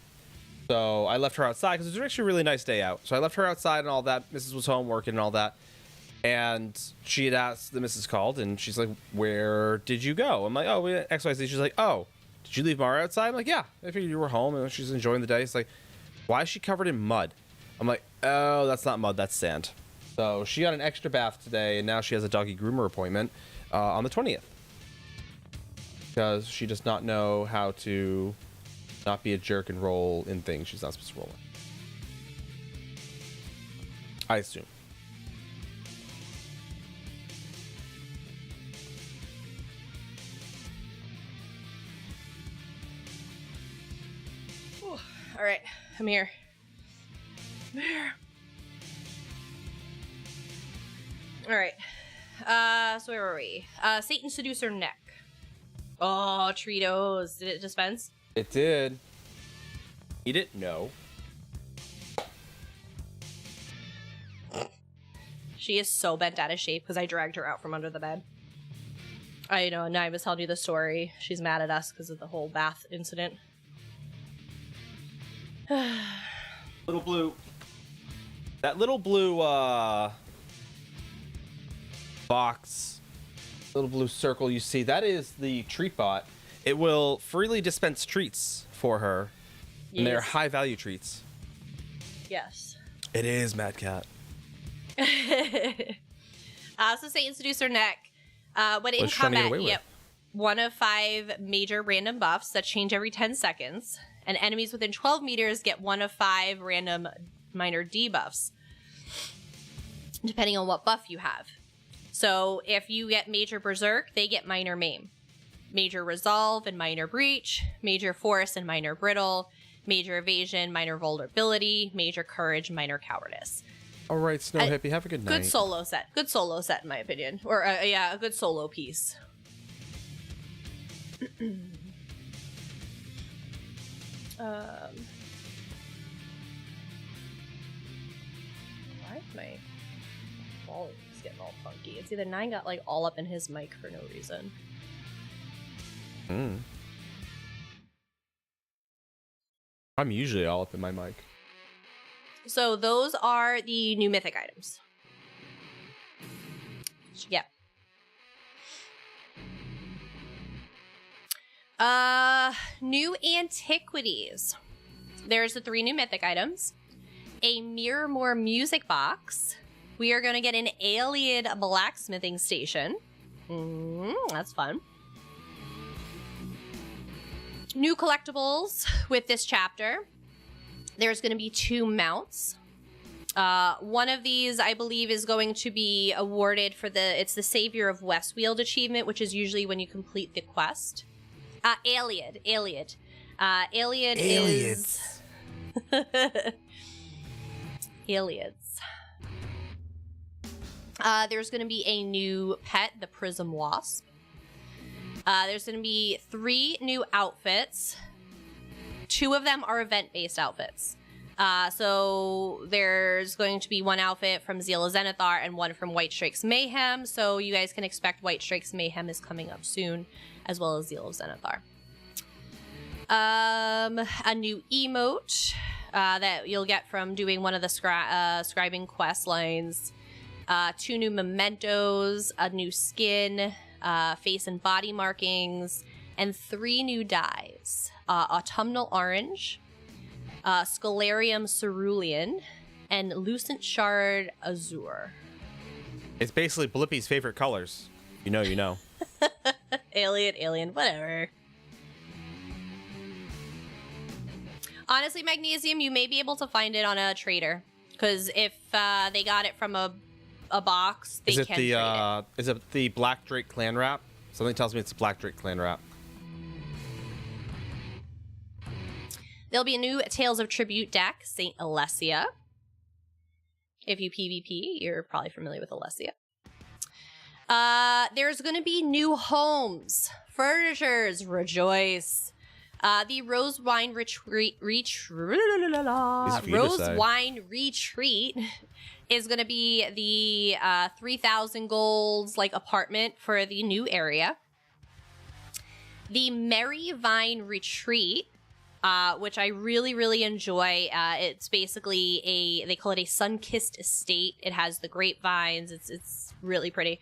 So I left her outside because it was actually a really nice day out. So I left her outside and all that. Mrs. was home working and all that. And she had asked, the missus called, and she's like, where did you go? I'm like, oh, we had XYZ. She's like, oh, did you leave Mara outside? I'm like, yeah, I figured you were home. And she's enjoying the day. It's like, why is she covered in mud? I'm like, oh, that's not mud, that's sand. So she got an extra bath today, and now she has a doggy groomer appointment on the 20th. Because she does not know how to not be a jerk and roll in things she's not supposed to roll in. I assume. All right, I'm here. All right. So where were we? Satan Seducer Neck. Oh, Tritos. Did it dispense? It did. Eat it? No. She is so bent out of shape because I dragged her out from under the bed. I know, and I was telling you the story. She's mad at us because of the whole bath incident. Little blue. That little blue box, little blue circle you see, that is the treat bot. It will freely dispense treats for her. Yes. And they're high value treats. Yes. It is, Mad Cat. So Satan Seducer Neck. When in combat, you get 1 of 5 major random buffs that change every 10 seconds. And enemies within 12 meters get 1 of 5 random minor debuffs, depending on what buff you have. So if you get Major Berserk, they get Minor Maim, Major Resolve and Minor Breach, Major Force and Minor Brittle, Major Evasion, Minor Vulnerability, Major Courage, Minor Cowardice. All right, Snow Hippie, have a good night. Good solo set. Good solo set, in my opinion. Or, yeah, a good solo piece. Why is my volume is getting all funky? It's either 9 got like all up in his mic for no reason. I'm usually all up in my mic. So those are the new mythic items. Yep. New antiquities. There's the 3 new mythic items. A Mirrormore music box. We are going to get an alien blacksmithing station. That's fun. New collectibles with this chapter. There's going to be 2 mounts. One of these, I believe, is going to be awarded for it's the Savior of Westfield achievement, which is usually when you complete the quest. Aliad. Aliad is... Aliads. There's going to be a new pet, the Prism Wasp. There's going to be 3 new outfits. 2 of them are event-based outfits. So there's going to be 1 outfit from Zeal of Zenithar and 1 from White Strikes Mayhem. So you guys can expect White Strikes Mayhem is coming up soon, as well as Zeal of Zenithar. A new emote that you'll get from doing one of the scribing quest lines. 2 new mementos, a new skin, face and body markings, and 3 new dyes. Autumnal Orange, Scalarium Cerulean, and Lucent Shard Azure. It's basically Blippi's favorite colors. You know. Alien, whatever. Honestly, Magnesium, you may be able to find it on a trader. Because if they got it from a box, they can trade it. Is it the Black Drake clan wrap? Something tells me it's Black Drake clan wrap. There'll be a new Tales of Tribute deck, Saint Alessia. If you PvP, you're probably familiar with Alessia. There's going to be new homes. Furnitures, rejoice. The Rose Wine Retreat is going to be the 3,000 golds like apartment for the new area. The Merry Vine Retreat, which I really, really enjoy. It's basically they call it a sun-kissed estate. It has the grapevines. It's really pretty.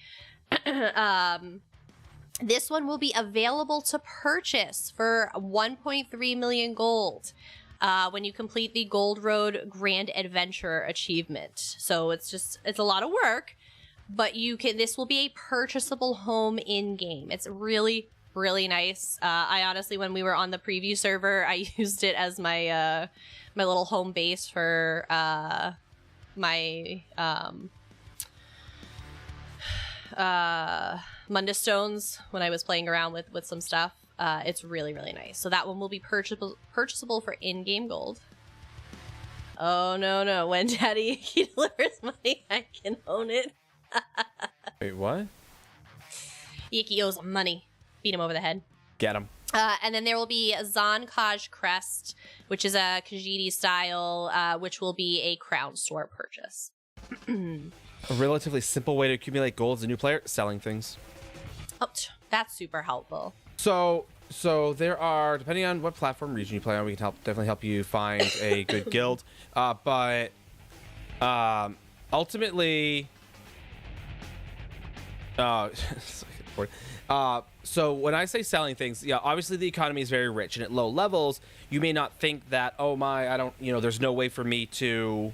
This one will be available to purchase for 1.3 million gold when you complete the Gold Road Grand Adventure achievement. So it's a lot of work, but this will be a purchasable home in game. It's really, really nice. I honestly, when we were on the preview server, I used it as my my little home base for my Mundus Stones when I was playing around with some stuff. It's really, really nice. So that one will be purchasable for in-game gold. Oh, no. When Daddy delivers money, I can own it. Wait, what? Yiki owes him money. Beat him over the head. Get him. And then there will be a Zonkaj Crest, which is a Khajiit style, which will be a crown store purchase. A relatively simple way to accumulate gold as a new player, selling things. Oh, that's super helpful. So there are, depending on what platform region you play on, we can definitely help you find a good guild. But ultimately, so when I say selling things, yeah, obviously the economy is very rich, and at low levels, you may not think that, oh my, I don't, there's no way for me to,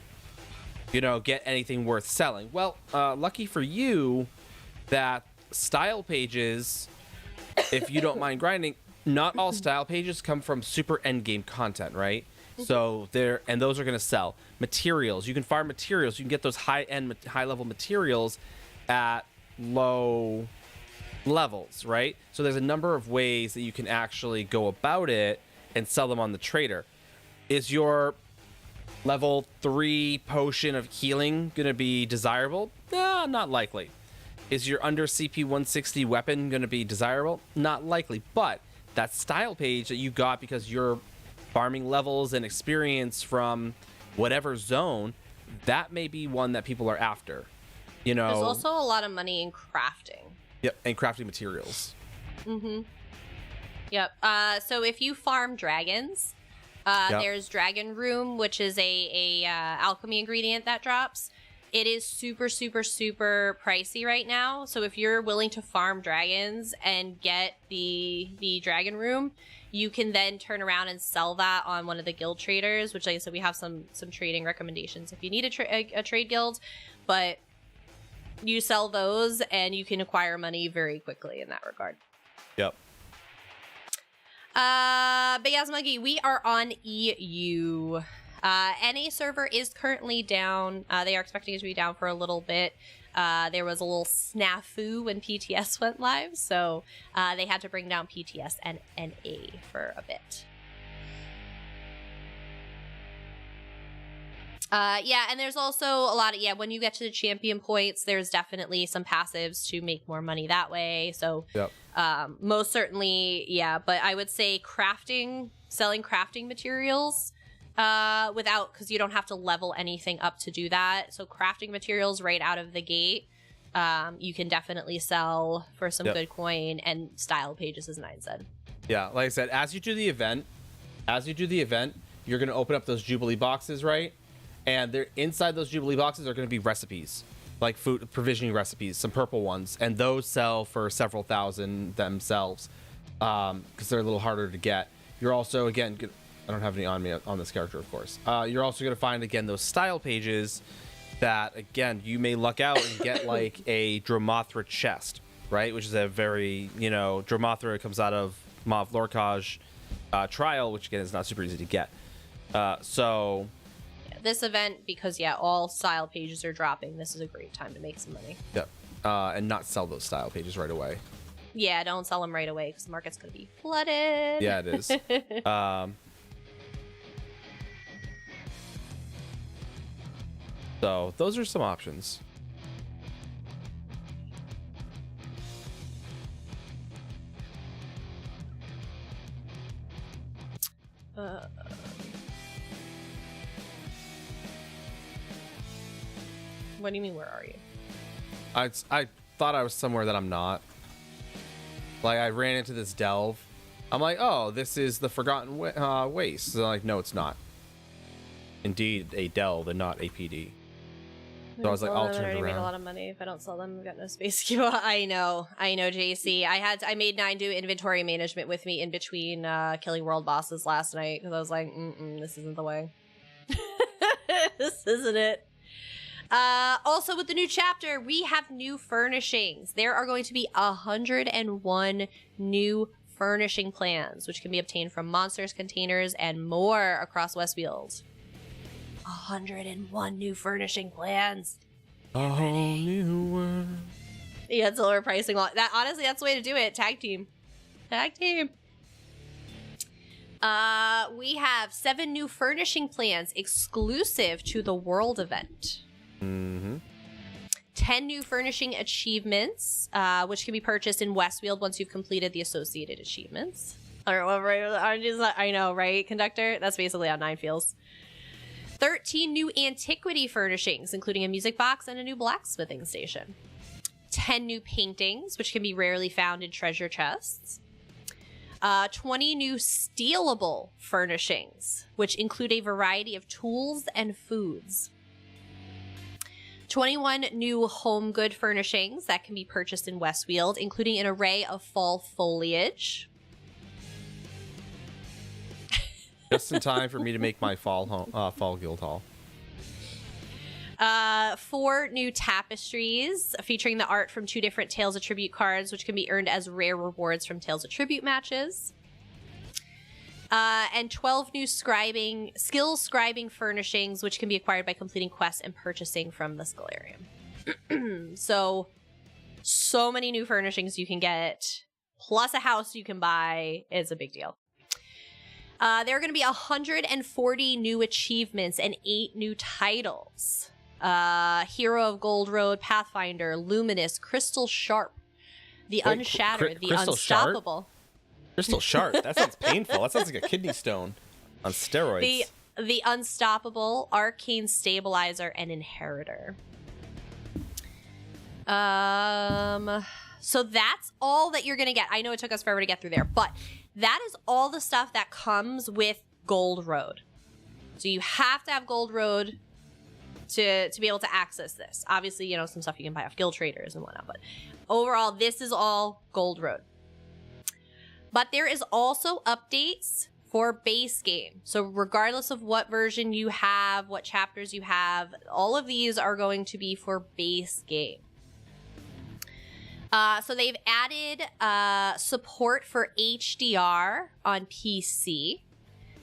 get anything worth selling. Well, lucky for you that style pages, if you don't mind grinding, not all style pages come from super endgame content, right? So and those are going to sell. Materials, you can farm materials. You can get those high-end, high-level materials at low levels, right? So there's a number of ways that you can actually go about it and sell them on the trader. Is your level 3 potion of healing going to be desirable? No, not likely. Is your under CP 160 weapon going to be desirable? Not likely. But that style page that you got because you're farming levels and experience from whatever zone, that may be one that people are after. There's also a lot of money in crafting. Yep, and crafting materials. Mm-hmm. Yep. So if you farm dragons, there's Dragon Room, which is a alchemy ingredient that drops. It is super, super, super pricey right now. So if you're willing to farm dragons and get the Dragon Room, you can then turn around and sell that on one of the guild traders, which, like I said, we have some trading recommendations if you need a trade guild. But you sell those and you can acquire money very quickly in that regard. Yep. Big Ass Monkey, we are on EU. NA server is currently down. They are expecting it to be down for a little bit. there was a little snafu when PTS went live, so they had to bring down PTS and NA for a bit. Yeah, and there's also a lot of, when you get to the champion points, there's definitely some passives to make more money that way. So, Yep. Most certainly, yeah, but I would say selling crafting materials, because you don't have to level anything up to do that. So crafting materials right out of the gate, you can definitely sell for some good coin, and style pages, as Nine said. Yeah, like I said, as you do the event, you're going to open up those Jubilee boxes, right? And they're inside those Jubilee boxes are going to be recipes, like food provisioning recipes, some purple ones, and those sell for several thousand themselves, because they're a little harder to get. You're also, again, I don't have any on me on this character, of course. You're also going to find, again, those style pages that, again, you may luck out and get like a Dromothra chest, right? Which is a very, Dromothra comes out of Mav Lorcage trial, which again is not super easy to get. So this event, because all style pages are dropping, this is a great time to make some money. Yep. And not sell those style pages right away. Yeah, don't sell them right away because the market's going to be flooded. Yeah, it is. So those are some options. What do you mean, where are you? I thought I was somewhere that I'm not. Like, I ran into this delve. I'm like, oh, this is the Forgotten Waste. So I'm like, no, it's not. Indeed, a delve and not a PD. So I was like, I'll turn it around. Made a lot of money. If I don't sell them, I've got no space queue. I know, JC. I made 9 do inventory management with me in between killing world bosses last night, because I was like, this isn't the way. This isn't it. Also, with the new chapter, we have new furnishings. There are going to be 101 new furnishing plans, which can be obtained from monsters, containers, and more across Westfield. 101 new furnishing plans. A whole new world. Yeah, it's lower pricing. That honestly, that's the way to do it. Tag team. We have 7 new furnishing plans exclusive to the World event. 10 new furnishing achievements, which can be purchased in Westfield once you've completed the associated achievements. I know, right, Conductor? That's basically how 9 feels. 13 new antiquity furnishings, including a music box and a new blacksmithing station. 10 new paintings, which can be rarely found in treasure chests. 20 new stealable furnishings, which include a variety of tools and foods. 21 new home good furnishings that can be purchased in Westfield, including an array of fall foliage. Just in time for me to make my fall guild hall. 4 new tapestries featuring the art from 2 different Tales of Tribute cards, which can be earned as rare rewards from Tales of Tribute matches. And 12 new skill scribing furnishings, which can be acquired by completing quests and purchasing from the Scalarium. So many new furnishings you can get, plus a house you can buy. Is a big deal. There are going to be 140 new achievements and 8 new titles. Hero of Gold Road, Pathfinder, Luminous, Crystal Sharp, the Unshattered, the Unstoppable. Sharp? Crystal Sharp? That sounds painful. That sounds like a kidney stone on steroids. The Unstoppable, Arcane Stabilizer, and Inheritor. So that's all that you're going to get. I know it took us forever to get through there, but that is all the stuff that comes with Gold Road. So you have to have Gold Road to be able to access this. Obviously, some stuff you can buy off guild traders and whatnot, but overall, this is all Gold Road. But there is also updates for base game. So regardless of what version you have, what chapters you have, all of these are going to be for base game. So they've added support for HDR on PC.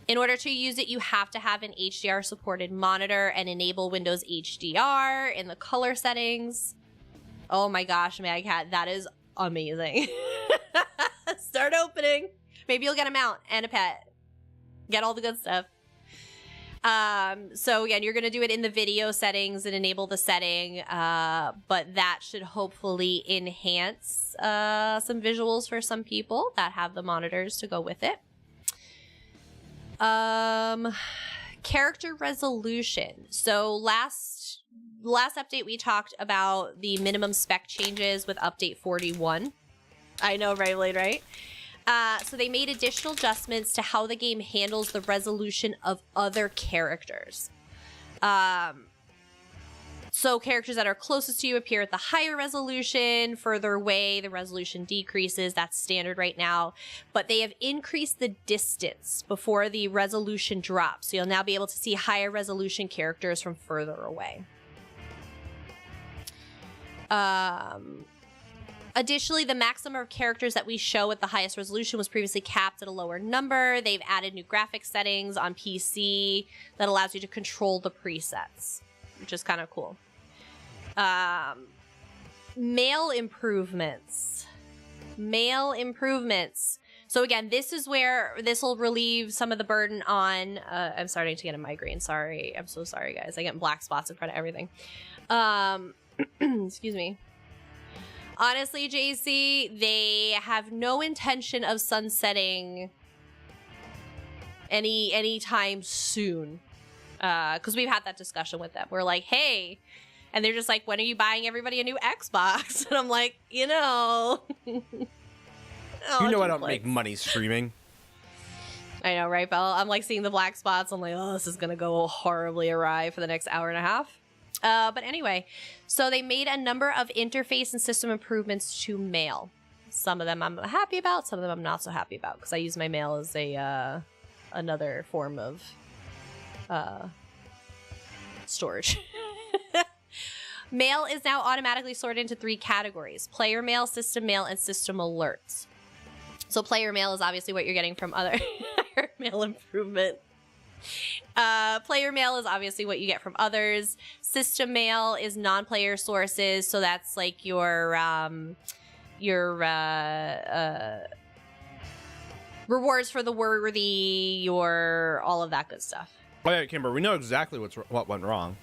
In order to use it, you have to have an HDR supported monitor and enable Windows HDR in the color settings. Oh my gosh, Mad Cat, that is amazing. Start opening. Maybe you'll get a mount and a pet. Get all the good stuff. So again, you're going to do it in the video settings and enable the setting, but that should hopefully enhance some visuals for some people that have the monitors to go with it. Character resolution. So last update we talked about the minimum spec changes with update 41. I know, right? So they made additional adjustments to how the game handles the resolution of other characters. So characters that are closest to you appear at the higher resolution. Further away, the resolution decreases. That's standard right now. But they have increased the distance before the resolution drops. So you'll now be able to see higher resolution characters from further away. Additionally, the max number of characters that we show at the highest resolution was previously capped at a lower number. They've added new graphics settings on PC that allows you to control the presets, which is kind of cool. Male improvements. So again, this is where this will relieve some of the burden on... I'm starting to get a migraine. Sorry. I'm so sorry, guys. I get black spots in front of everything. Excuse me. Honestly, JC, they have no intention of sunsetting anytime soon. Because we've had that discussion with them. We're like, hey, and they're just like, when are you buying everybody a new Xbox? And I'm like, You know I don't make money streaming. I know, right, Bella? I'm like seeing the black spots. I'm like, oh, this is going to go horribly awry for the next hour and a half. But anyway, so they made a number of interface and system improvements to mail. Some of them I'm happy about, some of them I'm not so happy about, because I use my mail as a another form of storage. Mail is now automatically sorted into 3 categories: player mail, system mail, and system alerts. So player mail is obviously what you're getting from other mail improvement. Player mail is obviously what you get from others. System mail is non-player sources, so that's like your rewards for the worthy, your all of that good stuff. Oh yeah, Kimber, we know exactly what went wrong.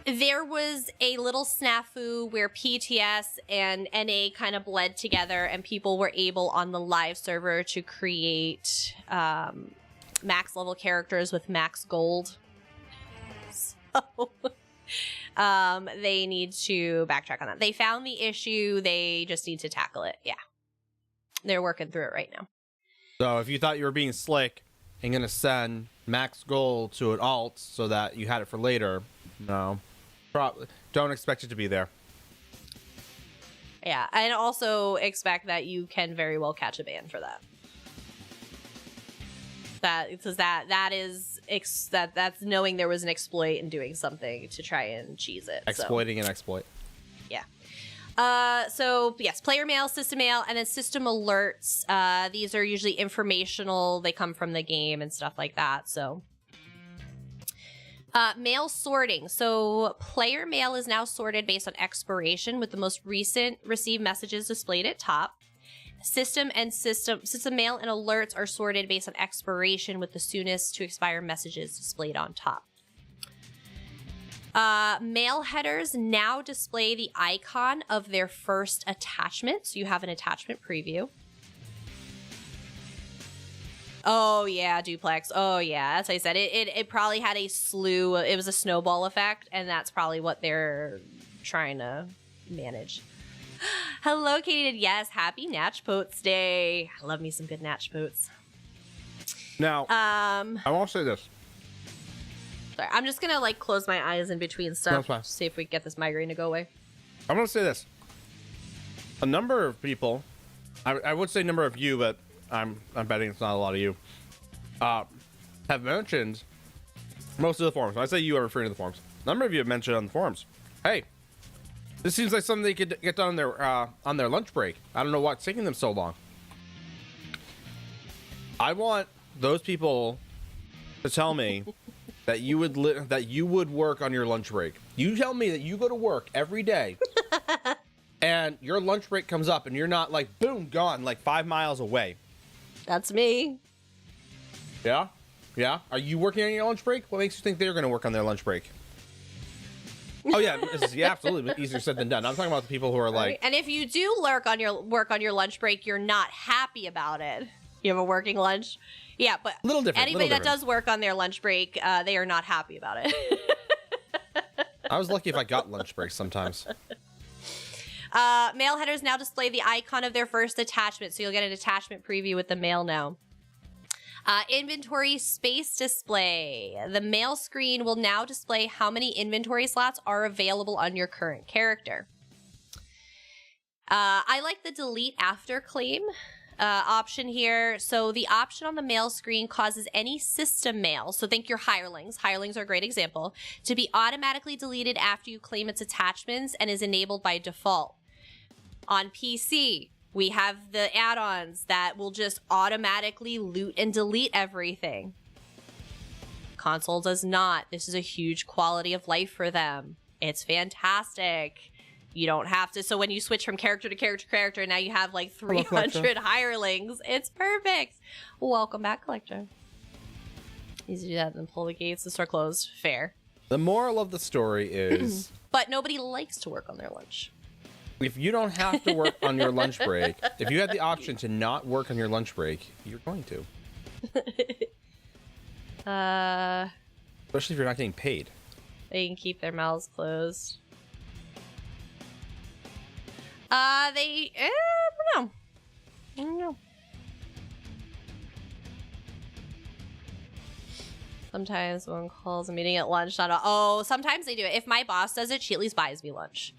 There was a little snafu where PTS and NA kind of bled together, and people were able on the live server to create max level characters with max gold. So they need to backtrack on that. They found the issue. They just need to tackle it. Yeah. They're working through it right now. So if you thought you were being slick and going to send max gold to an alt so that you had it for later, no. Don't expect it to be there. Yeah, and also expect that you can very well catch a ban for that. That's knowing there was an exploit and doing something to try and cheese it. Exploiting an exploit. Yeah. So yes, player mail, system mail, and then system alerts. These are usually informational. They come from the game and stuff like that. So. Mail sorting. So player mail is now sorted based on expiration, with the most recent received messages displayed at top. System mail and alerts are sorted based on expiration, with the soonest to expire messages displayed on top. Mail headers now display the icon of their first attachment. So you have an attachment preview. Oh, yeah, duplex. Oh, yeah. As I said, it probably had a slew. It was a snowball effect, and that's probably what they're trying to manage. Hello, Katie. Yes, happy Natch Poets Day. I love me some good Natch Poets. Now, I won't say this. Sorry, I'm just going to, like, close my eyes in between stuff. No, see if we can get this migraine to go away. I'm going to say this. A number of people, I would say number of you, but I'm betting it's not a lot of you, have mentioned most of the forums. When I say you, are referring to the forums. A number of you have mentioned on the forums, hey, this seems like something they could get done on their lunch break. I don't know what's taking them so long. I want those people to tell me that you would work on your lunch break. You tell me that you go to work every day and your lunch break comes up and you're not like, boom, gone, like 5 miles away. That's me. Yeah? Yeah? Are you working on your lunch break? What makes you think they're going to work on their lunch break? Oh, yeah. Yeah, absolutely. Easier said than done. I'm talking about the people who are like... And if you do work on your lunch break, you're not happy about it. You have a working lunch. Yeah, but little different, anybody that does work on their lunch break, they are not happy about it. I was lucky if I got lunch breaks sometimes. Mail headers now display the icon of their first attachment, so you'll get an attachment preview with the mail now. Inventory space display. The mail screen will now display how many inventory slots are available on your current character. I like the delete after claim option here. So the option on the mail screen causes any system mail, so think your hirelings are a great example, to be automatically deleted after you claim its attachments and is enabled by default. On PC, we have the add-ons that will just automatically loot and delete everything. Console does not. This is a huge quality of life for them. It's fantastic. You don't have to. So when you switch from character to character to character, now you have like 300 hirelings. It's perfect. Welcome back, Collector. Easy to do that, then pull the gates. The store closed. Fair. The moral of the story is... But nobody likes to work on their lunch. If you don't have to work on your lunch break, if you had the option to not work on your lunch break, you're going to. Especially if you're not getting paid. They can keep their mouths closed. I don't know. Sometimes one calls a meeting at lunch. Sometimes they do it. If my boss does it, she at least buys me lunch.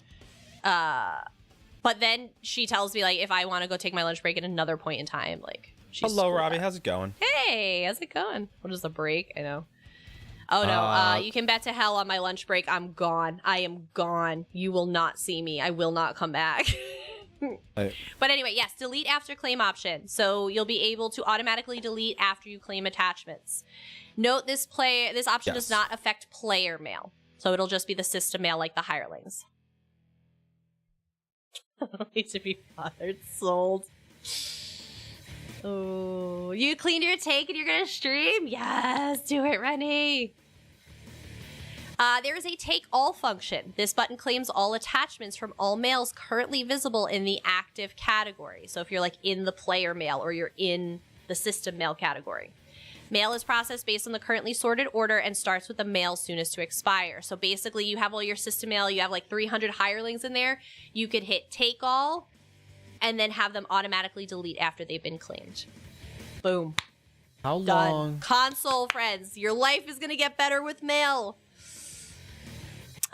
But then she tells me, like, if I want to go take my lunch break at another point in time, like, she's hello, Robbie. How's it going? Hey, how's it going? What is the break? I know. Oh, no. You can bet to hell on my lunch break. I'm gone. I am gone. You will not see me. I will not come back. But anyway, yes, delete after claim option. So you'll be able to automatically delete after you claim attachments. Note this option does not affect player mail. So it'll just be the system mail like the hirelings. I don't need to be bothered. Sold. Oh, you cleaned your tank and you're gonna stream? Yes, do it, Rennie. There is a take all function. This button claims all attachments from all mails currently visible in the active category. So if you're like in the player mail or you're in the system mail category. Mail is processed based on the currently sorted order and starts with the mail soonest to expire. So basically you have all your system mail, you have like 300 hirelings in there. You could hit take all and then have them automatically delete after they've been claimed. Boom. How Done. long? Console friends, your life is gonna get better with mail.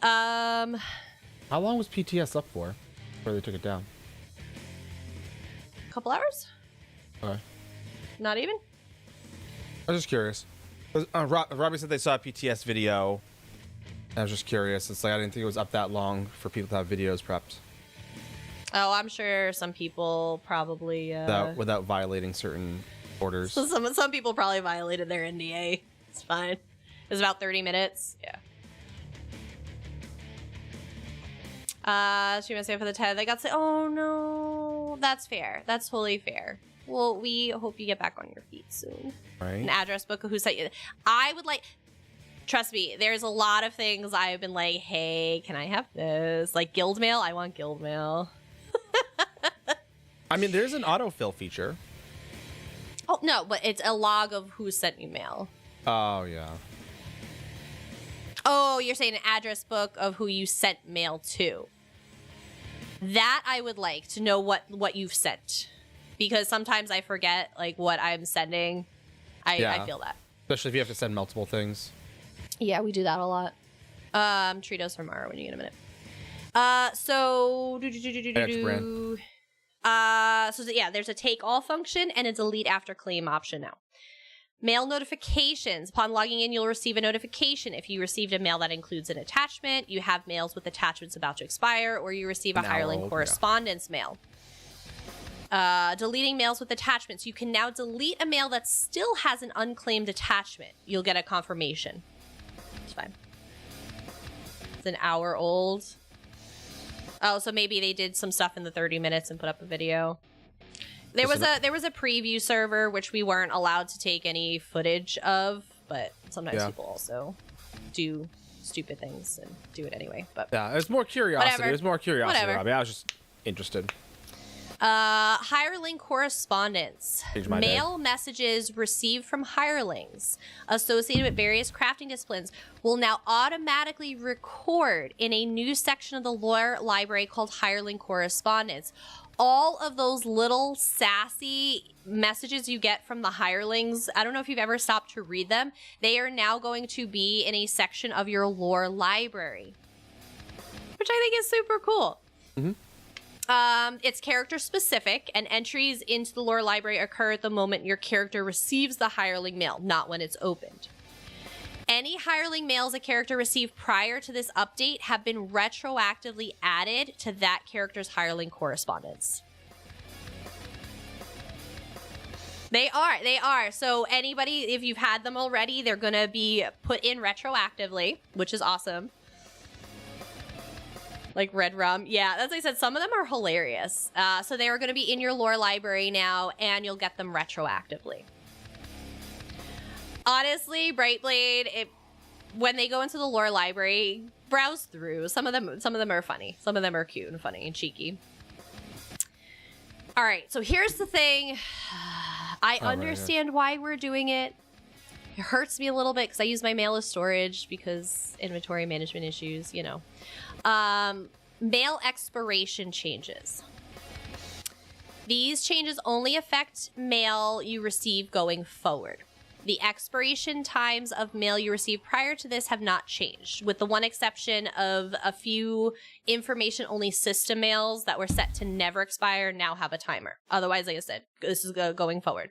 How long was PTS up for before they took it down? A couple hours? Okay. Not even? I was just curious. Robbie said they saw a PTS video. I was just curious. It's like I didn't think it was up that long for people to have videos prepped. Oh, I'm sure some people probably without violating certain orders. So some people probably violated their NDA. It's fine. It was about 30 minutes. Yeah. She must say for the 10. They got to say, oh no, that's fair. That's totally fair. Well, we hope you get back on your feet soon. Right. An address book of who sent you. I would like, trust me, there's a lot of things I've been like, hey, can I have this? Like guild mail? I want guild mail. I mean, there's an autofill feature. Oh, no, but it's a log of who sent you mail. Oh, yeah. Oh, you're saying an address book of who you sent mail to. That I would like to know what you've sent. Because sometimes I forget, like, what I'm sending. I feel that. Especially if you have to send multiple things. Yeah, we do that a lot. Tritos from Mara when you get a minute. So there's a take all function and a delete after claim option now. Mail notifications. Upon logging in, you'll receive a notification if you received a mail that includes an attachment, you have mails with attachments about to expire, or you receive a hireling correspondence mail. Deleting mails with attachments. You can now delete a mail that still has an unclaimed attachment. You'll get a confirmation. fine. It's an hour old. Oh, so maybe they did some stuff in the 30 minutes and put up a video. There was a preview server which we weren't allowed to take any footage of, but sometimes people also do stupid things and do it anyway. But yeah, there's more curiosity. Whatever. There's more curiosity. Whatever. Robbie. I was just interested. Hireling correspondence. Mail messages received from hirelings associated with various crafting disciplines will now automatically record in a new section of the lore library called hireling correspondence. All of those little sassy messages you get from the hirelings, I don't know if you've ever stopped to read them, they are now going to be in a section of your lore library, which I think is super cool. It's character specific, and entries into the lore library occur at the moment your character receives the hireling mail, not when it's opened. Any hireling mails a character received prior to this update have been retroactively added to that character's hireling correspondence. They are. So anybody, if you've had them already, they're going to be put in retroactively, which is awesome. Like Red Rum. Yeah, as I said, some of them are hilarious. So they are going to be in your lore library now, and you'll get them retroactively. Honestly, Brightblade, when they go into the lore library, browse through. Some of them are funny. Some of them are cute and funny and cheeky. All right, so here's the thing. I understand why we're doing it. It hurts me a little bit because I use my mail as storage because inventory management issues, you know. Mail expiration changes. These changes only affect mail you receive going forward. The expiration times of mail you received prior to this have not changed, with the one exception of a few information-only system mails that were set to never expire now have a timer. Otherwise, like I said, this is going forward.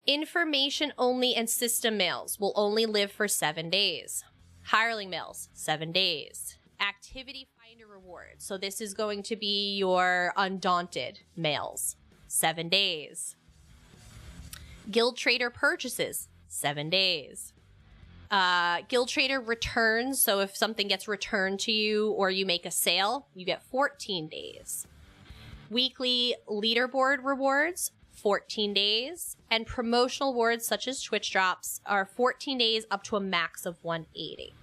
Information-only and system mails will only live for 7 days. Hireling mails, 7 days. Activity finder rewards. So this is going to be your Undaunted mails, 7 days. Guild Trader purchases, 7 days. Guild Trader returns, so if something gets returned to you or you make a sale, you get 14 days. Weekly leaderboard rewards, 14 days. And promotional rewards such as Twitch drops are 14 days up to a max of 180.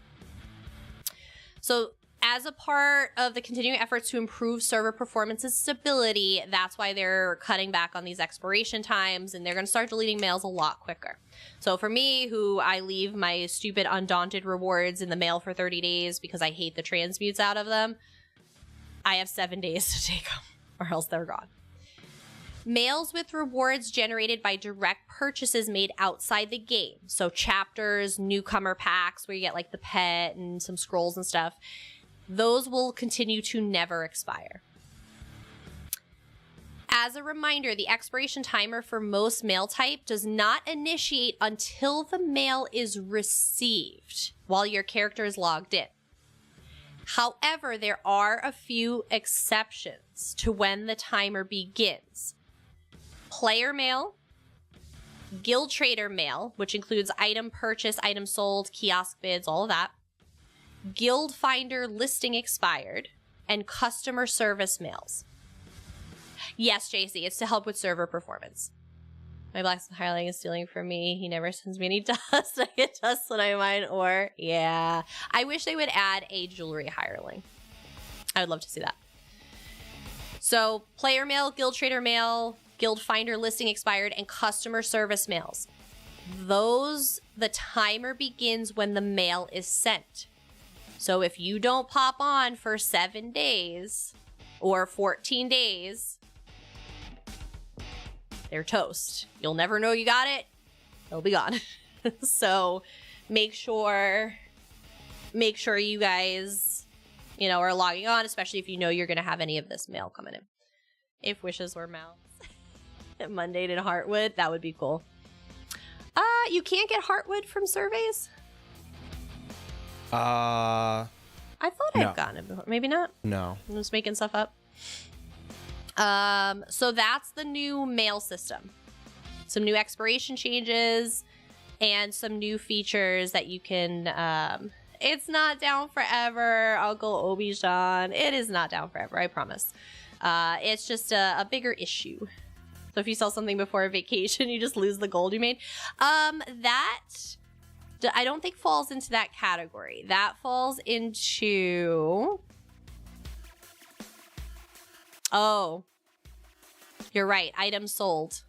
So as a part of the continuing efforts to improve server performance and stability, that's why they're cutting back on these expiration times, and they're going to start deleting mails a lot quicker. So for me, who I leave my stupid Undaunted rewards in the mail for 30 days because I hate the transmutes out of them, I have 7 days to take them, or else they're gone. Mails with rewards generated by direct purchases made outside the game. So chapters, newcomer packs, where you get like the pet and some scrolls and stuff. Those will continue to never expire. As a reminder, the expiration timer for most mail type does not initiate until the mail is received while your character is logged in. However, there are a few exceptions to when the timer begins. Player mail, Guild Trader mail, which includes item purchase, item sold, kiosk bids, all of that. Guild Finder listing expired, and customer service mails. Yes, JC, it's to help with server performance. My blacksmith hireling is stealing from me. He never sends me any dust. I get dust when I mine ore. Yeah. I wish they would add a jewelry hireling. I would love to see that. So, player mail, Guild Trader mail, Guild Finder listing expired, and customer service mails. Those, the timer begins when the mail is sent. So if you don't pop on for 7 days or 14 days, they're toast. You'll never know you got it. It'll be gone. So make sure you guys, are logging on, especially if you know you're going to have any of this mail coming in. If wishes were mouths. Monday to Heartwood, that would be cool. You can't get Heartwood from surveys? I thought I've gotten it before. Maybe not. No. I'm just making stuff up. So that's the new mail system. Some new expiration changes. and some new features that you can. It's not down forever, Uncle Obi-Jan. It is not down forever, I promise. It's just a bigger issue. So if you sell something before a vacation, you just lose the gold you made. That I don't think falls into that category. That falls into... Oh, you're right. Items sold.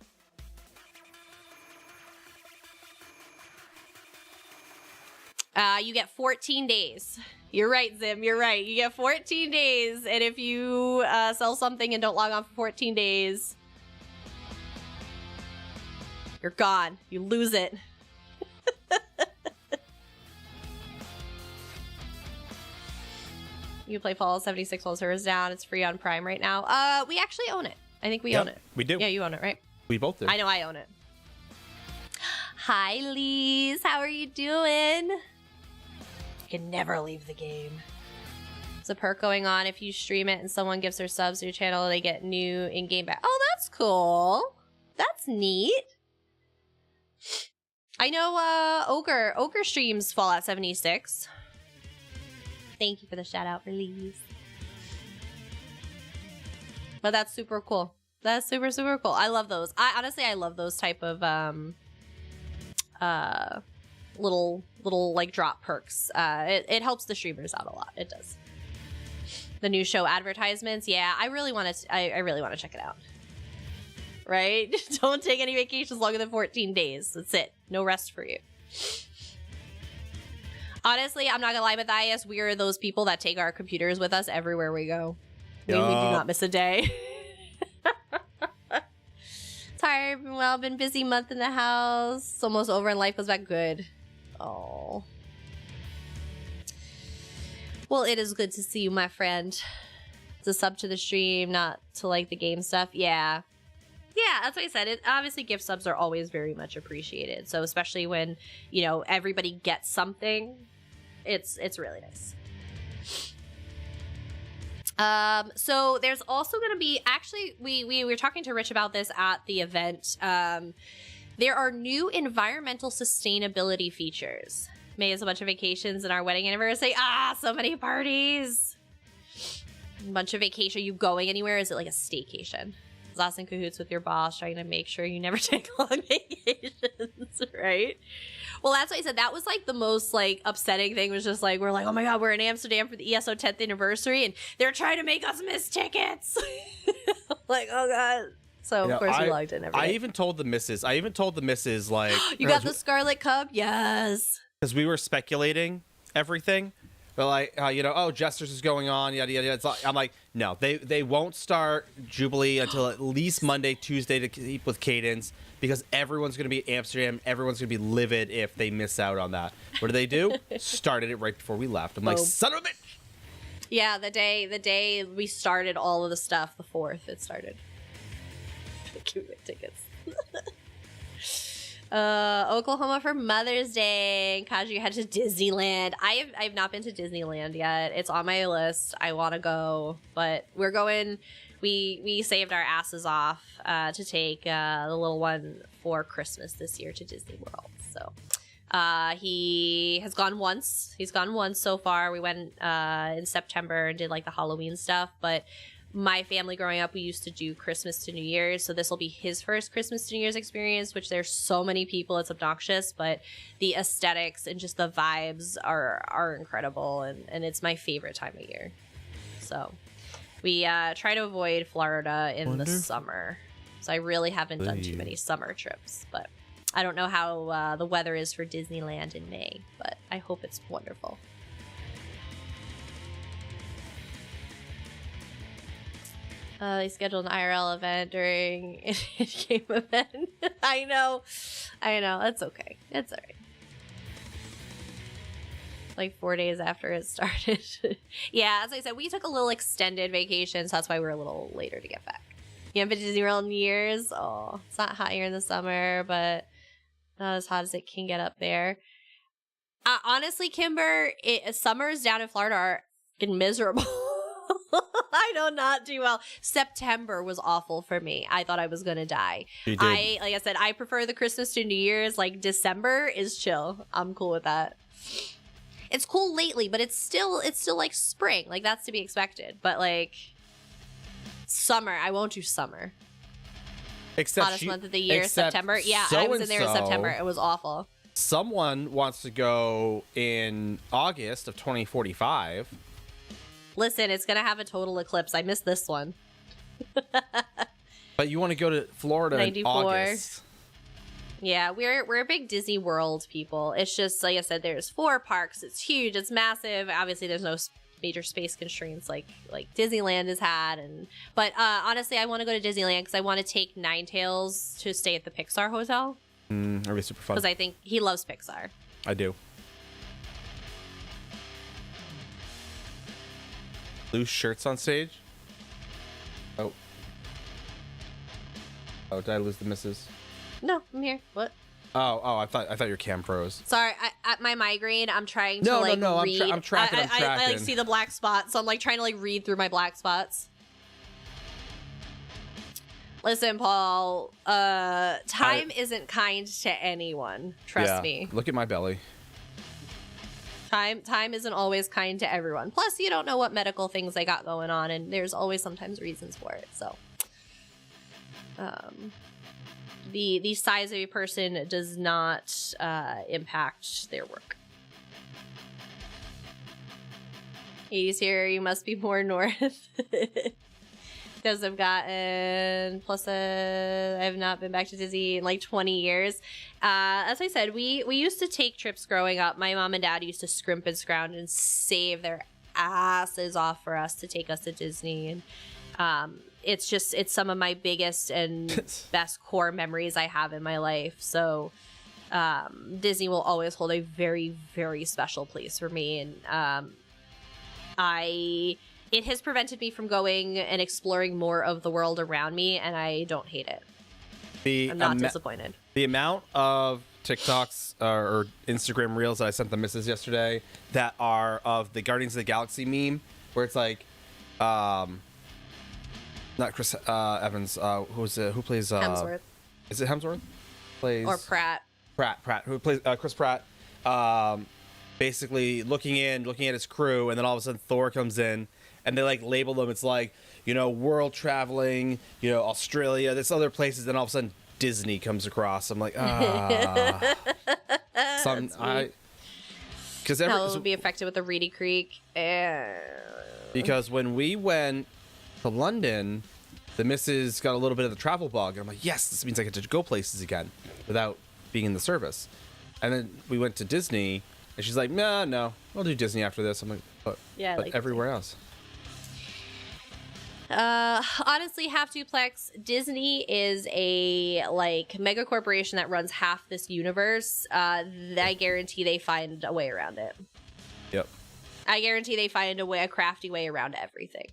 You get 14 days. You're right, Zim. You're right. You get 14 days. And if you sell something and don't log on for 14 days, you're gone. You lose it. You play Fallout 76 while server's down. It's free on Prime right now. We actually own it. I think we own it. We do. Yeah, you own it, right? We both do. I know I own it. Hi, Lise. How are you doing? You can never leave the game. There's a perk going on. If you stream it and someone gives their subs to your channel, they get new in-game back. Oh, that's cool. That's neat. I know Ogre streams Fallout 76. Thank you for the shout out, Lise. But that's super cool. That's super, super cool. I love those. I love those type of little like drop perks. It helps the streamers out a lot. It does. The new show advertisements. Yeah, I really want to. I really want to check it out. Right? Don't take any vacations longer than 14 days. That's it. No rest for you. Honestly, I'm not gonna lie, Matthias. We are those people that take our computers with us everywhere we go. We do not miss a day. Tired, well, been busy month in the house. It's almost over and life goes back good. Oh. Well, it is good to see you, my friend. It's a sub to the stream, not to like the game stuff. Yeah. Yeah, that's what I said. Obviously, gift subs are always very much appreciated. So especially when, you know, everybody gets something, it's really nice. So there's also going to be, actually, we were talking to Rich about this at the event. There are new environmental sustainability features. May has a bunch of vacations and our wedding anniversary. So many parties. A bunch of vacation. Are you going anywhere? Is it like a staycation? Lost in cahoots with your boss, trying to make sure you never take long vacations, right? Well, that's what I said. That was like the most like upsetting thing, was just like, we're like, oh my God, we're in Amsterdam for the ESO 10th anniversary and they're trying to make us miss tickets. Like, oh God. So of course we logged in every day. I even told the missus like, you got the Scarlet Cup? Yes. Because we were speculating everything. But like, you know, oh, Jesters is going on, yada, yada, yada. It's like, I'm like, no, they won't start Jubilee until at least Monday, Tuesday to keep with Cadence, because everyone's going to be in Amsterdam. Everyone's going to be livid if they miss out on that. What do? Started it right before we left. I'm like, son of a bitch. Yeah, the day we started all of the stuff, the 4th, it started. Give me tickets. Oklahoma for Mother's Day. Kaji head to Disneyland. I've not been to Disneyland yet. It's on my list. I want to go, but we're going. We saved our asses off to take the little one for Christmas this year to Disney World. So he has gone once. He's gone once so far. We went in September and did like the Halloween stuff, but my family growing up, we used to do Christmas to New Year's. So this will be his first Christmas to New Year's experience, which there's so many people, it's obnoxious, but the aesthetics and just the vibes are incredible. And it's my favorite time of year. So we try to avoid Florida in the summer. So I really haven't done too many summer trips, but I don't know how the weather is for Disneyland in May, but I hope it's wonderful. They scheduled an IRL event during an in-game event. I know. That's okay. It's all right. Like 4 days after it started. Yeah, as I said, we took a little extended vacation, so that's why we're a little later to get back. You haven't been to Disney World in years? Oh, it's not hot here in the summer, but not as hot as it can get up there. Honestly, Kimber, summers down in Florida are fucking miserable. I do not do well. September was awful for me. I thought I was gonna die. You did. Like I said, I prefer the Christmas to New Year's. Like December is chill. I'm cool with that. It's cool lately, but it's still like spring. Like that's to be expected. But like summer, I won't do summer. Except hottest month of the year, September. Yeah, I was in there in September. It was awful. Someone wants to go in August of 2045. Listen, it's gonna have a total eclipse. I missed this one. But you want to go to Florida 94. in August. Yeah, we're a big Disney World people. It's just like I said, there's 4 parks. It's huge. It's massive. Obviously, there's no major space constraints like Disneyland has had. But honestly, I want to go to Disneyland because I want to take Ninetales to stay at the Pixar hotel. That'd be super fun. Because I think he loves Pixar. I do. Loose shirts on stage. Oh, did I lose the misses? No, I'm here. What? Oh, I thought your cam froze. Sorry, at my migraine, I'm trying to No, read. I'm tracking. I like see the black spots, so I'm like trying to like read through my black spots. Listen, Paul, time isn't kind to anyone. Trust me. Look at my belly. Time isn't always kind to everyone. Plus, you don't know what medical things they got going on, and there's always sometimes reasons for it. So, the size of a person does not impact their work. He's here. You must be more north. Because I've gotten plus I have not been back to Disney in like 20 years. As I said, we used to take trips growing up. My mom and dad used to scrimp and scrounge and save their asses off for us to take us to Disney. And it's some of my biggest and best core memories I have in my life. So Disney will always hold a very, very special place for me. And it has prevented me from going and exploring more of the world around me, and I don't hate it. I'm not disappointed. The amount of TikToks or Instagram reels that I sent the missus yesterday that are of the Guardians of the Galaxy meme, where it's like, not Chris Evans, who plays Hemsworth. Is it Hemsworth? Plays or Pratt. Pratt, who plays Chris Pratt. Basically looking at his crew, and then all of a sudden Thor comes in. And they like label them. It's like, world traveling, Australia, there's other places. Then all of a sudden Disney comes across. I'm like, because how it would be affected with the Reedy Creek. Because when we went to London, the missus got a little bit of the travel bug, and I'm like, yes, this means I get to go places again without being in the service. And then we went to Disney, and she's like, no, we'll do Disney after this. I'm like, but like everywhere else. Honestly, half duplex. Disney is a mega corporation that runs half this universe. I guarantee they find a way around it. Yep. I guarantee they find a crafty way around everything.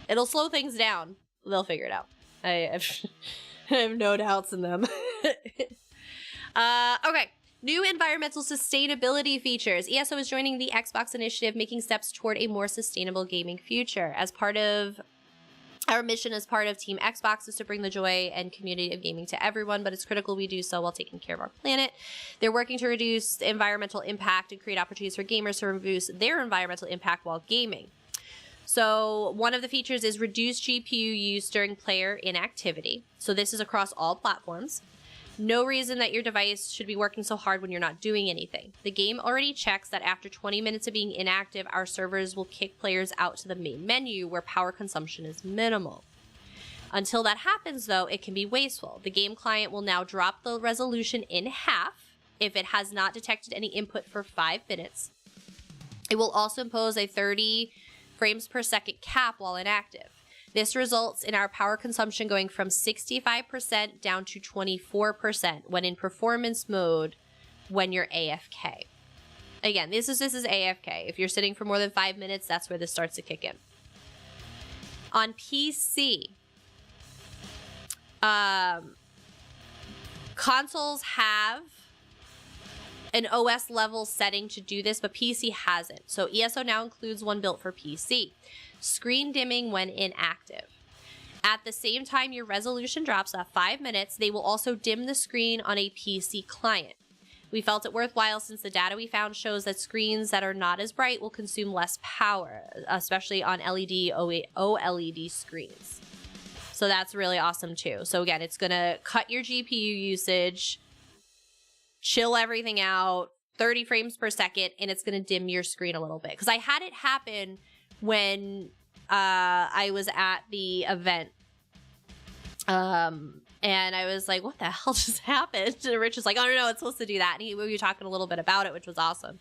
It'll slow things down. They'll figure it out. I have no doubts in them. Okay. New environmental sustainability features. ESO is joining the Xbox initiative, making steps toward a more sustainable gaming future. As part of our mission as part of Team Xbox is to bring the joy and community of gaming to everyone, but it's critical we do so while taking care of our planet. They're working to reduce the environmental impact and create opportunities for gamers to reduce their environmental impact while gaming. So one of the features is reduced GPU use during player inactivity. So this is across all platforms. No reason that your device should be working so hard when you're not doing anything. The game already checks that after 20 minutes of being inactive, our servers will kick players out to the main menu where power consumption is minimal. Until that happens, though, it can be wasteful. The game client will now drop the resolution in half if it has not detected any input for 5 minutes. It will also impose a 30 frames per second cap while inactive. This results in our power consumption going from 65% down to 24% when in performance mode when you're AFK. Again, this is AFK. If you're sitting for more than 5 minutes, that's where this starts to kick in. On PC, consoles have an OS level setting to do this, but PC hasn't. So ESO now includes one built for PC. Screen dimming when inactive. At the same time your resolution drops at 5 minutes, they will also dim the screen on a PC client. We felt it worthwhile since the data we found shows that screens that are not as bright will consume less power, especially on LED, OLED screens. So that's really awesome too. So again, it's going to cut your GPU usage, chill everything out, 30 frames per second, and it's going to dim your screen a little bit. Because I had it happen when I was at the event. And I was like, what the hell just happened? And Rich was like, oh, no, it's supposed to do that. And we were talking a little bit about it, which was awesome.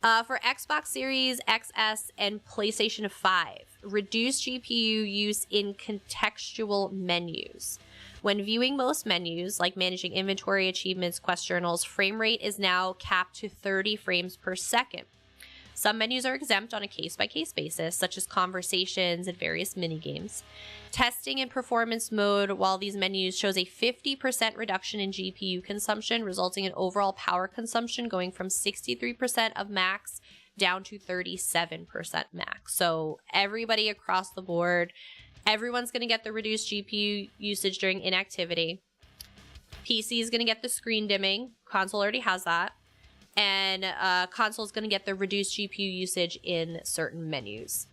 For Xbox Series XS and PlayStation 5, reduce GPU use in contextual menus. When viewing most menus, like managing inventory, achievements, quest journals, frame rate is now capped to 30 frames per second. Some menus are exempt on a case-by-case basis, such as conversations and various minigames. Testing in performance mode while these menus shows a 50% reduction in GPU consumption, resulting in overall power consumption going from 63% of max down to 37% max. So everybody across the board, everyone's going to get the reduced GPU usage during inactivity. PC is going to get the screen dimming. Console already has that. And console is going to get the reduced GPU usage in certain menus.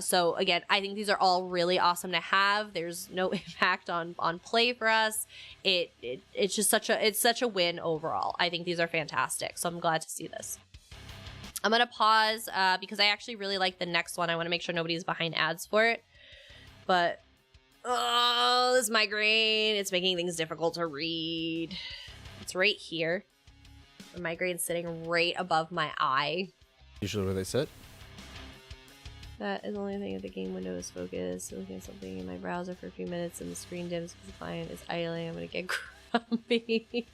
So again, I think these are all really awesome to have. There's no impact on play for us. It's just such a win overall. I think these are fantastic. So I'm glad to see this. I'm going to pause because I actually really like the next one. I want to make sure nobody's behind ads for it. But this migraine, it's making things difficult to read. It's right here. The migraine's sitting right above my eye. Usually where they sit. That is the only thing if the game window is focused. Looking at something in my browser for a few minutes and the screen dims because the client is idling. I'm gonna get grumpy.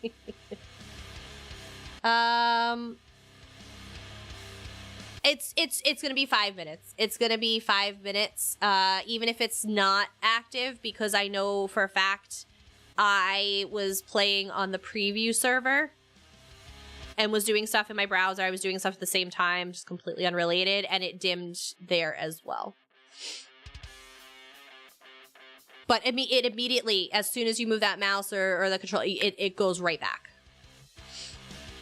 It's gonna be 5 minutes. It's gonna be 5 minutes. Even if it's not active, because I know for a fact I was playing on the preview server and was doing stuff in my browser. I was doing stuff at the same time, just completely unrelated, and it dimmed there as well. But it immediately, as soon as you move that mouse or the control, it goes right back.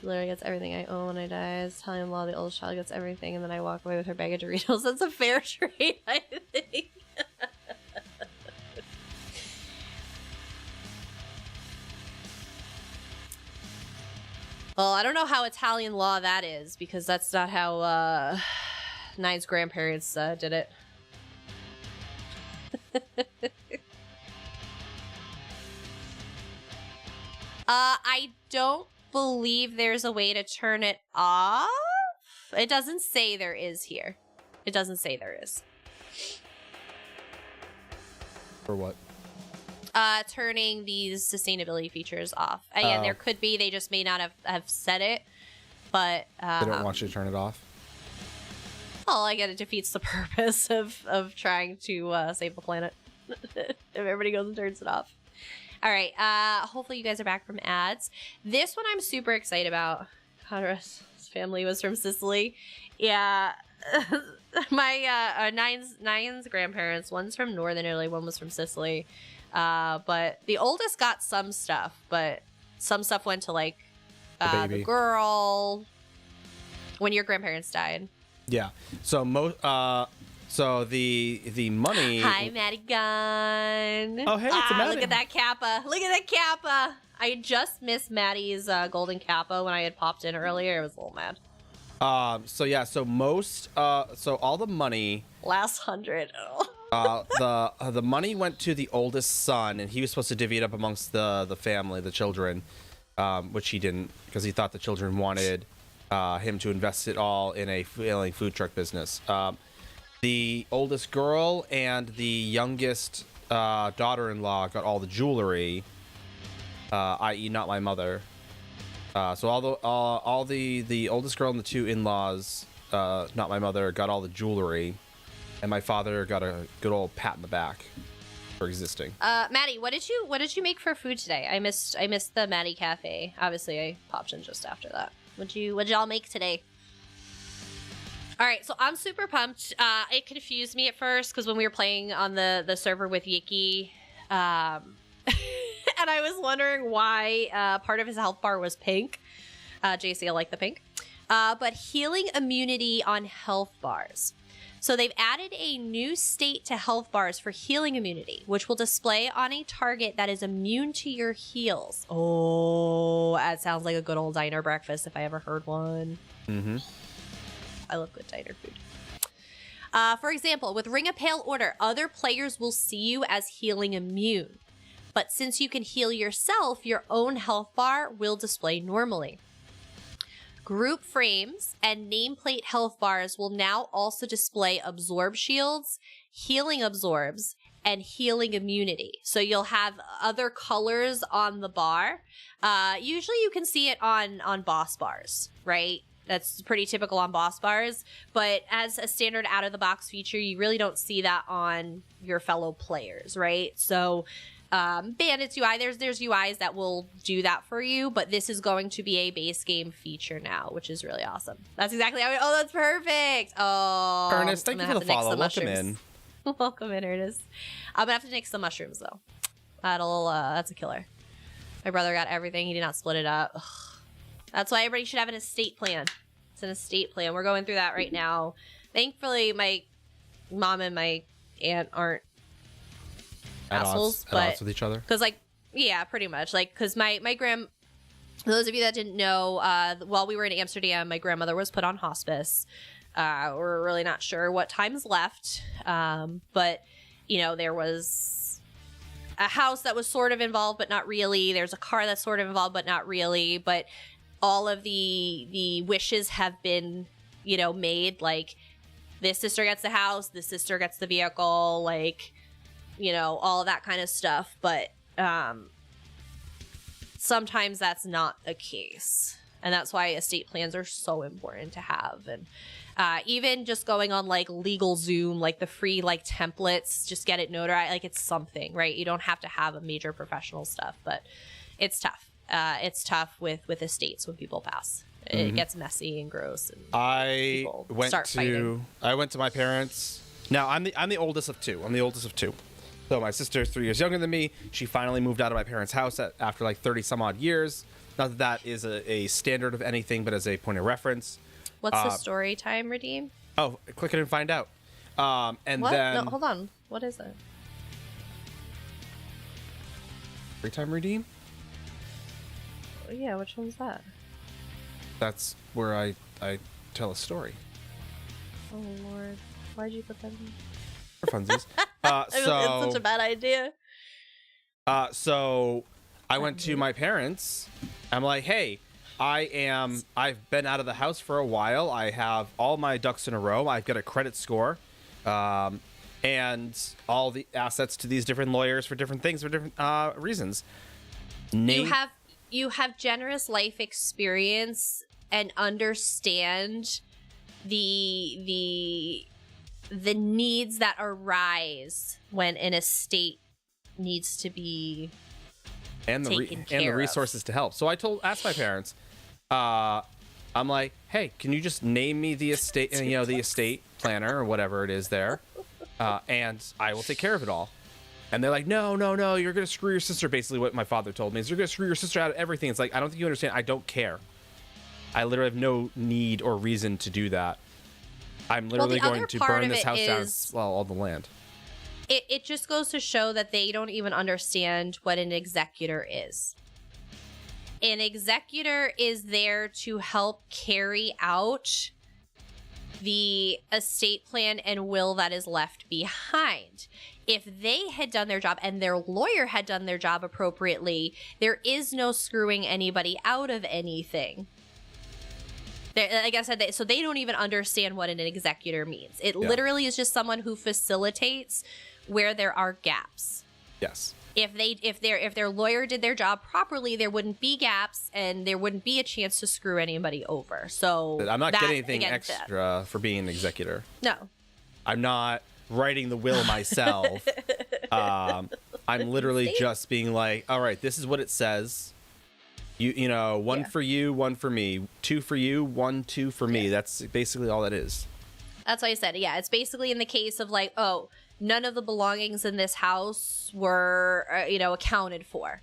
Literally gets everything I own when I die. It's Italian law, the oldest child gets everything, and then I walk away with her bag of Doritos. That's a fair trade, I think. Well, I don't know how Italian law that is, because that's not how Nine's grandparents did it. I don't believe there's a way to turn it off. It doesn't say there is here. It doesn't say there is. For what? Turning these sustainability features off. Again, there could be. They just may not have said it, but they don't want you to turn it off. Well, I get it defeats the purpose of trying to save the planet if everybody goes and turns it off. All right. Hopefully you guys are back from ads. This one I'm super excited about. Conrad's family was from Sicily. Yeah. My Nine's grandparents, one's from Northern Italy, one was from Sicily. But the oldest got some stuff, but some stuff went to like the girl when your grandparents died. Yeah. So so the money. Hi, Maddie Gunn. Oh, hey, it's a Maddie. Look at that kappa. Look at that kappa. I just missed Maddie's golden kappa when I had popped in earlier. I was a little mad. So yeah. So all the money. Last 100. The money went to the oldest son, and he was supposed to divvy it up amongst the family, the children, which he didn't, because he thought the children wanted him to invest it all in a failing food truck business. The oldest girl and the youngest daughter-in-law got all the jewelry, i.e., not my mother. So all the oldest girl and the two in-laws, not my mother, got all the jewelry. And my father got a good old pat in the back for existing. Maddie, what did you make for food today? I missed the Maddie Cafe. Obviously, I popped in just after that. What'd y'all make today? All right, so I'm super pumped. It confused me at first because when we were playing on the server with Yiki, and I was wondering why part of his health bar was pink. JC, I like the pink. But healing immunity on health bars. So they've added a new state to health bars for healing immunity, which will display on a target that is immune to your heals. Oh, that sounds like a good old diner breakfast if I ever heard one. Mm-hmm. I love good diner food. For example, with Ring of Pale Order, other players will see you as healing immune. But since you can heal yourself, your own health bar will display normally. Group frames and nameplate health bars will now also display absorb shields, healing absorbs, and healing immunity. So you'll have other colors on the bar. Usually you can see it on boss bars, right? That's pretty typical on boss bars. But as a standard out-of-the-box feature, you really don't see that on your fellow players, right? So Bandit's UI, there's UIs that will do that for you, but this is going to be a base game feature now, which is really awesome. That's exactly how oh, that's perfect. Oh, Ernest, thank you for the follow. Welcome in. Welcome in, Ernest. I'm gonna have to nix some mushrooms though. That's a killer. My brother got everything. He did not split it up. Ugh. That's why everybody should have an estate plan. It's an estate plan. We're going through that right now. Thankfully, my mom and my aunt aren't assholes, at odds with each other. Because, like, yeah, pretty much. Like, because my those of you that didn't know, while we were in Amsterdam, my grandmother was put on hospice. We're really not sure what time's left, but you know, there was a house that was sort of involved, but not really. There's a car that's sort of involved, but not really. But all of the wishes have been, you know, made. Like, this sister gets the house, this sister gets the vehicle, like, you know, all of that kind of stuff. But sometimes that's not the case. And that's why estate plans are so important to have. And even just going on like LegalZoom, like the free like templates, just get it notarized. Like, it's something, right? You don't have to have a major professional stuff, but it's tough. It's tough with estates when people pass. It gets messy and gross. And I went to my parents. Now I'm the oldest of two. So my sister's 3 years younger than me. She finally moved out of my parents' house after like 30 some odd years. Not that that is a standard of anything, but as a point of reference. What's the story time redeem? Oh, click it and find out. And what? then No, hold on. What is it? Story time redeem? Oh, yeah, which one's that? That's where I tell a story. Oh Lord, why'd you put that in? For funsies. It's such a bad idea. So I went to my parents. I'm like, hey, I've been out of the house for a while. I have all my ducks in a row. I've got a credit score, and all the assets to these different lawyers for different things for different reasons. You have generous life experience and understand the needs that arise when an estate needs to be and the resources to help. So I asked my parents, I'm like, hey, can you just name me the estate, the estate planner or whatever it is there, and I will take care of it all. And they're like, no, you're gonna screw your sister. Basically, what my father told me is, you're gonna screw your sister out of everything. It's like, I don't think you understand. I don't care. I literally have no need or reason to do that. I'm literally going to burn this house down, well, all the land. It just goes to show that they don't even understand what an executor is. An executor is there to help carry out the estate plan and will that is left behind. If they had done their job and their lawyer had done their job appropriately, there is no screwing anybody out of anything. Like I said, so they don't even understand what an executor means. It literally is just someone who facilitates where there are gaps. Yes. If their lawyer did their job properly, there wouldn't be gaps and there wouldn't be a chance to screw anybody over. So I'm not getting anything extra for being an executor. No. I'm not writing the will myself. I'm literally just being like, all right, this is what it says. You know, one Yeah. for you, one for me, two for you, one, two for me. Yeah. That's basically all that is. That's why I said, yeah, it's basically in the case of like, oh, none of the belongings in this house were, accounted for.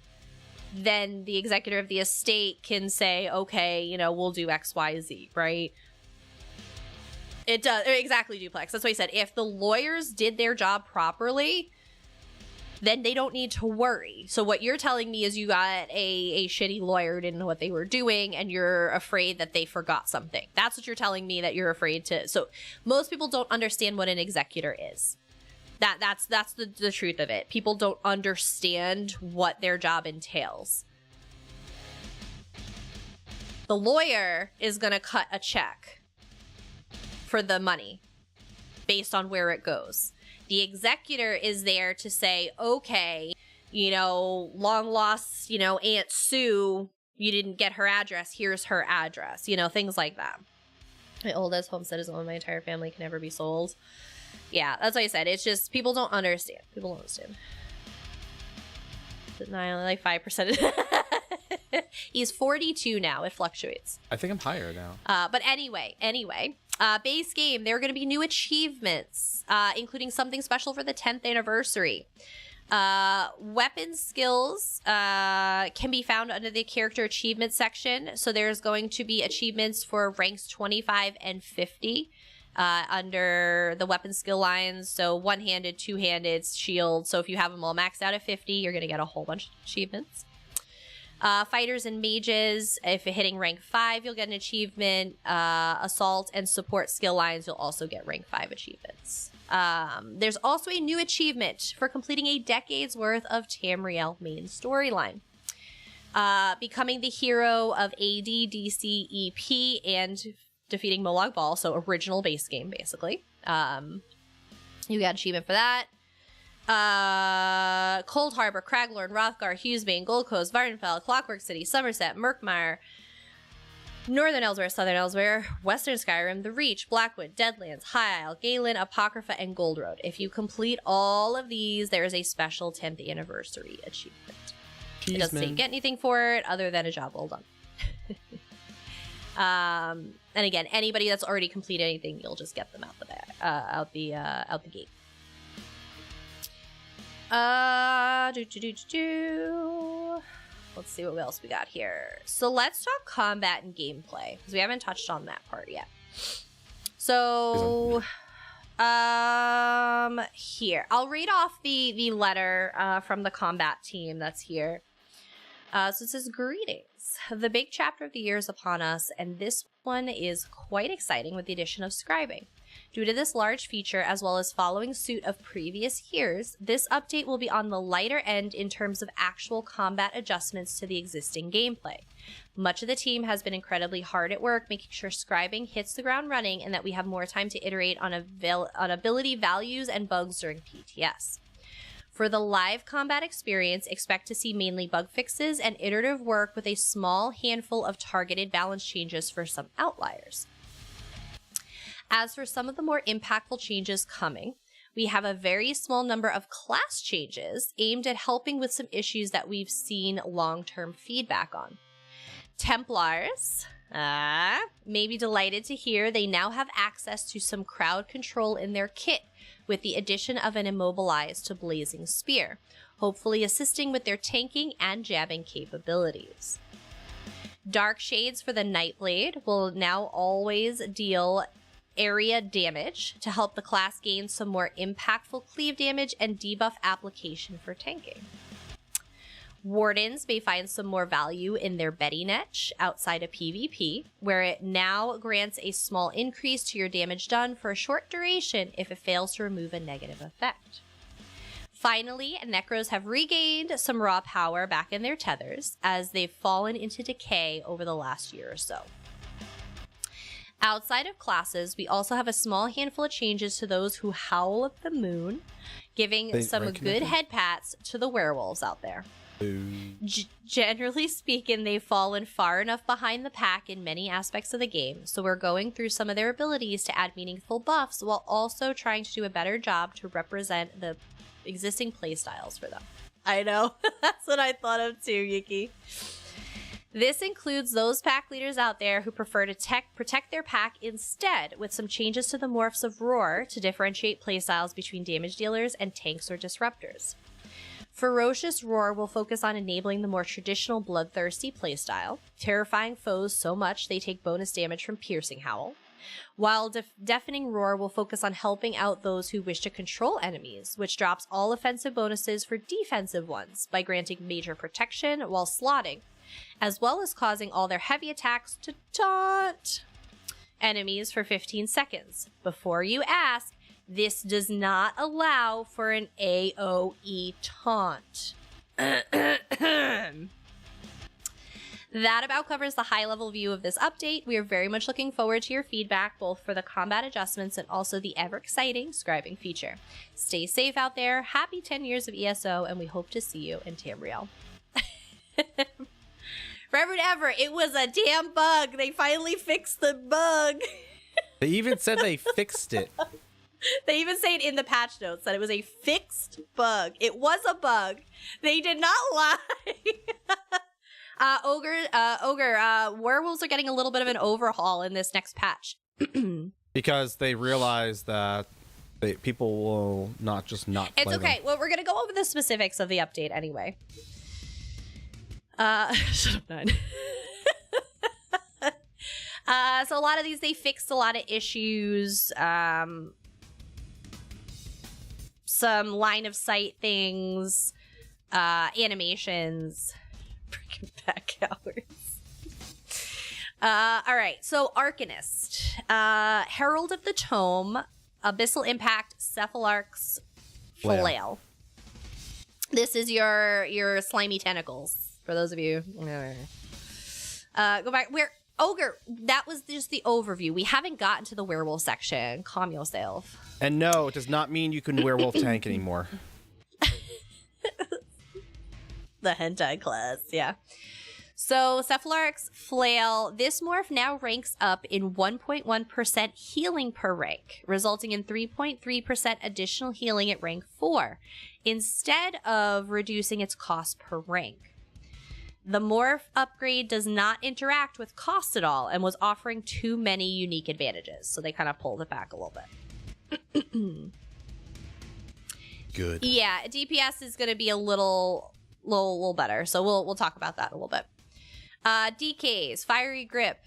Then the executor of the estate can say, okay, we'll do X, Y, Z, right? It does exactly duplex. That's what he said. If the lawyers did their job properly, then they don't need to worry. So what you're telling me is you got a shitty lawyer, didn't know what they were doing, and you're afraid that they forgot something. That's what you're telling me, that you're afraid to. So most people don't understand what an executor is. That's the truth of it. People don't understand what their job entails. The lawyer is going to cut a check for the money based on where it goes. The executor is there to say, okay, long lost, Aunt Sue, you didn't get her address. Here's her address, things like that. My oldest homestead is owned. My entire family can never be sold. Yeah, that's what I said. It's just people don't understand. People don't understand. I only like 5%. He's 42 now. It fluctuates. I think I'm higher now. But anyway, base game, there are going to be new achievements, including something special for the 10th anniversary. Weapon skills can be found under the character achievement section. So there's going to be achievements for ranks 25 and 50 under the weapon skill lines. So one-handed, two-handed, shield. So if you have them all maxed out at 50, you're going to get a whole bunch of achievements. Fighters and mages, if you're hitting rank 5, you'll get an achievement. Assault and support skill lines, you'll also get rank 5 achievements. There's also a new achievement for completing a decade's worth of Tamriel main storyline. Becoming the hero of AD, DC, EP, and defeating Molag Bal, so original base game, basically. You got achievement for that. Cold Harbor, Craglorn, Hrothgar, Hughesbane, Gold Coast, Vardenfell, Clockwork City, Somerset, Murkmire, Northern Elsewhere, Southern Elsewhere, Western Skyrim, The Reach, Blackwood, Deadlands, High Isle, Galen, Apocrypha, and Gold Road. If you complete all of these, there is a special 10th anniversary achievement. It doesn't say you get anything for it other than a job well done. And again, anybody that's already completed anything, you'll just get them out the gate. Let's see what else we got here. So let's talk combat and gameplay, because we haven't touched on that part yet. So, here. I'll read off the letter from the combat team that's here. So it says, greetings. The big chapter of the year is upon us, and this one is quite exciting with the addition of scribing. Due to this large feature, as well as following suit of previous years, this update will be on the lighter end in terms of actual combat adjustments to the existing gameplay. Much of the team has been incredibly hard at work making sure scribing hits the ground running and that we have more time to iterate on ability values and bugs during PTS. For the live combat experience, expect to see mainly bug fixes and iterative work with a small handful of targeted balance changes for some outliers. As for some of the more impactful changes coming, we have a very small number of class changes aimed at helping with some issues that we've seen long-term feedback on. Templars may be delighted to hear they now have access to some crowd control in their kit with the addition of an immobilize to Blazing Spear, hopefully assisting with their tanking and jabbing capabilities. Dark Shades for the Nightblade will now always deal area damage to help the class gain some more impactful cleave damage and debuff application for tanking. Wardens may find some more value in their Betty Netch outside of PvP, where it now grants a small increase to your damage done for a short duration if it fails to remove a negative effect. Finally, Necros have regained some raw power back in their tethers as they've fallen into decay over the last year or so. Outside of classes, we also have a small handful of changes to those who howl at the moon, giving some good head pats to the werewolves out there. Generally speaking, they've fallen far enough behind the pack in many aspects of the game, so we're going through some of their abilities to add meaningful buffs while also trying to do a better job to represent the existing playstyles for them. I know. That's what I thought of too, Yuki. This includes those pack leaders out there who prefer to protect their pack instead, with some changes to the morphs of Roar to differentiate playstyles between damage dealers and tanks or disruptors. Ferocious Roar will focus on enabling the more traditional bloodthirsty playstyle, terrifying foes so much they take bonus damage from Piercing Howl, while Deafening Roar will focus on helping out those who wish to control enemies, which drops all offensive bonuses for defensive ones by granting major protection while slotting, as well as causing all their heavy attacks to taunt enemies for 15 seconds. Before you ask, this does not allow for an AoE taunt. That about covers the high-level view of this update. We are very much looking forward to your feedback, both for the combat adjustments and also the ever-exciting scribing feature. Stay safe out there, happy 10 years of ESO, and we hope to see you in Tamriel. Forever and ever, it was a damn bug. They finally fixed the bug. They even said they fixed it. They even say it in the patch notes that it was a fixed bug. It was a bug. They did not lie. Werewolves are getting a little bit of an overhaul in this next patch. Because they realize that people will not just not play It's okay. them. Well, we're going to go over the specifics of the update anyway. Shut up, 9. So a lot of these, they fixed a lot of issues. Some line of sight things, animations. Freaking back hours. All right, so Arcanist, Herald of the Tome, Abyssal Impact, Cephalarch's Flail. This is your slimy tentacles. For those of you, go back. Where Ogre? That was just the overview. We haven't gotten to the werewolf section. Calm yourself. And no, it does not mean you can werewolf tank anymore. The hentai class, yeah. So Cephalarch's Flail, this morph now ranks up in 1.1% healing per rank, resulting in 3.3% additional healing at rank 4, instead of reducing its cost per rank. The morph upgrade does not interact with cost at all and was offering too many unique advantages, so they kind of pulled it back a little bit. Good. Yeah, DPS is going to be a little better, so we'll talk about that a little bit. DKs, Fiery Grip,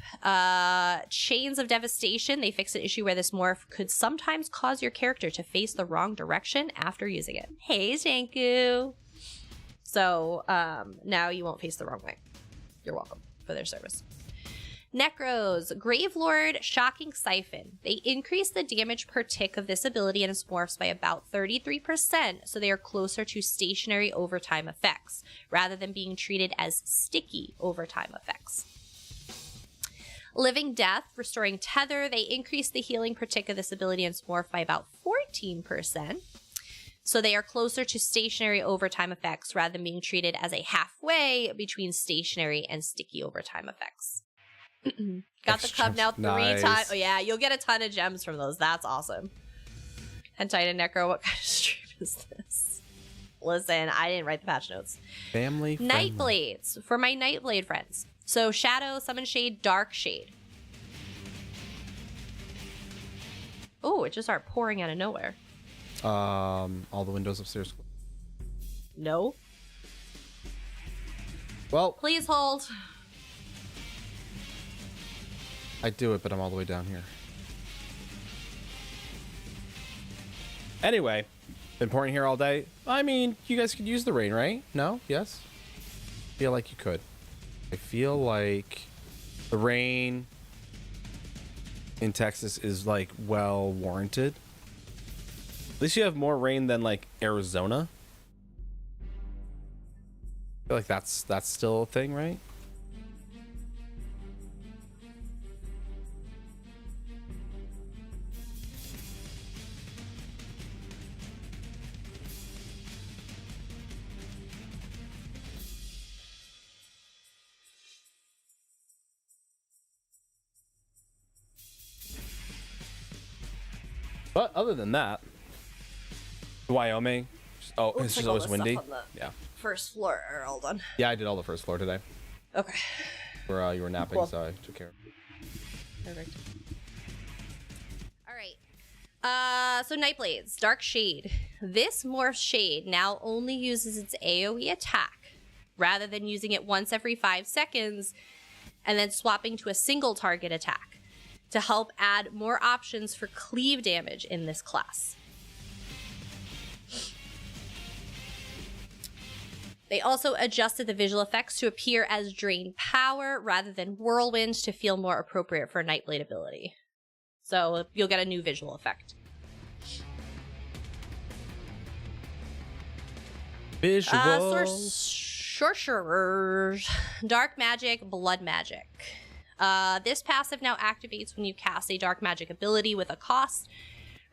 Chains of Devastation. They fixed an issue where this morph could sometimes cause your character to face the wrong direction after using it. Hey, Shanku. So now you won't face the wrong way. You're welcome for their service. Necros, Gravelord, Shocking Siphon. They increase the damage per tick of this ability and its morphs by about 33%, so they are closer to stationary overtime effects, rather than being treated as sticky overtime effects. Living Death, Restoring Tether. They increase the healing per tick of this ability and its morph by about 14%. So they are closer to stationary overtime effects rather than being treated as a halfway between stationary and sticky overtime effects. Got the cup now 3 times. Oh yeah, you'll get a ton of gems from those. That's awesome. Hentai and Necro, what kind of stream is this? Listen, I didn't write the patch notes. Family friendly. Nightblades, for my Nightblade friends. So Shadow, Summon Shade, Dark Shade. Oh, it just started pouring out of nowhere. All the windows upstairs. No. Well, Please hold. I do it, but I'm all the way down here. Anyway, been pouring here all day. I mean, you guys could use the rain, right? No? Yes? Feel like you could. I feel like the rain in Texas is like well warranted. At least you have more rain than like Arizona. I feel like that's still a thing, right? But other than that, Wyoming. Oh, it's just always windy. Yeah. First floor. Hold on. Yeah, I did all the first floor today. Okay. Where you were napping, Cool. so I took care of it. Perfect. All right. So Nightblades, Dark Shade. This morph shade now only uses its AoE attack, rather than using it once every 5 seconds and then swapping to a single target attack to help add more options for cleave damage in this class. They also adjusted the visual effects to appear as drain power rather than whirlwind to feel more appropriate for Nightblade ability. So you'll get a new visual effect. Sorcerers. Dark Magic, Blood Magic. This passive now activates when you cast a dark magic ability with a cost,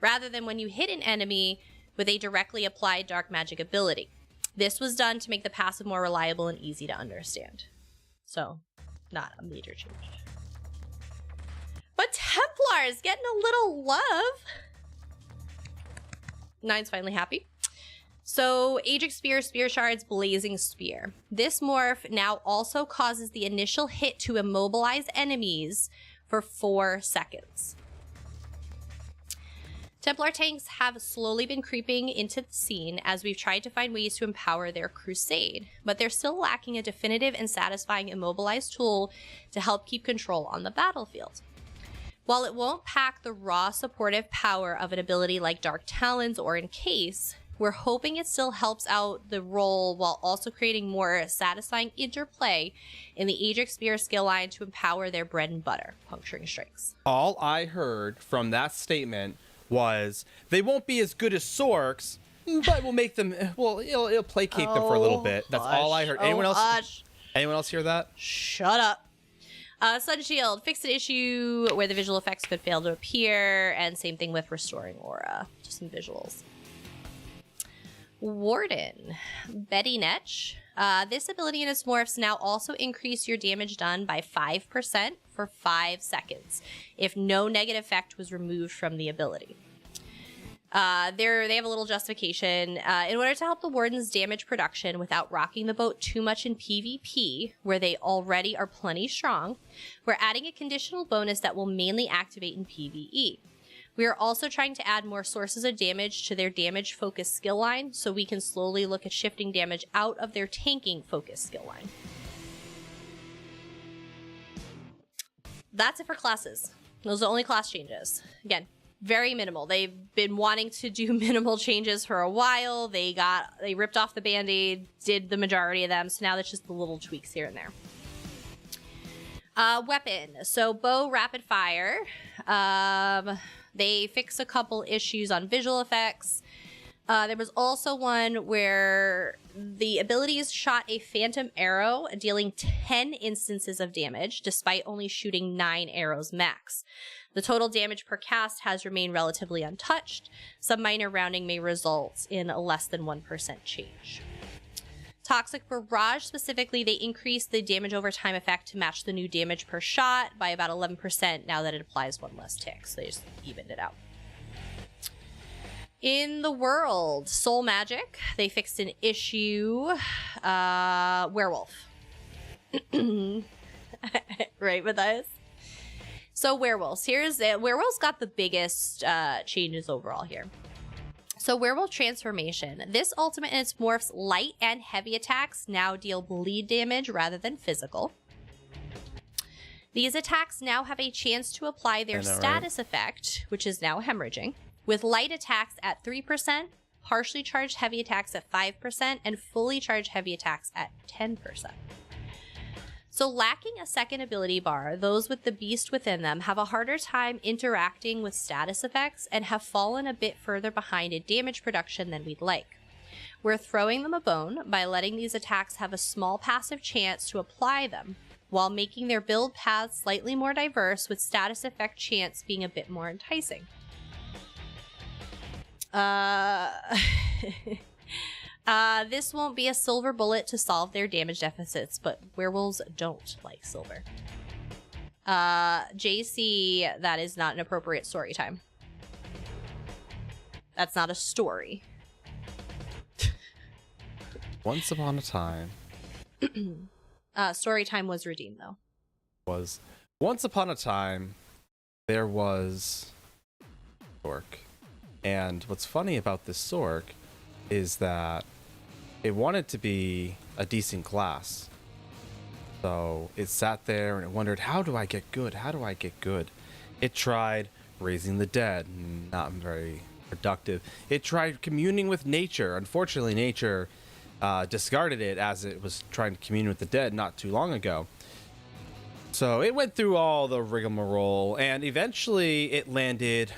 rather than when you hit an enemy with a directly applied dark magic ability. This was done to make the passive more reliable and easy to understand. So, not a major change. But Templar's getting a little love. Nine's finally happy. So, Aegis Spear, Spear Shards, Blazing Spear. This morph now also causes the initial hit to immobilize enemies for 4 seconds. Templar tanks have slowly been creeping into the scene as we've tried to find ways to empower their crusade, but they're still lacking a definitive and satisfying immobilized tool to help keep control on the battlefield. While it won't pack the raw supportive power of an ability like Dark Talons or Encase, we're hoping it still helps out the role while also creating more satisfying interplay in the Aegis Spear skill line to empower their bread and butter, puncturing strikes. All I heard from that statement was they won't be as good as Sorks, but we'll make them. Well, it'll placate them for a little bit. That's all I heard. Anyone else? Hush. Anyone else hear that? Shut up. Sun Shield fixed an issue where the visual effects could fail to appear, and same thing with Restoring Aura. Just some visuals. Warden, Betty Netch. This ability in its morphs now also increase your damage done by 5% for 5 seconds if no negative effect was removed from the ability. They have a little justification. In order to help the Warden's damage production without rocking the boat too much in PvP, where they already are plenty strong, we're adding a conditional bonus that will mainly activate in PvE. We are also trying to add more sources of damage to their damage-focused skill line, so we can slowly look at shifting damage out of their tanking-focused skill line. That's it for classes. Those are the only class changes. Again, very minimal. They've been wanting to do minimal changes for a while. They ripped off the Band-Aid, did the majority of them, so now that's just the little tweaks here and there. Weapon. So bow rapid fire. They fix a couple issues on visual effects. There was also one where the abilities shot a phantom arrow, dealing 10 instances of damage, despite only shooting 9 arrows max. The total damage per cast has remained relatively untouched. Some minor rounding may result in a less than 1% change. Toxic Barrage, specifically, they increased the damage over time effect to match the new damage per shot by about 11% now that it applies 1 less tick. So they just evened it out. In the world, Soul Magic, they fixed an issue. Werewolf. Right, Matthias? So werewolves. Werewolves got the biggest changes overall here. So Werewolf Transformation. This ultimate in its morphs light and heavy attacks now deal bleed damage rather than physical. These attacks now have a chance to apply their status effect, which is now hemorrhaging, with light attacks at 3%, partially charged heavy attacks at 5%, and fully charged heavy attacks at 10%. So lacking a second ability bar, those with the beast within them have a harder time interacting with status effects and have fallen a bit further behind in damage production than we'd like. We're throwing them a bone by letting these attacks have a small passive chance to apply them, while making their build paths slightly more diverse, with status effect chance being a bit more enticing. This won't be a silver bullet to solve their damage deficits, but werewolves don't like silver. JC, that is not an appropriate story time. That's not a story. Once upon a time. story time was redeemed, though. Was once upon a time, there was Sork. And what's funny about this Sork is that it wanted to be a decent class. So it sat there and it wondered, how do I get good? How do I get good? It tried raising the dead, not very productive. It tried communing with nature. Unfortunately, nature discarded it as it was trying to commune with the dead not too long ago. So it went through all the rigmarole, and eventually it landed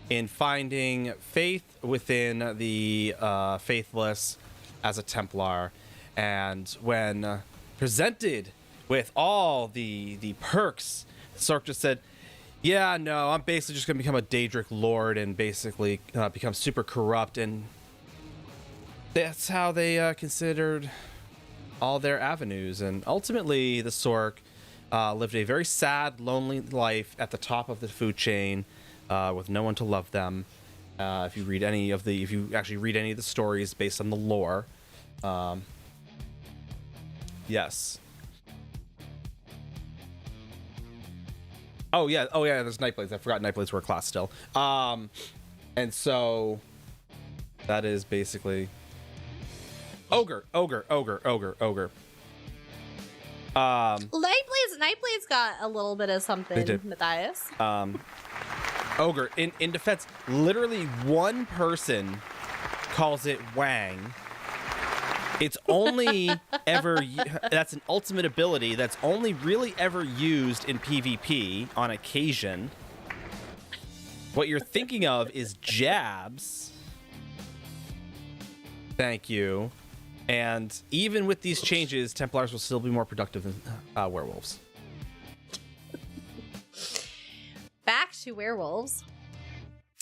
in finding faith within the faithless as a Templar. And when presented with all the perks, Sork just said, yeah, no, I'm basically just going to become a Daedric Lord and basically become super corrupt. And that's how they considered all their avenues. And ultimately, the Sork lived a very sad, lonely life at the top of the food chain with no one to love them. If you actually read any of the stories based on the lore, yes. Oh yeah, there's Nightblades. I forgot Nightblades were a class still. And so that is basically ogre. Nightblades got a little bit of something, Matthias. Ogre. In defense, literally one person calls it Wang. It's only ever, that's an ultimate ability that's only really ever used in PvP on occasion. What you're thinking of is jabs. Thank you. And even with these changes, Templars will still be more productive than werewolves. Back to werewolves.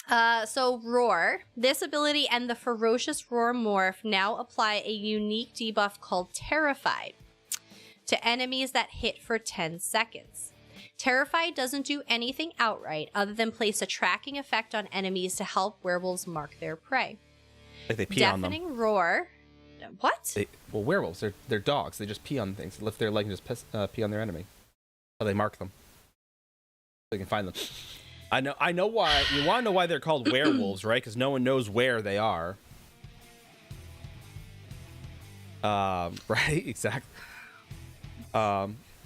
So Roar, this ability and the Ferocious Roar morph now apply a unique debuff called Terrified to enemies that hit for 10 seconds. Terrified doesn't do anything outright other than place a tracking effect on enemies to help werewolves mark their prey. Like they pee on them. Deafening Roar. What? Well, werewolves, they're dogs. They just pee on things. They lift their leg and just pee on their enemy. So they mark them. So they can find them. I know why. You want to know why they're called werewolves, right? Because no one knows where they are. Right? Exactly.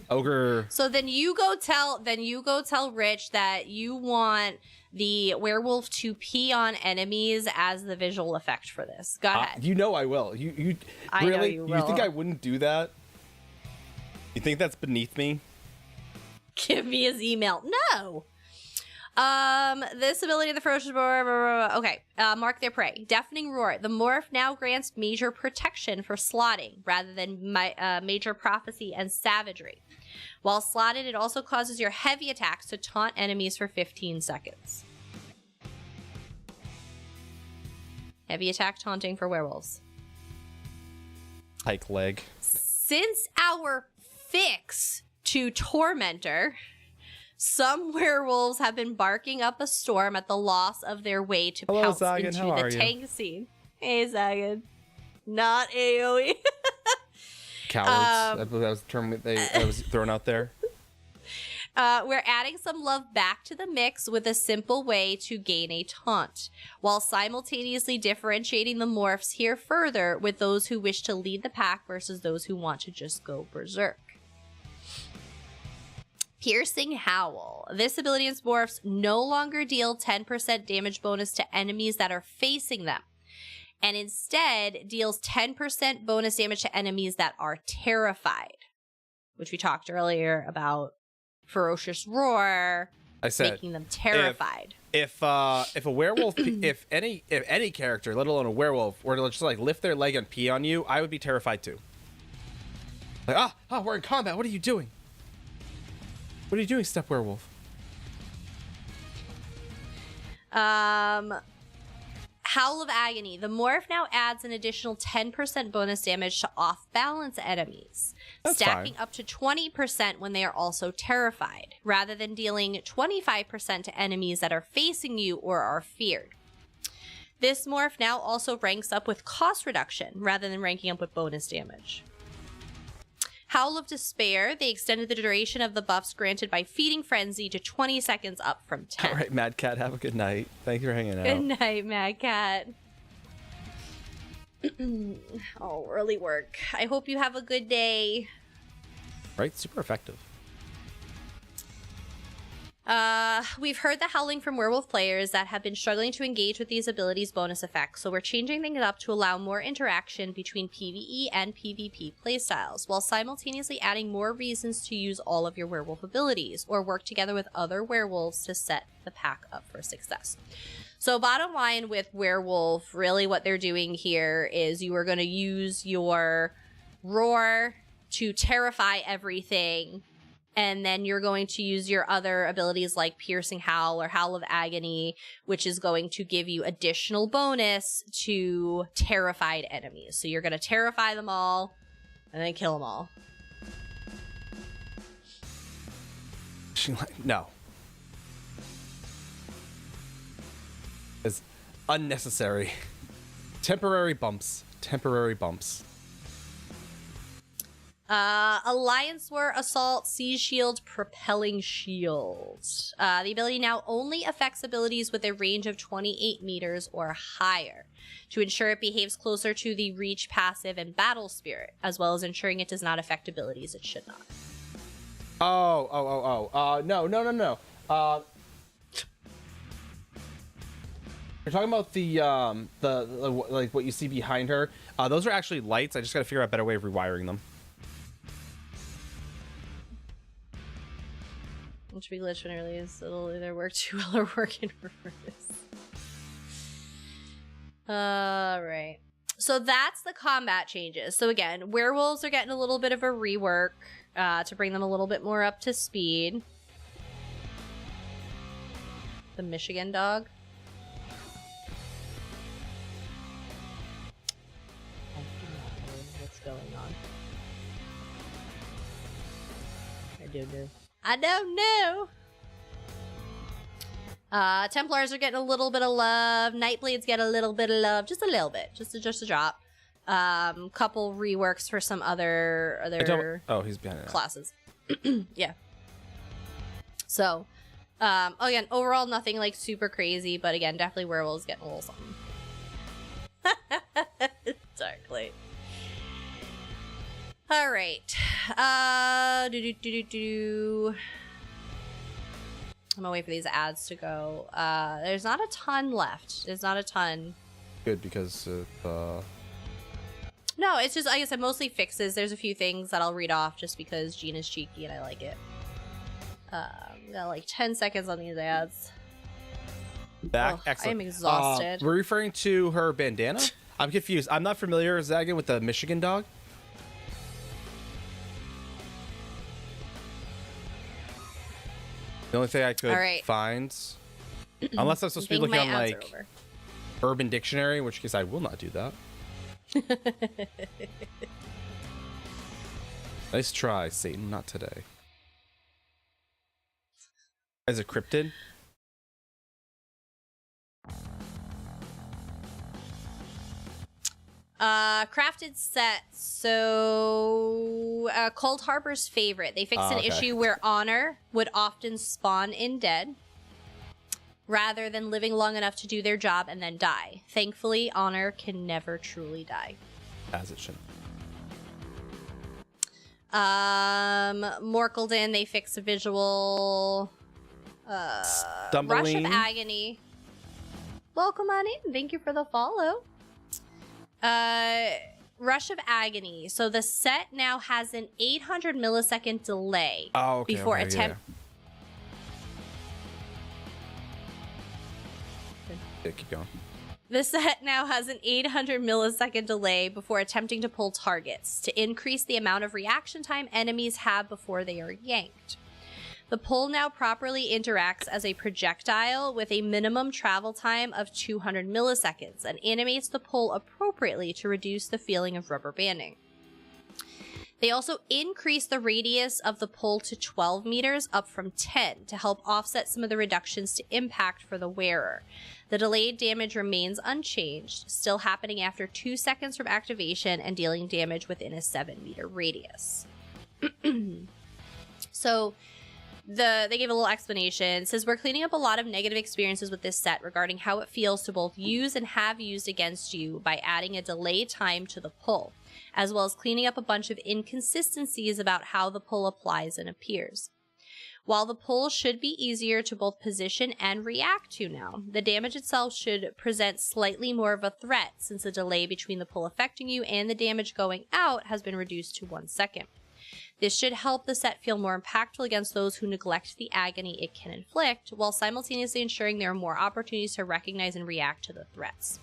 Ogre. So then you go tell Rich that you want the werewolf to pee on enemies as the visual effect for this. Go ahead. You know I will. You I really? know you will. You think I wouldn't do that? You think that's beneath me? Give me his email. No. This ability of the Ferocious Roar, okay, mark their prey. Deafening Roar. The morph now grants major protection for slotting rather than major prophecy and savagery. While slotted, it also causes your heavy attacks to taunt enemies for 15 seconds. Heavy attack taunting for werewolves. Hike leg. Since our fix to Tormentor, some werewolves have been barking up a storm at the loss of their way to pounce Zagan, into how are the you? tank scene. Hey, Zagan. Not AoE. Cowards. I believe that was the term that was thrown out there. We're adding some love back to the mix with a simple way to gain a taunt, while simultaneously differentiating the morphs here further with those who wish to lead the pack versus those who want to just go berserk. Piercing Howl. This ability and morphs no longer deal 10% damage bonus to enemies that are facing them, and instead deals 10% bonus damage to enemies that are terrified, which we talked earlier about Ferocious Roar, I said, making them terrified. If a werewolf, if any character, let alone a werewolf, were to just like lift their leg and pee on you, I would be terrified too. Like, we're in combat. What are you doing? What are you doing, Step Werewolf? Howl of Agony. The morph now adds an additional 10% bonus damage to off-balance enemies, stacking up to 20% when they are also terrified, rather than dealing 25% to enemies that are facing you or are feared. This morph now also ranks up with cost reduction, rather than ranking up with bonus damage. Howl of Despair, they extended the duration of the buffs granted by Feeding Frenzy to 20 seconds up from 10. All right, Mad Cat, have a good night. Thank you for hanging out. Good night, Mad Cat. Oh, early work. I hope you have a good day. Right? Super effective. We've heard the howling from werewolf players that have been struggling to engage with these abilities' bonus effects, so we're changing things up to allow more interaction between PvE and PvP playstyles, while simultaneously adding more reasons to use all of your werewolf abilities, or work together with other werewolves to set the pack up for success. So bottom line with werewolf, really what they're doing here is you are going to use your roar to terrify everything, and then you're going to use your other abilities like Piercing Howl or Howl of Agony, which is going to give you additional bonus to terrified enemies. So you're going to terrify them all and then kill them all. No. It's unnecessary. Temporary bumps. Temporary bumps. Alliance War Assault Siege Shield Propelling Shield. The ability now only affects abilities with a range of 28 meters or higher, to ensure it behaves closer to the Reach passive and Battle Spirit, as well as ensuring it does not affect abilities it should not. No. You're talking about the like what you see behind her. Those are actually lights. I just got to figure out a better way of rewiring them. Which we glitch when it releases. It'll either work too well or work in reverse. Alright. So that's the combat changes. So again, werewolves are getting a little bit of a rework to bring them a little bit more up to speed. The Michigan dog. I do not know what's going on. I don't know. Templars are getting a little bit of love. Nightblades get a little bit of love. Just a little bit. Just a drop. Couple reworks for some other he's behind it. Classes. Yeah. So, again, overall nothing like super crazy, but again, definitely werewolves getting a little something. Darkly. All right. I'm gonna wait for these ads to go. There's not a ton left. There's not a ton. Good, because No, it's just, like I said, mostly fixes. There's a few things that I'll read off just because Gina's cheeky and I like it. Got like 10 seconds on these ads. Excellent. I am exhausted. We're referring to her bandana? I'm confused. I'm not familiar, Zagan, with the Michigan dog. The only thing I could find, unless I'm supposed to be looking on like Urban Dictionary, in which case I will not do that. Nice try, Satan. Not today. As a cryptid? Crafted set. So, Cold Harbor's favorite. They fixed an issue where honor would often spawn in dead, rather than living long enough to do their job and then die. Thankfully, honor can never truly die. As it should. Morkelden, they fix a visual. Rush of Agony. Welcome on in. Thank you for the follow. Rush of Agony. So the set now has an 800 millisecond delay before attempt. Yeah, keep going. The set now has an 800 millisecond delay before attempting to pull targets to increase the amount of reaction time enemies have before they are yanked. The pull now properly interacts as a projectile with a minimum travel time of 200 milliseconds and animates the pull appropriately to reduce the feeling of rubber banding. They also increase the radius of the pull to 12 meters, up from 10, to help offset some of the reductions to impact for the wearer. The delayed damage remains unchanged, still happening after 2 seconds from activation and dealing damage within a 7-meter radius. So they gave a little explanation. It says, we're cleaning up a lot of negative experiences with this set regarding how it feels to both use and have used against you by adding a delay time to the pull, as well as cleaning up a bunch of inconsistencies about how the pull applies and appears. While the pull should be easier to both position and react to now, the damage itself should present slightly more of a threat since the delay between the pull affecting you and the damage going out has been reduced to 1 second. This should help the set feel more impactful against those who neglect the agony it can inflict, while simultaneously ensuring there are more opportunities to recognize and react to the threats.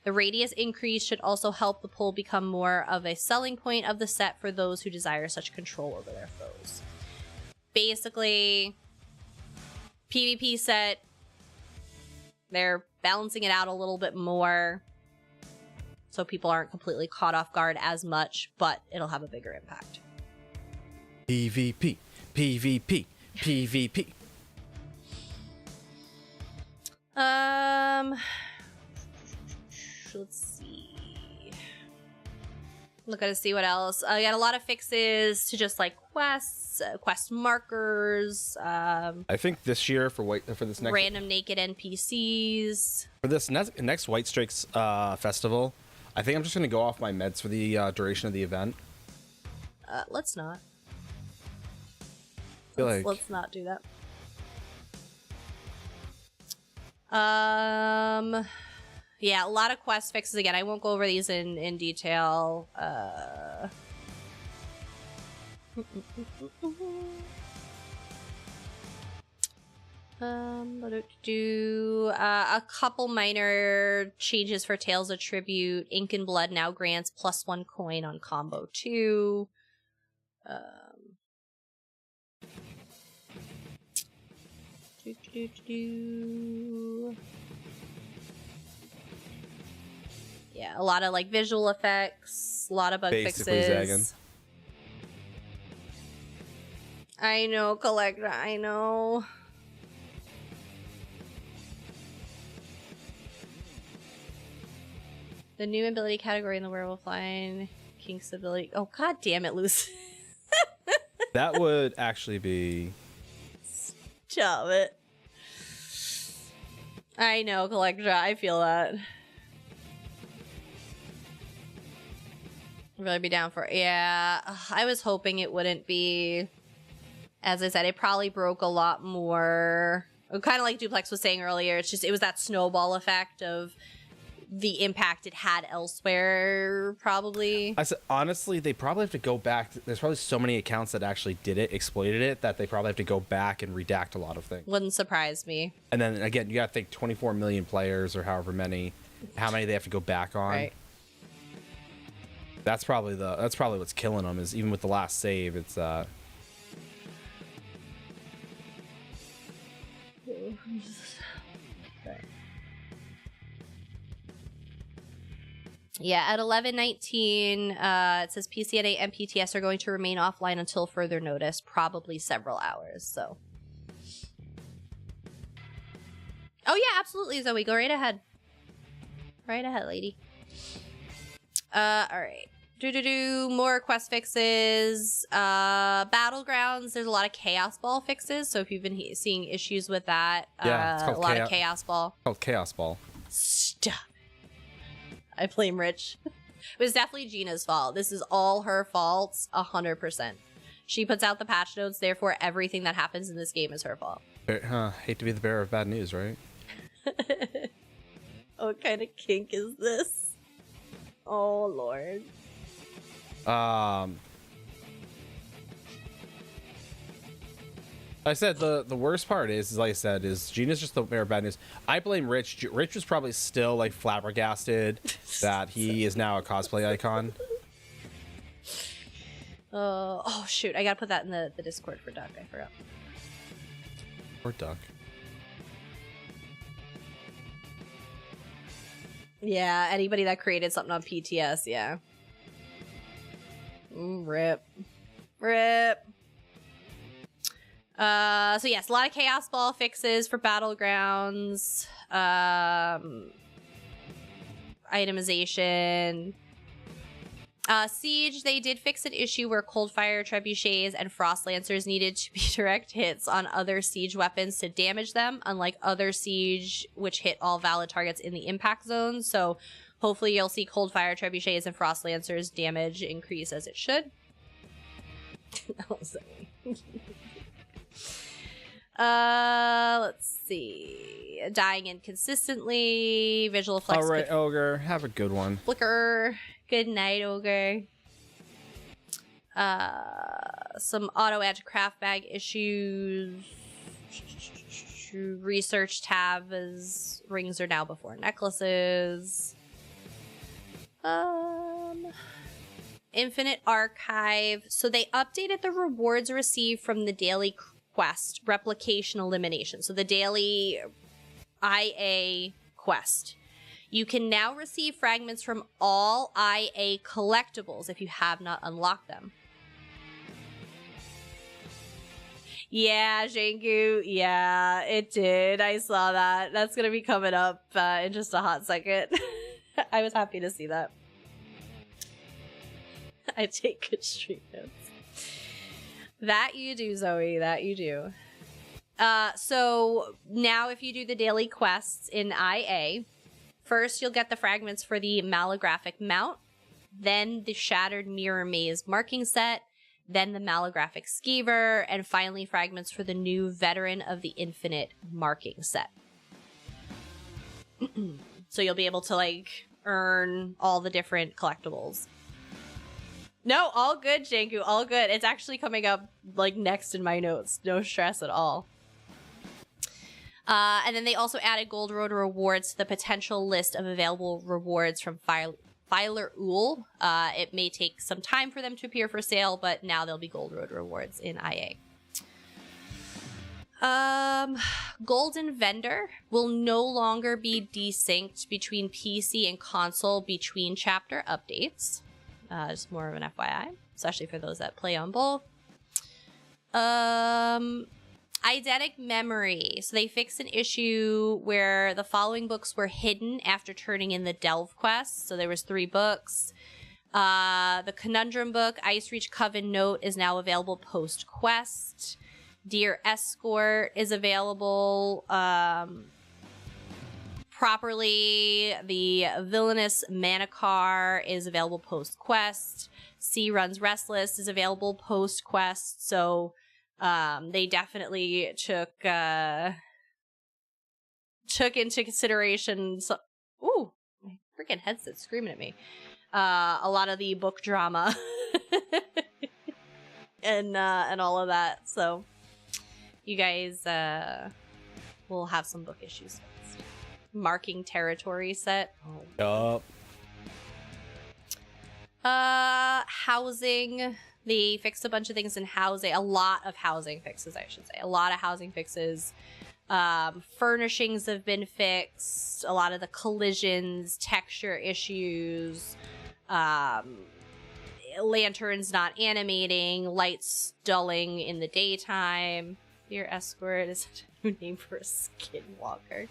The radius increase should also help the pull become more of a selling point of the set for those who desire such control over their foes. Basically, PvP set, they're balancing it out a little bit more so people aren't completely caught off guard as much, but it'll have a bigger impact. PvP, PvP, PvP. Let's see. Look at to see what else. I got a lot of fixes to just like quests, quest markers. I think this year for this next random naked NPCs. For this next White Strikes festival, I think I'm just gonna go off my meds for the duration of the event. Let's not. Let's not do that. Yeah, a lot of quest fixes again. I won't go over these in detail. A couple minor changes for Tales of Tribute. Ink and Blood now grants +1 coin on combo 2. Yeah, a lot of like visual effects, a lot of bug basically fixes. zagging. I know, Collector, I know. The new ability category in the werewolf line, Kink's ability. Oh, god damn it, Luce. That would actually be. Stop it. I know, Collector, I feel that. Really be down for it. Yeah, I was hoping it wouldn't be. As I said, it probably broke a lot more. Kind of like Duplex was saying earlier, it was that snowball effect of the impact it had elsewhere, probably. I said, honestly, they probably have to go back. There's probably so many accounts that actually did it, exploited it, that they probably have to go back and redact a lot of things. Wouldn't surprise me. And then again, you got to think 24 million players or however many, how many they have to go back on. Right. That's probably what's killing them, is even with the last save, it's Yeah, at 11:19, it says PCNA and PTS are going to remain offline until further notice, probably several hours. So, oh yeah, absolutely, Zoe, go right ahead. Right ahead, lady. All right. More quest fixes. Battlegrounds, there's a lot of Chaos Ball fixes. So if you've been seeing issues with that, yeah, a lot of Chaos Ball. It's called Chaos Ball. Stop. I blame Rich. It was definitely Gina's fault. This is all her fault, 100%. She puts out the patch notes, therefore everything that happens in this game is her fault. Hate to be the bearer of bad news, right? What kind of kink is this? Oh, Lord. I said the worst part is like I said, is Gina's just the bearer of bad news. I blame Rich. Rich was probably still like flabbergasted that he is now a cosplay icon. Oh shoot, I gotta put that in the Discord for Duck. I forgot. Or Duck. Yeah, anybody that created something on PTS, yeah. Rip. So yes, a lot of Chaos Ball fixes for Battlegrounds. Itemization. Siege, they did fix an issue where Coldfire Trebuchets and Frost Lancers needed to be direct hits on other Siege weapons to damage them, unlike other Siege, which hit all valid targets in the impact zone. So hopefully you'll see Coldfire Trebuchets and Frost Lancers damage increase as it should. Let's see. Dying inconsistently. Visual flex. All right, Ogre. Have a good one. Flicker. Good night, Ogre. Some auto add to craft bag issues. Research tab as rings are now before necklaces. Infinite Archive. So they updated the rewards received from the daily quest, Replication Elimination. So the daily IA quest. You can now receive fragments from all IA collectibles if you have not unlocked them. Yeah, Janku. Yeah, it did. I saw that. That's going to be coming up in just a hot second. I was happy to see that. I take good street notes. That you do, Zoe. That you do. So now if you do the daily quests in IA, first you'll get the fragments for the Malographic Mount, then the Shattered Mirror Maze marking set, then the Malographic Skeever, and finally fragments for the new Veteran of the Infinite marking set. So you'll be able to, like, earn all the different collectibles. No, all good, Janku, all good. It's actually coming up, like, next in my notes. No stress at all. And then they also added Gold Road rewards to the potential list of available rewards from Filer Ool. It may take some time for them to appear for sale, but now there'll be Gold Road rewards in IA. Golden Vendor will no longer be desynced between PC and console between chapter updates. Just more of an FYI, especially for those that play on both. Eidetic Memory. So they fixed an issue where the following books were hidden after turning in the Delve quest. So there was 3 books. The Conundrum book, Ice Reach Coven Note, is now available post-quest. Dear Escort is available properly. The Villainous Manakar is available post-quest. Sea Runs Restless is available post-quest. So they definitely took into consideration. Ooh, my freaking headset's screaming at me. A lot of the book drama and all of that. So you guys will have some book issues. Marking Territory set. Yup. Housing. They fixed a bunch of things in housing. A lot of housing fixes, I should say. A lot of housing fixes. Furnishings have been fixed. A lot of the collisions, texture issues. Lanterns not animating. Lights dulling in the daytime. Dear Escort is such a new name for a skinwalker.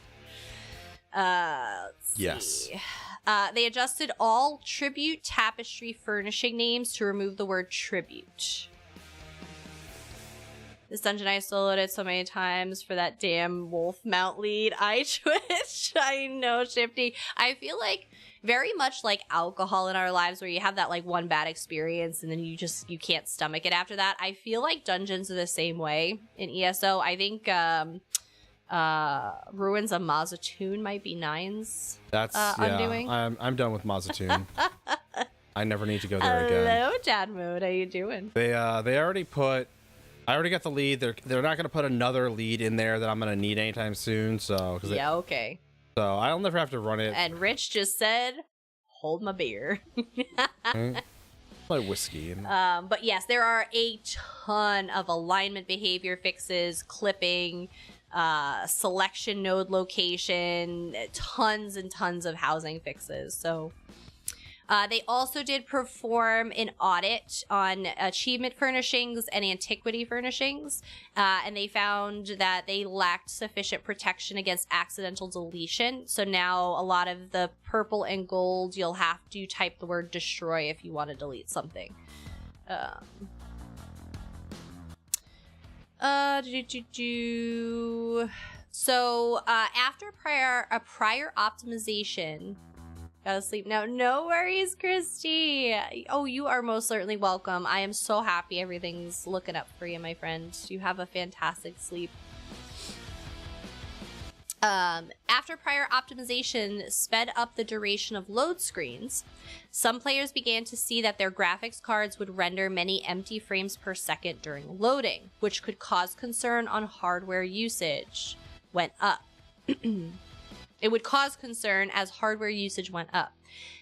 Let's see. They adjusted all Tribute Tapestry furnishing names to remove the word Tribute. This dungeon I soloed it so many times for that damn wolf mount lead. I twitch. I know, Shifty. I feel like very much like alcohol in our lives where you have that like one bad experience and then you can't stomach it after that. I feel like dungeons are the same way in ESO. I think Ruins of Mazatoon might be Nine's undoing. I'm done with Mazatoon. I never need to go there again. Hello, Dad Mode. How you doing? They already put. I already got the lead. They're not gonna put another lead in there that I'm gonna need anytime soon. So yeah, okay. So I'll never have to run it. And Rich just said, "Hold my beer." My whiskey. But yes, there are a ton of alignment behavior fixes, clipping. Selection node location, tons and tons of housing fixes. So They also did perform an audit on achievement furnishings and antiquity furnishings, and they found that they lacked sufficient protection against accidental deletion. So now a lot of the purple and gold, you'll have to type the word destroy if you want to delete something. So after a prior optimization. Gotta sleep now. No worries, Christy. Oh, you are most certainly welcome. I am so happy everything's looking up for you, my friend. You have a fantastic sleep. After prior optimization sped up the duration of load screens, some players began to see that their graphics cards would render many empty frames per second during loading, which could cause concern on hardware usage went up. It would cause concern as hardware usage went up.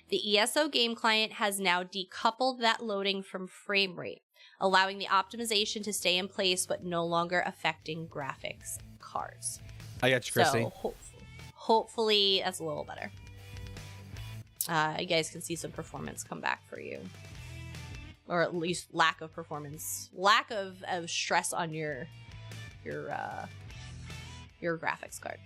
The ESO game client has now decoupled that loading from frame rate, allowing the optimization to stay in place but no longer affecting graphics cards. I got you, Christy. So hopefully that's a little better. You guys can see some performance come back for you. Or at least lack of performance. Lack of stress on your graphics card.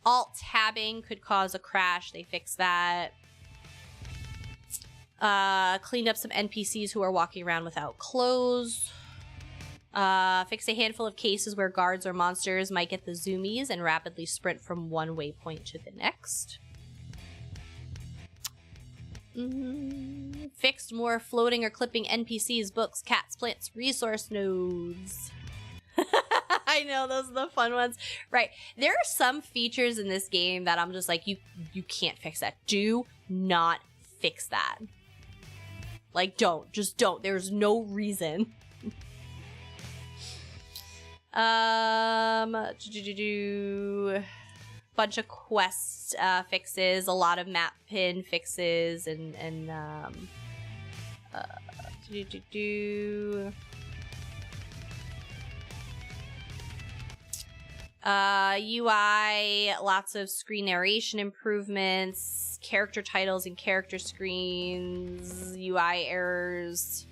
Alt tabbing could cause a crash. They fixed that. Cleaned up some NPCs who are walking around without clothes. Fixed a handful of cases where guards or monsters might get the zoomies and rapidly sprint from one waypoint to the next. Fixed more floating or clipping NPCs, books, cats, plants, resource nodes. I know, those are the fun ones. Right. There are some features in this game that I'm just like, you can't fix that. Do not fix that. Like, don't. Just don't. There's no reason. Bunch of quest fixes, a lot of map pin fixes, and UI, lots of screen narration improvements, character titles and character screens, UI errors,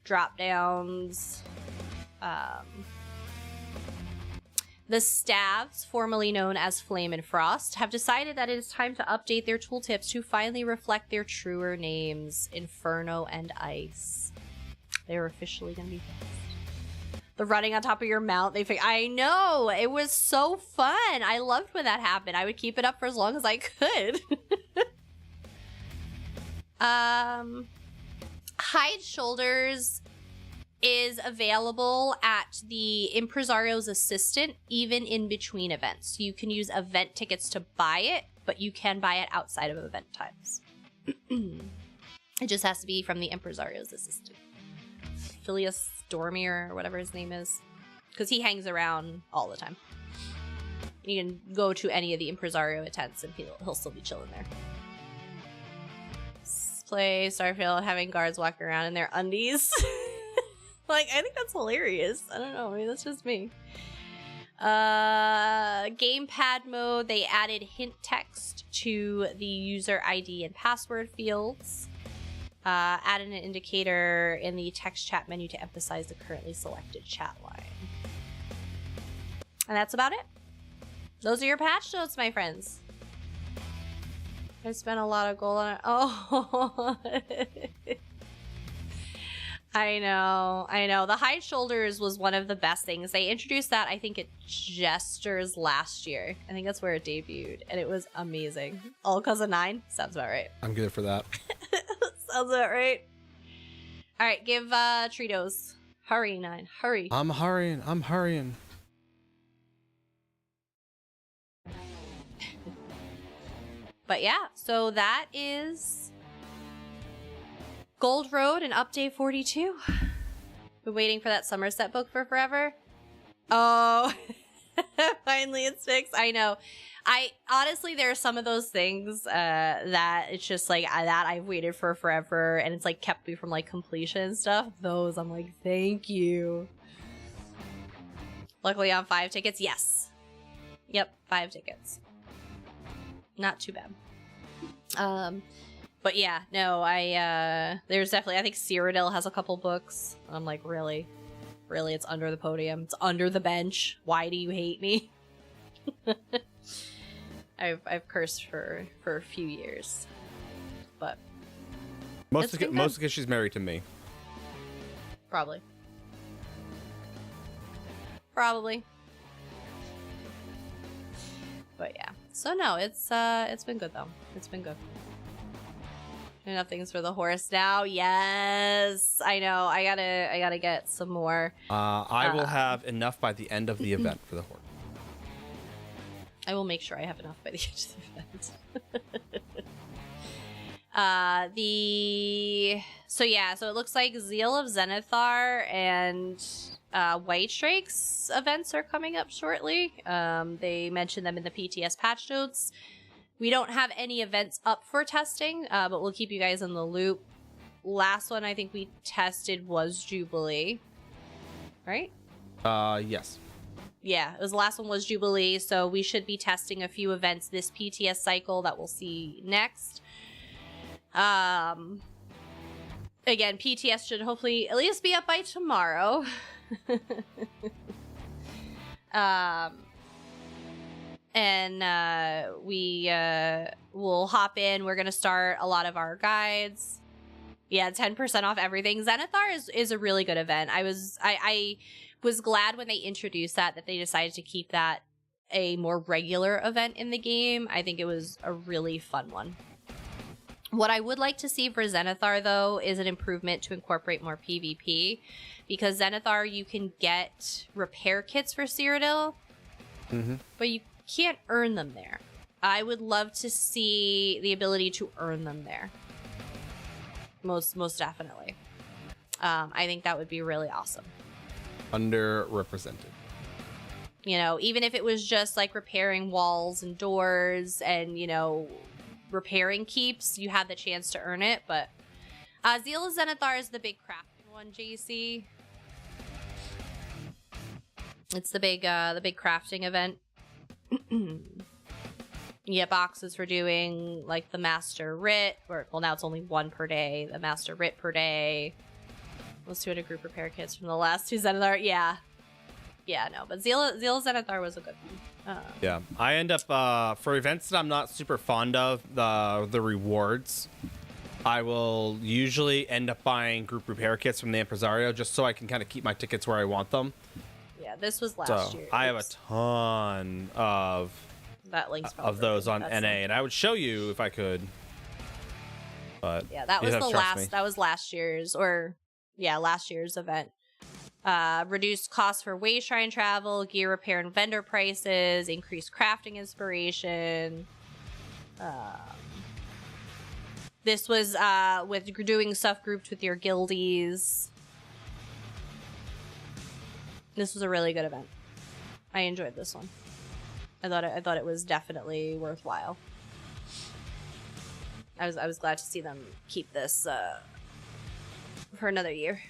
drop downs. The staffs, formerly known as Flame and Frost, have decided that it is time to update their tooltips to finally reflect their truer names, Inferno and Ice. They're officially going to be fixed. The running on top of your mount, I know! It was so fun! I loved when that happened. I would keep it up for as long as I could. Hide Shoulders is available at the Impresario's Assistant, even in between events. You can use event tickets to buy it, but you can buy it outside of event times. It just has to be from the Impresario's Assistant. Phileas Dormier, or whatever his name is. Because he hangs around all the time. You can go to any of the Impresario tents and he'll still be chilling there. Play Starfield having guards walk around in their undies. Like, I think that's hilarious. I don't know. Maybe that's just me. Gamepad mode, they added hint text to the user ID and password fields. Added an indicator in the text chat menu to emphasize the currently selected chat line. And that's about it. Those are your patch notes, my friends. I spent a lot of gold on it. Oh. I know. The Hide Shoulders was one of the best things. They introduced that, I think, at Jester's last year. I think that's where it debuted, and it was amazing. All because of 9? Sounds about right. I'm good for that. Sounds about right. All right, give Tritos. Hurry, 9. Hurry. I'm hurrying. But yeah, so that is Gold Road and Update 42. Been waiting for that Somerset book for forever. Oh, finally it's fixed. I know. Honestly, there are some of those things that it's just like that I've waited for forever, and it's like kept me from like completion and stuff. Those I'm like, thank you. Luckily on 5 tickets. Yes. Yep, 5 tickets. Not too bad. But yeah, no, there's definitely, I think Cyrodiil has a couple books. I'm like, really? Really, it's under the podium. It's under the bench. Why do you hate me? I've cursed for a few years. But mostly because she's married to me. Probably. But yeah. So no, it's been good though. It's been good. Enough things for the horse now. Yes, I know. I gotta get some more. I will have enough by the end of the event for the horse. I will make sure I have enough by the end of the event. So it looks like Zeal of Zenithar and White Strikes events are coming up shortly. They mentioned them in the PTS patch notes. We don't have any events up for testing, but we'll keep you guys in the loop. Last one I think we tested was Jubilee, right? Yes. Yeah, the last one was Jubilee, so we should be testing a few events this PTS cycle that we'll see next. Again, PTS should hopefully at least be up by tomorrow. We will hop in. We're gonna start a lot of our guides. Yeah, 10% off everything. Zenithar is a really good event. I was glad when they introduced that they decided to keep that a more regular event in the game. I think it was a really fun one. What I would like to see for Zenithar, though, is an improvement to incorporate more PvP. Because Zenithar, you can get repair kits for Cyrodiil, but you can't earn them there. I would love to see the ability to earn them there. Most definitely. I think that would be really awesome. Underrepresented. You know, even if it was just like repairing walls and doors and, you know, repairing keeps, you have the chance to earn it. But Zeal of Zenithar is the big crafting one, JC. It's the big crafting event. You get boxes for doing like the Master Writ, or well, now it's only one per day. The Master Writ per day. Let's do it a group repair kits from the last two Zenithar. Yeah, no, but Zeal Zenithar was a good one. Yeah, I end up for events that I'm not super fond of the rewards. I will usually end up buying group repair kits from the Impresario just so I can kind of keep my tickets where I want them. Yeah, this was last year. I have a ton of that links of those on NA, and I would show you if I could. But yeah, that was the last. That was last year's, last year's event. Reduced costs for way shrine travel, gear repair and vendor prices, increased crafting inspiration. This was with doing stuff grouped with your guildies. This was a really good event. I enjoyed this one. I thought it was definitely worthwhile. I was glad to see them keep this for another year.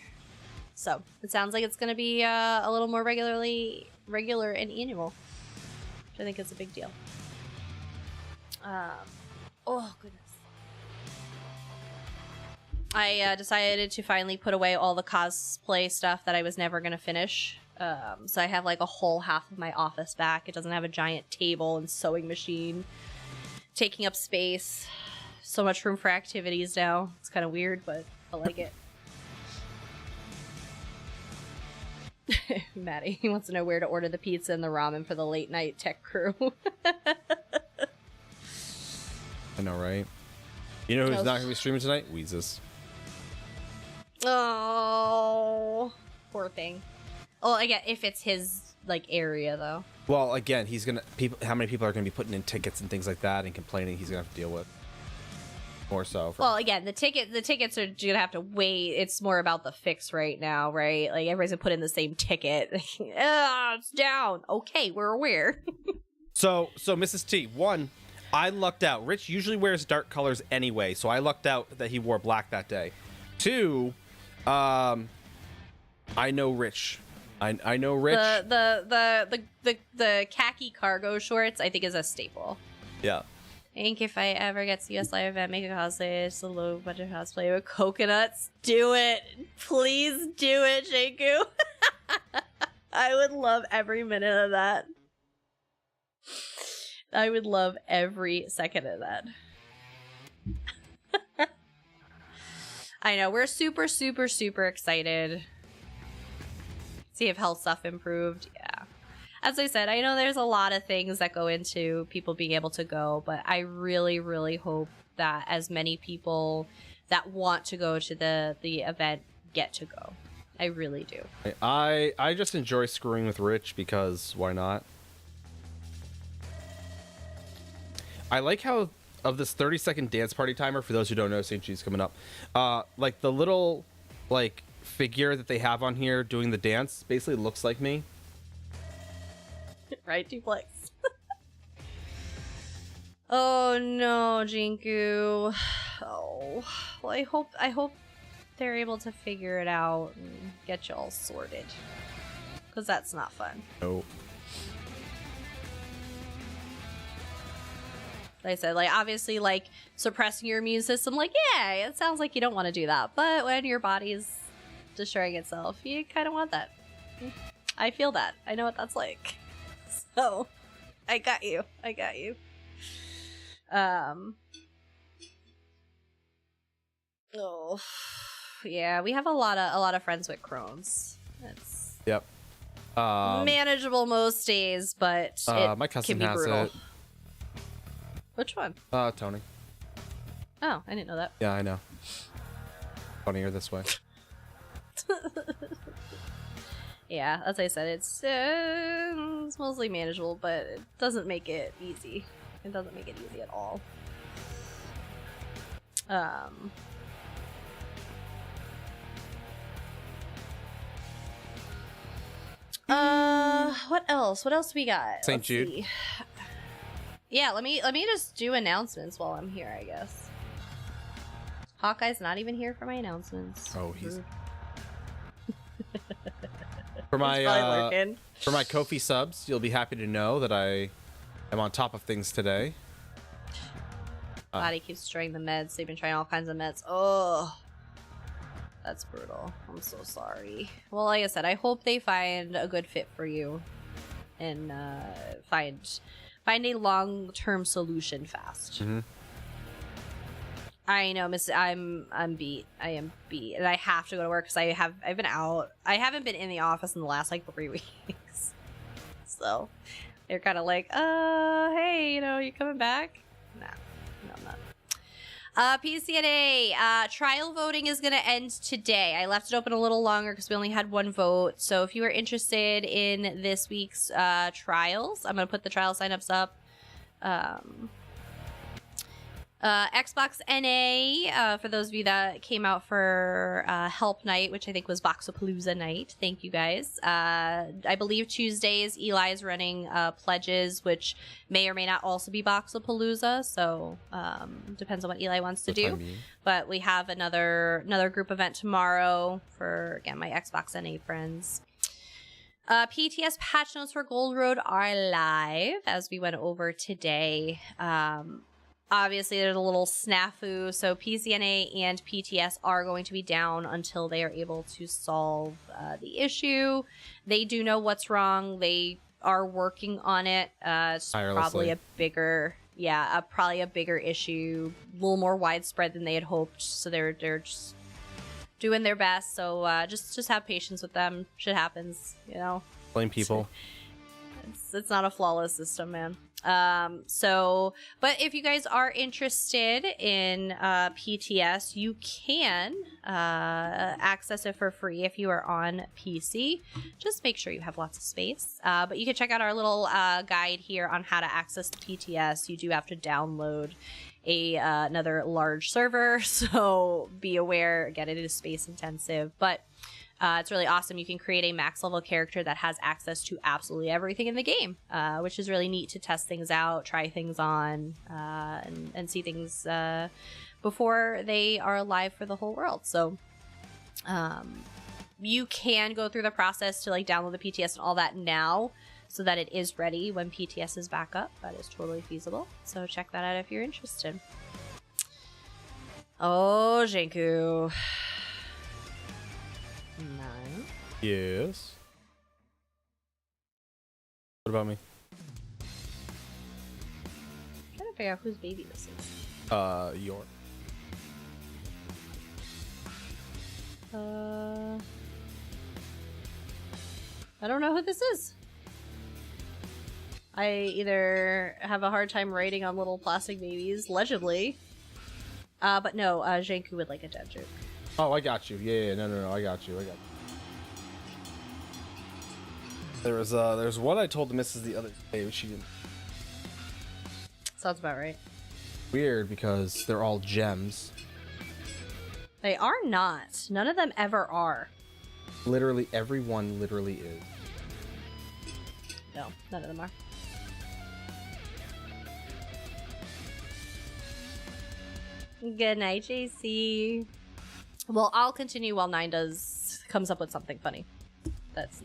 So it sounds like it's going to be a little more regular and annual, which I think is a big deal. Oh goodness. I decided to finally put away all the cosplay stuff that I was never going to finish. So I have like a whole half of my office back. It doesn't have a giant table and sewing machine taking up space. So much room for activities now. It's kind of weird, but I like it. Maddie, he wants to know where to order the pizza and the ramen for the late night tech crew. I know, right? You know who's not going to be streaming tonight? Weezus. Oh, poor thing. Oh, again, if it's his like area though. Well, again, he's gonna how many people are gonna be putting in tickets and things like that and complaining he's gonna have to deal with. More so. Well, again, the tickets are gonna have to wait. It's more about the fix right now, right? Like everybody's gonna put in the same ticket. It's down. Okay, we're aware. So Mrs. T, one, I lucked out. Rich usually wears dark colors anyway, so I lucked out that he wore black that day. Two, I know Rich. I know Rich. The khaki cargo shorts I think is a staple. Yeah. think if I ever get to US Live event, make a cosplay, just a low budget cosplay with coconuts. Do it. Please do it, Shaku. I would love every minute of that. I would love every second of that. I know, we're super, super, super excited. See if health stuff improved. Yeah. As I said, I know there's a lot of things that go into people being able to go, but I really, really hope that as many people that want to go to the event get to go. I really do. I just enjoy screwing with Rich because why not? I like how of this 30-second dance party timer, for those who don't know, St. G's coming up. Like the little like figure that they have on here doing the dance basically looks like me. Right, duplex. Oh no, Jinku. Oh, well, I hope they're able to figure it out and get you all sorted, because that's not fun. No. Like I said, like obviously, like suppressing your immune system, like yeah, it sounds like you don't want to do that, but when your body's destroying itself, you kind of want that. I feel that. I know what that's like. So, I got you. I got you. Oh, yeah. We have a lot of friends with Crohn's. It's Yep. manageable most days, but my cousin can be has brutal. it. Which one? Tony. Oh, I didn't know that. Yeah, I know. Funnier this way. Yeah, as I said, it's mostly manageable, but it doesn't make it easy. It doesn't make it easy at all. What else? What else we got? St. Let's Jude. see. Yeah, let me just do announcements while I'm here, I guess. Hawkeye's not even here for my announcements. Oh, he's Rude. for He's probably my working. for my Ko-fi subs. You'll be happy to know that I am on top of things today. Body keeps destroying the meds. They've been trying all kinds of meds. Oh, that's brutal. I'm so sorry. Well, like I said, I hope they find a good fit for you and find a long-term solution fast. Mm-hmm. I know, Miss. I'm beat. I am beat, and I have to go to work because I've been out. I haven't been in the office in the last like 3 weeks. So they're kind of like, hey, you coming back? Nah, no, I'm not. PCNA trial voting is going to end today. I left it open a little longer because we only had one vote. So if you are interested in this week's trials, I'm going to put the trial signups up. Xbox NA, for those of you that came out for Help Night, which I think was Boxapalooza night. Thank you guys. I believe Tuesdays, Eli is running pledges, which may or may not also be Boxapalooza. So depends on what Eli wants to do. But we have another group event tomorrow for, again, my Xbox NA friends. PTS patch notes for Gold Road are live, as we went over today. Obviously, there's a little snafu, so PCNA and PTS are going to be down until they are able to solve the issue. They do know what's wrong. They are working on it. It's probably a bigger, probably a bigger issue, a little more widespread than they had hoped. So they're just doing their best. So just have patience with them. Shit happens, Blame people. It's not a flawless system, man. But if you guys are interested in PTS, you can access it for free if you are on PC. Just make sure you have lots of space. But you can check out our little guide here on how to access the PTS. You do have to download another large server, so be aware. Again, it is space intensive, but it's really awesome. You can create a max level character that has access to absolutely everything in the game, which is really neat to test things out, try things on, and see things before they are live for the whole world. So you can go through the process to like download the PTS and all that now. so that it is ready when PTS is back up. That is totally feasible. So check that out if you're interested. Oh, Jenku. No. Yes. What about me? I'm trying to figure out whose baby this is. Your. I don't know who this is. I either have a hard time writing on little plastic babies, legibly. But no, Jenku would like a dad joke. Oh, I got you. Yeah, no, I got you. There's one I told the missus the other day, but she didn't. Sounds about right. Weird, because they're all gems. They are not. None of them ever are. Literally, everyone literally is. No, none of them are. Good night, JC. Well, I'll continue while Nine comes up with something funny. It's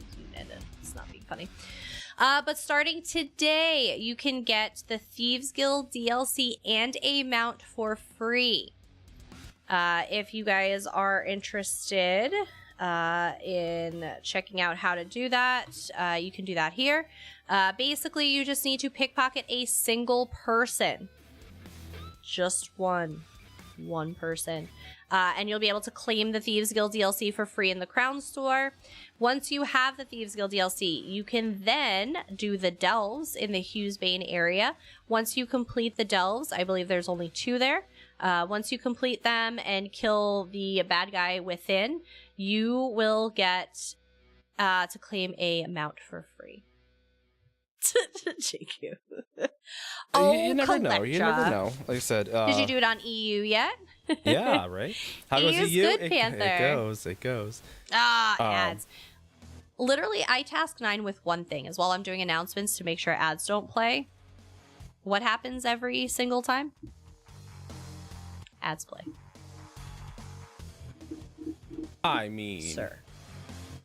not being funny. But starting today, you can get the Thieves Guild DLC and a mount for free. If you guys are interested in checking out how to do that, you can do that here. Basically, you just need to pickpocket a single person. Just one person. And you'll be able to claim the Thieves Guild DLC for free in the Crown Store. Once you have the Thieves Guild DLC, you can then do the delves in the Hughesbane area. Once you complete the delves, I believe there's only 2 there. Once you complete them and kill the bad guy within, you will get to claim a mount for free. JQ. Oh, you never know. You never know. Like I said, did you do it on EU yet? Yeah, right. How goes EU's EU? good, Panther. It goes. Ads. Literally, I task 9 with one thing, is while I'm doing announcements to make sure ads don't play. What happens every single time? Ads play. I mean,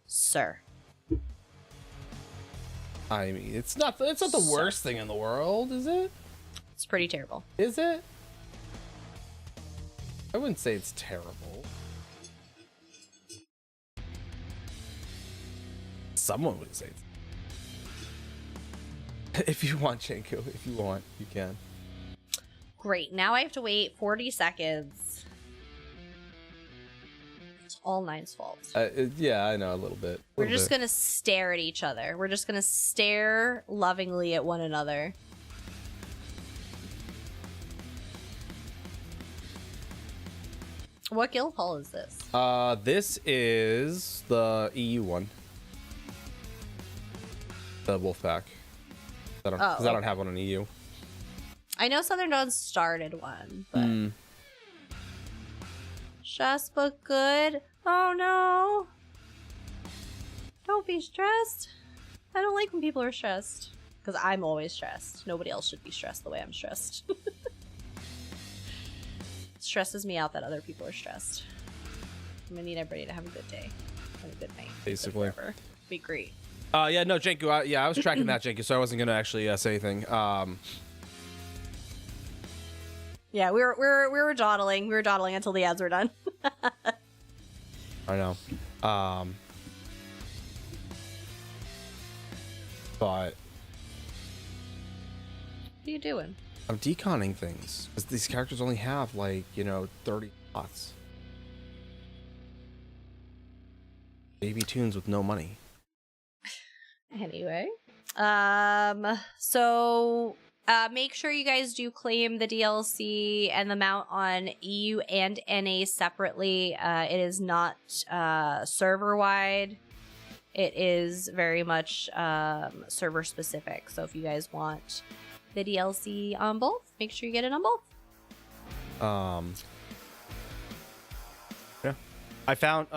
Sir. I mean, it's not the worst thing in the world, is it? It's pretty terrible. Is it? I wouldn't say it's terrible. Someone would say it's... If you want, Jenko, if you want, you can. Great. Now I have to wait 40 seconds. It's all Nine's fault. Yeah, I know, a little bit. We're just gonna stare at each other. We're just gonna stare lovingly at one another. What guild hall is this? This is the EU one. The Wolfpack. I don't have one in EU. I know Southern Dawn started one, but just but good. Oh no! Don't be stressed. I don't like when people are stressed because I'm always stressed. Nobody else should be stressed the way I'm stressed. It stresses me out that other people are stressed. I'm gonna need everybody to have a good day and a good night. Basically, be great. Yeah, no, Jenku. I was tracking that, Jenku, so I wasn't gonna actually say anything. Yeah, we were dawdling. We were dawdling until the ads were done. I know. But what are you doing? I'm deconning things because these characters only have 30 slots. Baby tunes with no money. Anyway, so make sure you guys do claim the DLC and the mount on EU and NA separately. It is not server wide. It is very much server specific. So if you guys want the DLC on both, make sure you get it on both. Yeah, I found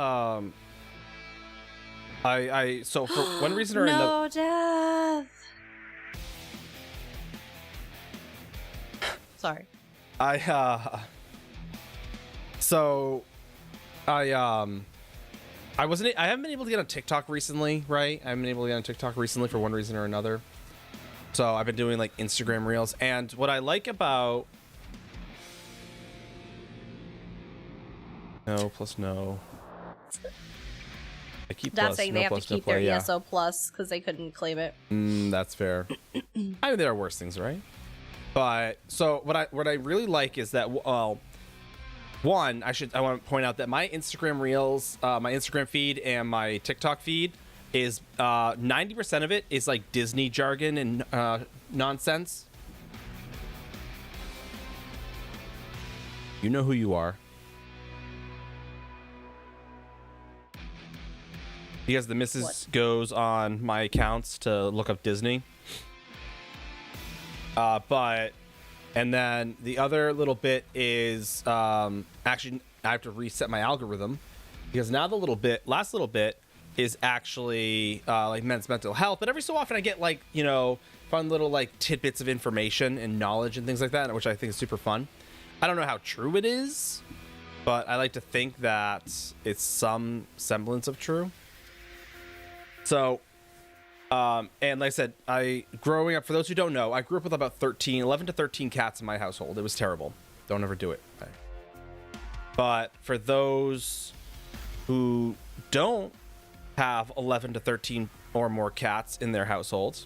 so for one reason or another. No death. Sorry. I haven't been able to get on TikTok recently, right? I haven't been able to get on TikTok recently for one reason or another. So I've been doing like Instagram Reels, and what I like about no plus no. I keep Not plus, saying no they have to plus, no keep play, their yeah. ESO plus because they couldn't claim it. That's fair. I mean, there are worse things, right? But so what I really like is that one, I want to point out that my Instagram Reels, my Instagram feed, and my TikTok feed is 90% of it is like Disney jargon and nonsense. You know who you are. Because the missus goes on my accounts to look up Disney. And then the other little bit is actually I have to reset my algorithm because now the last little bit is actually like men's mental health. But every so often I get like, you know, fun little like tidbits of information and knowledge and things like that, which I think is super fun. I don't know how true it is, but I like to think that it's some semblance of true. So, and like I said, growing up, for those who don't know, I grew up with about 11 to 13 cats in my household. It was terrible. Don't ever do it. But for those who don't have 11 to 13 or more cats in their households,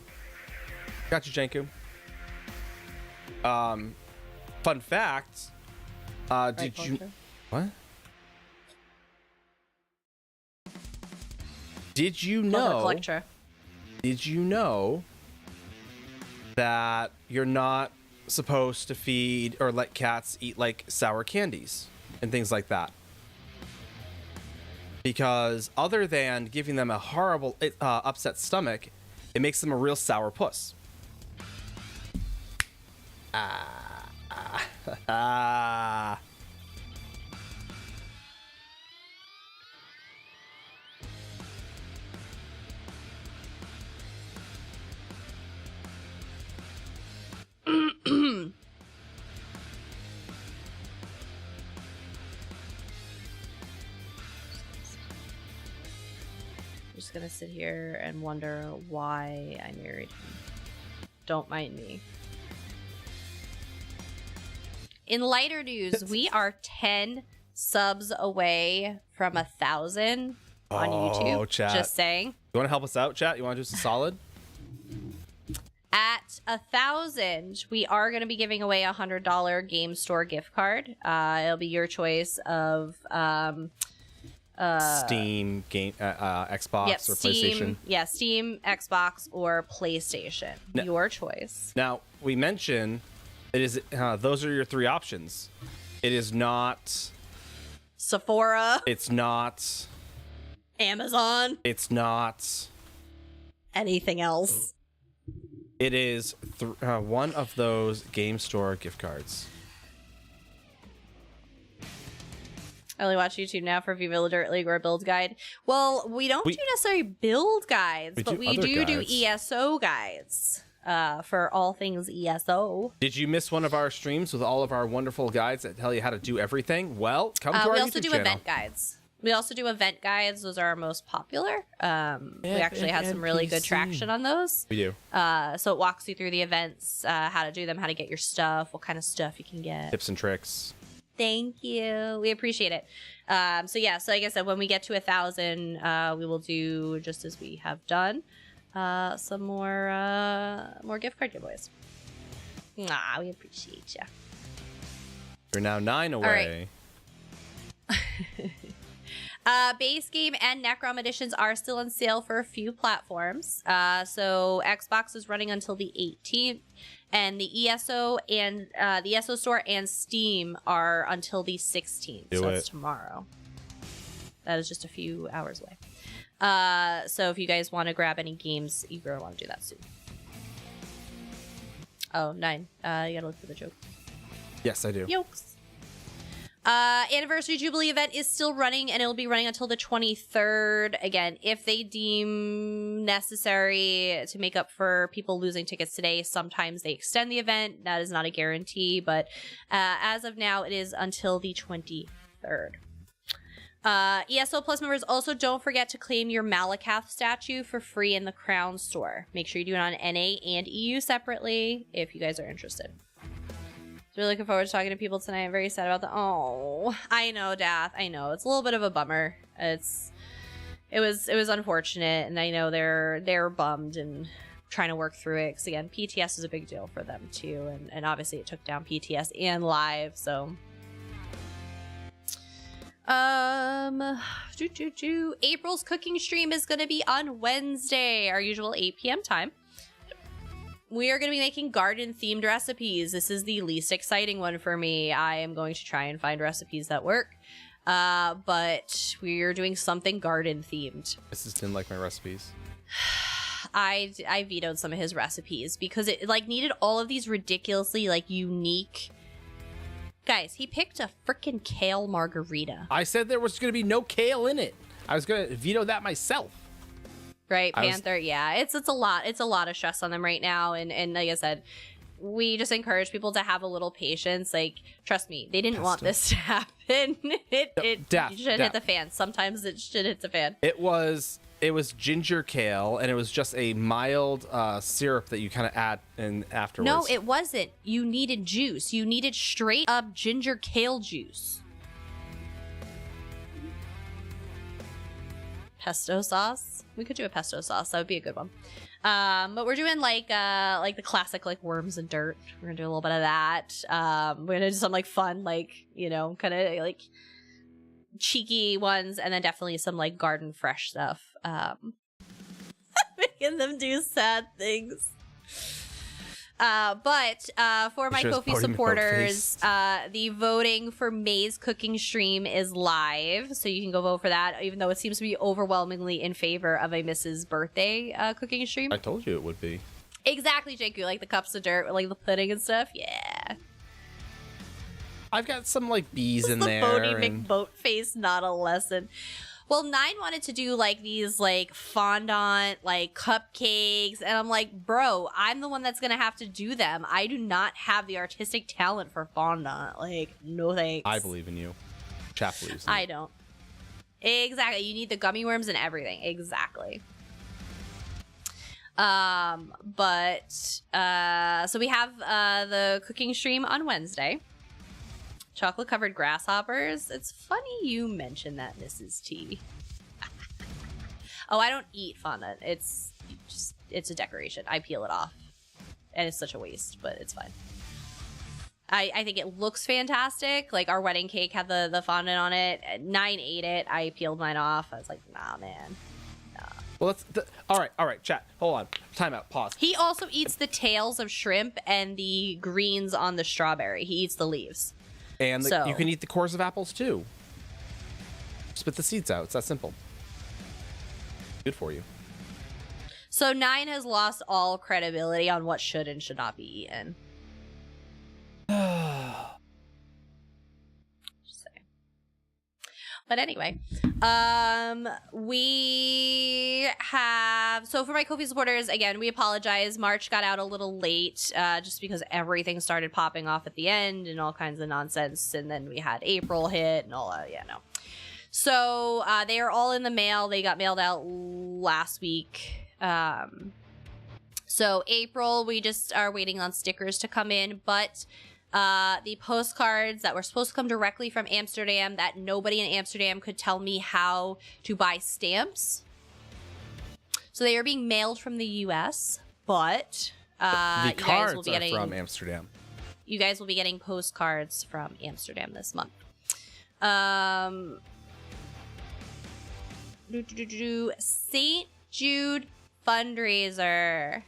got you, Janku. Fun fact, did you... What? Did you know? Did you know that you're not supposed to feed or let cats eat like sour candies and things like that? Because other than giving them a horrible upset stomach, it makes them a real sour puss. Just gonna sit here and wonder why I married him. Don't mind me. In lighter news, we are 10 subs away from 1,000 on YouTube. Chat. Just saying. You want to help us out, chat? You want to do us a solid? At 1,000, we are going to be giving away a $100 game store gift card. It'll be your choice of Steam, game, Xbox, or Steam, PlayStation. Yeah, Steam, Xbox, or PlayStation. Your choice. Now we mention it is those are your three options. It is not Sephora. It's not Amazon. It's not anything else. It is one of those game store gift cards. I only watch YouTube now for Viva La Dirt League or a build guide. Well, we don't do necessarily build guides, but we do ESO guides for all things ESO. Did you miss one of our streams with all of our wonderful guides that tell you how to do everything? Well, come to our YouTube channel. We also do event guides. We also do event guides. Those are our most popular. We actually had some really good traction on those. We do. So it walks you through the events, how to do them, how to get your stuff, what kind of stuff you can get. Tips and tricks. Thank you. We appreciate it. So like I said, when we get to 1,000, we will do, just as we have done, some more gift card giveaways. We appreciate you. We're now 9 away. All right. Base game and Necrom editions are still on sale for a few platforms. So Xbox is running until the 18th, and the ESO and the ESO store and Steam are until the 16th. That's tomorrow. That is just a few hours away. So if you guys want to grab any games, you're gonna want to do that soon. Oh, 9. You gotta look for the joke. Yes, I do. Yokes. Anniversary Jubilee event is still running, and it'll be running until the 23rd. Again, if they deem necessary to make up for people losing tickets today, sometimes they extend the event. That is not a guarantee, but as of now, it is until the 23rd. ESO Plus members, also don't forget to claim your Malakath statue for free in the Crown store. Make sure you do it on NA and EU separately if you guys are interested. So really looking forward to talking to people tonight. I'm very sad about the. Oh, I know, Dath. I know it's a little bit of a bummer. It was unfortunate, and I know they're bummed and trying to work through it. Because again, PTS is a big deal for them too, and obviously it took down PTS and Live. So. April's cooking stream is going to be on Wednesday, our usual 8 p.m. time. We are going to be making garden-themed recipes. This is the least exciting one for me. I am going to try and find recipes that work. But we're doing something garden-themed. This just didn't like my recipes. I vetoed some of his recipes because it like needed all of these ridiculously like unique. Guys, he picked a freaking kale margarita. I said there was going to be no kale in it. I was going to veto that myself. Right, Panther. Yeah, it's a lot. It's a lot of stress on them right now. And like I said, we just encourage people to have a little patience. Like, trust me, they didn't want this to happen. It should hit the fan. Sometimes it should hit the fan. It was ginger kale, and it was just a mild syrup that you kind of add in afterwards. No, it wasn't. You needed juice. You needed straight up ginger kale juice. Pesto sauce. We could do a pesto sauce. That would be a good one. But we're doing like the classic like worms and dirt. We're gonna do a little bit of that. We're gonna do some like fun, like, you know, kind of like cheeky ones, and then definitely some like garden fresh stuff. Making them do sad things. But for my Ko-fi supporters, the voting for May's cooking stream is live, so you can go vote for that, even though it seems to be overwhelmingly in favor of a Mrs. Birthday cooking stream. I told you it would be. Exactly, Jakku, like the cups of dirt, like the pudding and stuff. Yeah. I've got some like bees in there. The Bodie McBoat face, not a lesson. Well, Nine wanted to do like these like fondant like cupcakes, and I'm like, bro, I'm the one that's gonna have to do them. I do not have the artistic talent for fondant. Like, no thanks. I believe in you. Chap believes in you. I don't. Exactly. You need the gummy worms and everything. Exactly. So we have the cooking stream on Wednesday. Chocolate covered grasshoppers. It's funny you mentioned that, Mrs. T. Oh, I don't eat fondant. It's a decoration. I peel it off, and it's such a waste, but it's fine. I think it looks fantastic. Like our wedding cake had the fondant on it. Nine ate it. I peeled mine off. I was like, nah, man. Nah. Well, all right, chat. Hold on. Time out. Pause. He also eats the tails of shrimp and the greens on the strawberry. He eats the leaves. And you can eat the cores of apples too. Spit the seeds out. It's that simple. Good for you. So Nine has lost all credibility on what should and should not be eaten. Just saying. But anyway, we have, so for my Ko-fi supporters, again, we apologize. March got out a little late, just because everything started popping off at the end and all kinds of nonsense. And then we had April hit and all that. Yeah, no. So, they are all in the mail. They got mailed out last week. So April, we just are waiting on stickers to come in, but the postcards that were supposed to come directly from Amsterdam, that nobody in Amsterdam could tell me how to buy stamps. So they are being mailed from the US, but the cards will be getting, are from Amsterdam. You guys will be getting postcards from Amsterdam this month. St. Jude fundraiser.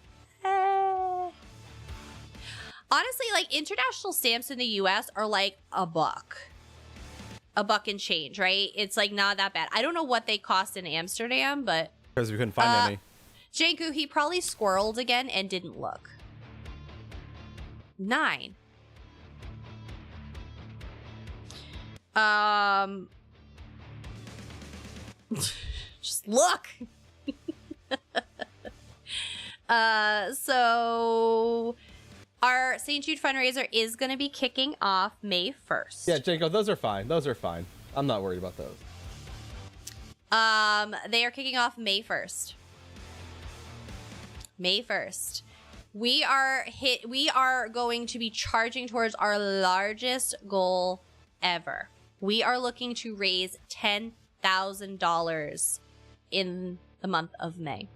Honestly, like, international stamps in the US are like $1. $1 and change, right? It's like not that bad. I don't know what they cost in Amsterdam, but because we couldn't find any. Janku, he probably squirreled again and didn't look. 9. Just look. So our St. Jude fundraiser is going to be kicking off May 1st. Yeah, Janko, those are fine. Those are fine. I'm not worried about those. They are kicking off May 1st. May 1st. We are going to be charging towards our largest goal ever. We are looking to raise $10,000 in the month of May.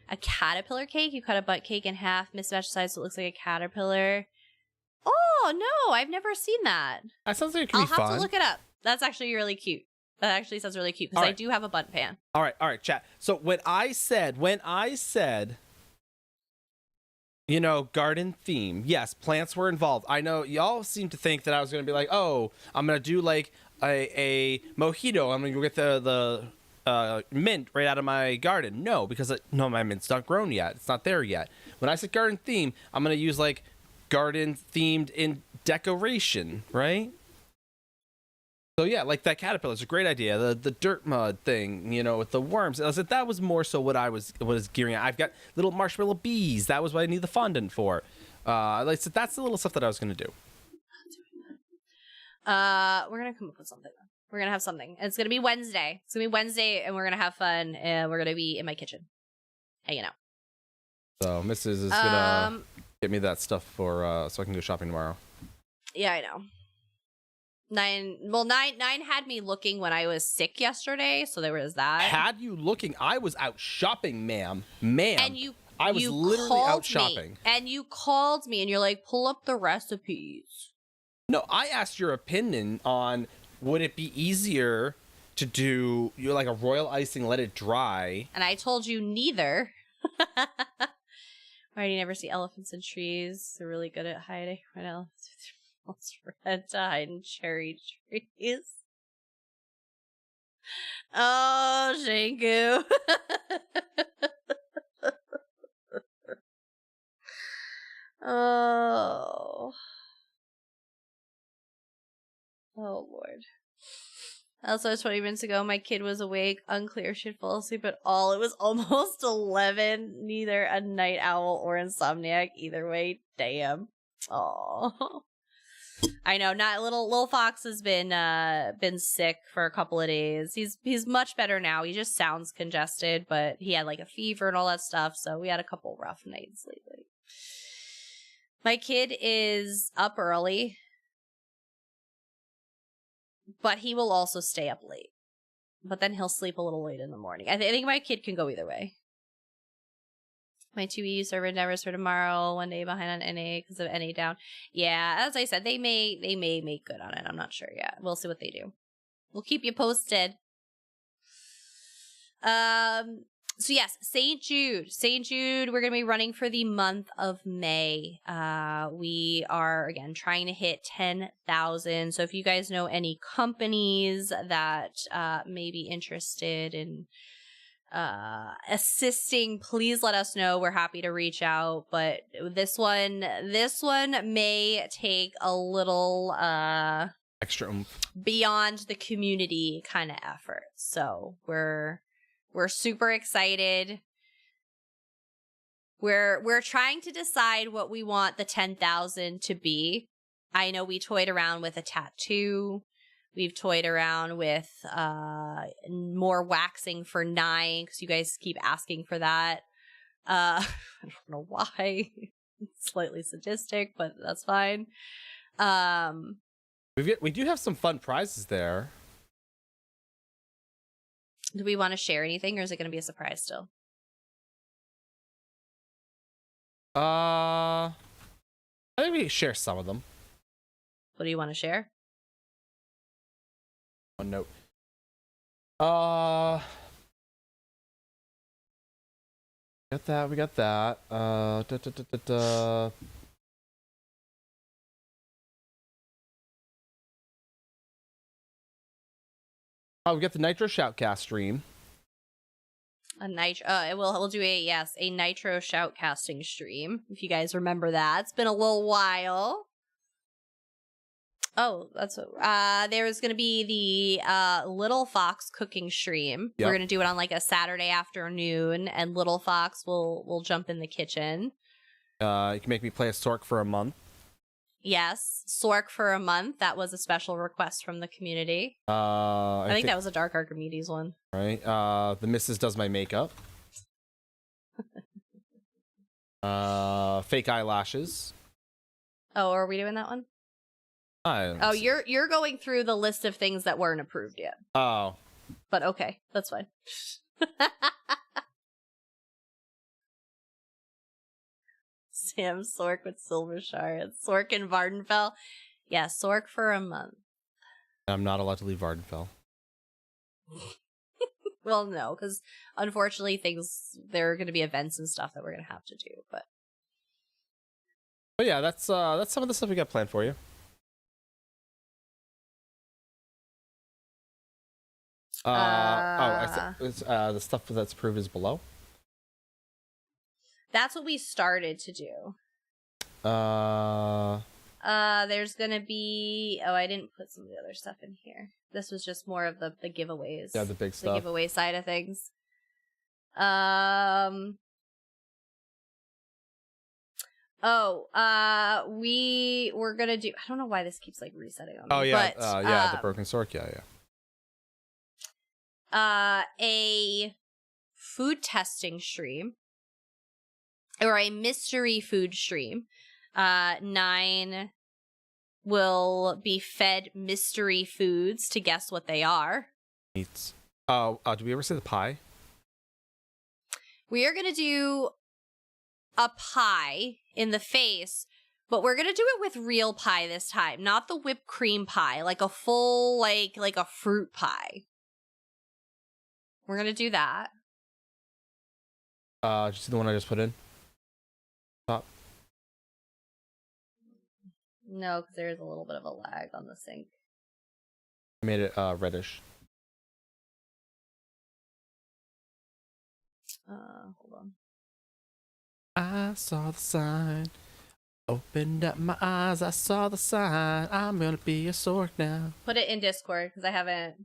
A caterpillar cake? You cut a butt cake in half, mismatched size so it looks like a caterpillar. Oh, no, I've never seen that. That sounds like it could be fun. I'll have to look it up. That's actually really cute. That actually sounds really cute because I do have a bunt pan. All right, chat. So when I said, you know, garden theme, yes, plants were involved. I know y'all seem to think that I was going to be like, oh, I'm going to do like a mojito. I'm going to go get the mint right out of my garden. No, because no, my mint's not grown yet. It's not there yet. When I said garden theme, I'm going to use like garden themed in decoration, right? So yeah, like that caterpillar is a great idea. The dirt mud thing, you know, with the worms. I said that was more so what I was gearing at. I've got little marshmallow bees. That was what I need the fondant for. Like I said, that's the little stuff that I was gonna do. We're gonna come up with something. We're gonna have something. It's gonna be Wednesday. It's gonna be Wednesday, and we're gonna have fun. And we're gonna be in my kitchen, hanging out. So Mrs. is gonna get me that stuff for so I can go shopping tomorrow. Yeah, I know. Nine had me looking when I was sick yesterday, so there was that. Had you looking? I was out shopping, ma'am. And I was literally out shopping. And you called me, and you're like, pull up the recipes. No, I asked your opinion on would it be easier to do like a royal icing, let it dry. And I told you neither. Why do you never see elephants in trees? They're really good at hiding. Right now. Red to hide in cherry trees. Oh, Shanku. Oh, Lord. Also, 20 minutes ago, my kid was awake. Unclear she'd fall asleep at all. It was almost 11. Neither a night owl or insomniac. Either way, damn. Oh. I know, not little Fox has been sick for a couple of days. He's much better now. He just sounds congested, but he had like a fever and all that stuff, so we had a couple rough nights lately. My kid is up early, but he will also stay up late. But then he'll sleep a little late in the morning. I think my kid can go either way. My 2 EU server endeavors for tomorrow, 1 day behind on NA because of NA down. Yeah, as I said, they may make good on it. I'm not sure yet. We'll see what they do. We'll keep you posted. So yes, St. Jude. St. Jude, we're going to be running for the month of May. We are, again, trying to hit 10,000. So if you guys know any companies that may be interested in assisting, please let us know. We're happy to reach out, but this one may take a little extra oomph beyond the community kind of effort. So we're super excited. We're trying to decide what we want the 10,000 to be. I know we toyed around with a tattoo. We've toyed around with more waxing for 9 because you guys keep asking for that. I don't know why. It's slightly sadistic, but that's fine. We do have some fun prizes there. Do we want to share anything, or is it going to be a surprise still? I think we can share some of them. What do you want to share? One note. We got that. Oh, we got the Nitro Shoutcast stream. A Nitro. We'll do a Nitro Shoutcasting stream. If you guys remember that, it's been a little while. Oh, that's there's gonna be the Little Fox cooking stream. Yep. We're gonna do it on like a Saturday afternoon, and Little Fox will jump in the kitchen. You can make me play a Stork for a month. Yes. Sork for a month. That was a special request from the community. I think that was a Dark Archimedes one. Right. The Missus does my makeup. Fake eyelashes. Oh, are we doing that one? Oh, you're going through the list of things that weren't approved yet. Oh. But okay, that's fine. Sam Sork with Silver Shards. Sork and Vardenfell. Yeah, Sork for a month. I'm not allowed to leave Vardenfell. Well, no, because unfortunately there are going to be events and stuff that we're going to have to do, but yeah, that's some of the stuff we got planned for you. The stuff that's approved is below. That's what we started to do. There's gonna be. Oh, I didn't put some of the other stuff in here. This was just more of the giveaways. Yeah, the big stuff. The giveaway side of things. We were gonna do. I don't know why this keeps like resetting on me. Oh yeah, but, the broken Sork. Yeah. A food testing stream or a mystery food stream. 9 will be fed mystery foods to guess what they are. Meats. Do we ever say the pie? We are going to do a pie in the face, but we're going to do it with real pie this time, not the whipped cream pie, like a full, like a fruit pie. We're going to do that. Did you see the one I just put in? Top. No, because there's a little bit of a lag on the sync. I made it reddish. Hold on. I saw the sign. Opened up my eyes. I saw the sign. I'm gonna be a Sork now. Put it in Discord because I haven't.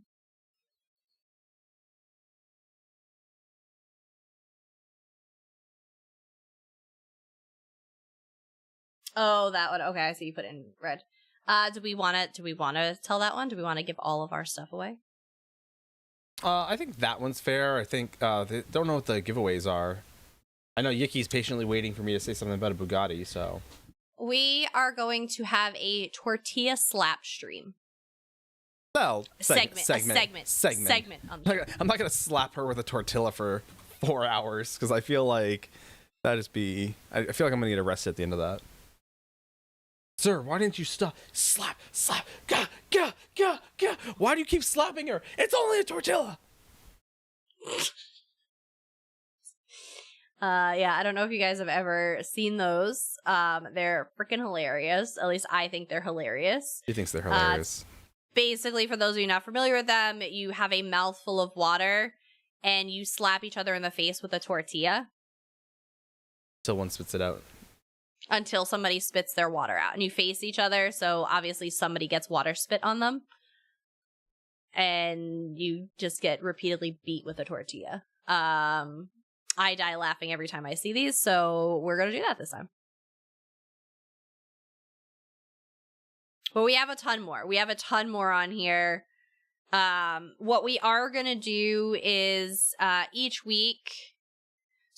Oh, that one. Okay, I see you put it in red. Do we want to tell that one? Do we want to give all of our stuff away? I think that one's fair. I think they don't know what the giveaways are. I know Yiki's patiently waiting for me to say something about a Bugatti, so. We are going to have a tortilla slap stream. Well, segment. I'm not gonna slap her with a tortilla for 4 hours because I feel like that'd just be. I feel like I'm gonna get arrested at the end of that. Sir, why didn't you stop? Slap, gah. Why do you keep slapping her? It's only a tortilla. Yeah, I don't know if you guys have ever seen those. They're freaking hilarious. At least I think they're hilarious. He thinks they're hilarious. Basically, for those of you not familiar with them, you have a mouthful of water and you slap each other in the face with a tortilla. Till one spits it out. Until somebody spits their water out. And you face each other, so obviously somebody gets water spit on them. And you just get repeatedly beat with a tortilla. I die laughing every time I see these, so we're going to do that this time. But we have a ton more. We have a ton more on here. What we are going to do is each week...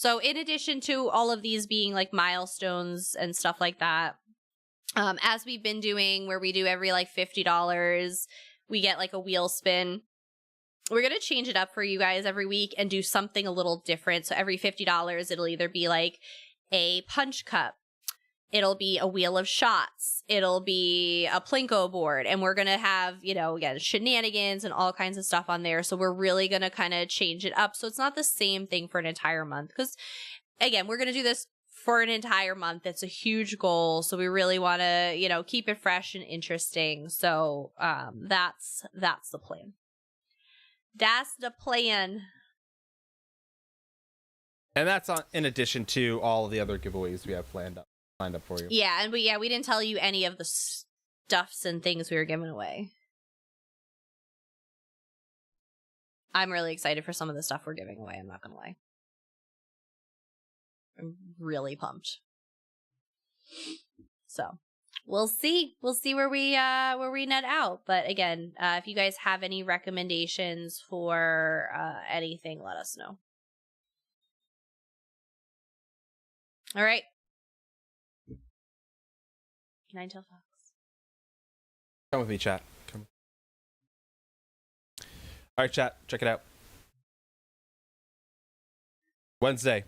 So in addition to all of these being like milestones and stuff like that, as we've been doing where we do every like $50, we get like a wheel spin. We're going to change it up for you guys every week and do something a little different. So every $50, it'll either be like a punch cup. It'll be a wheel of shots. It'll be a Plinko board. And we're going to have, again, shenanigans and all kinds of stuff on there. So we're really going to kind of change it up. So it's not the same thing for an entire month. Because, again, we're going to do this for an entire month. It's a huge goal. So we really want to, keep it fresh and interesting. So that's the plan. That's the plan. And that's in addition to all the other giveaways we have lined up for you. Yeah, and we didn't tell you any of the stuffs and things we were giving away. I'm really excited for some of the stuff we're giving away, I'm not gonna lie. I'm really pumped. So, we'll see where we net out. But again, if you guys have any recommendations for anything, let us know. All right. Can I tell Fox? Come with me, chat. Come. All right, chat. Check it out. Wednesday.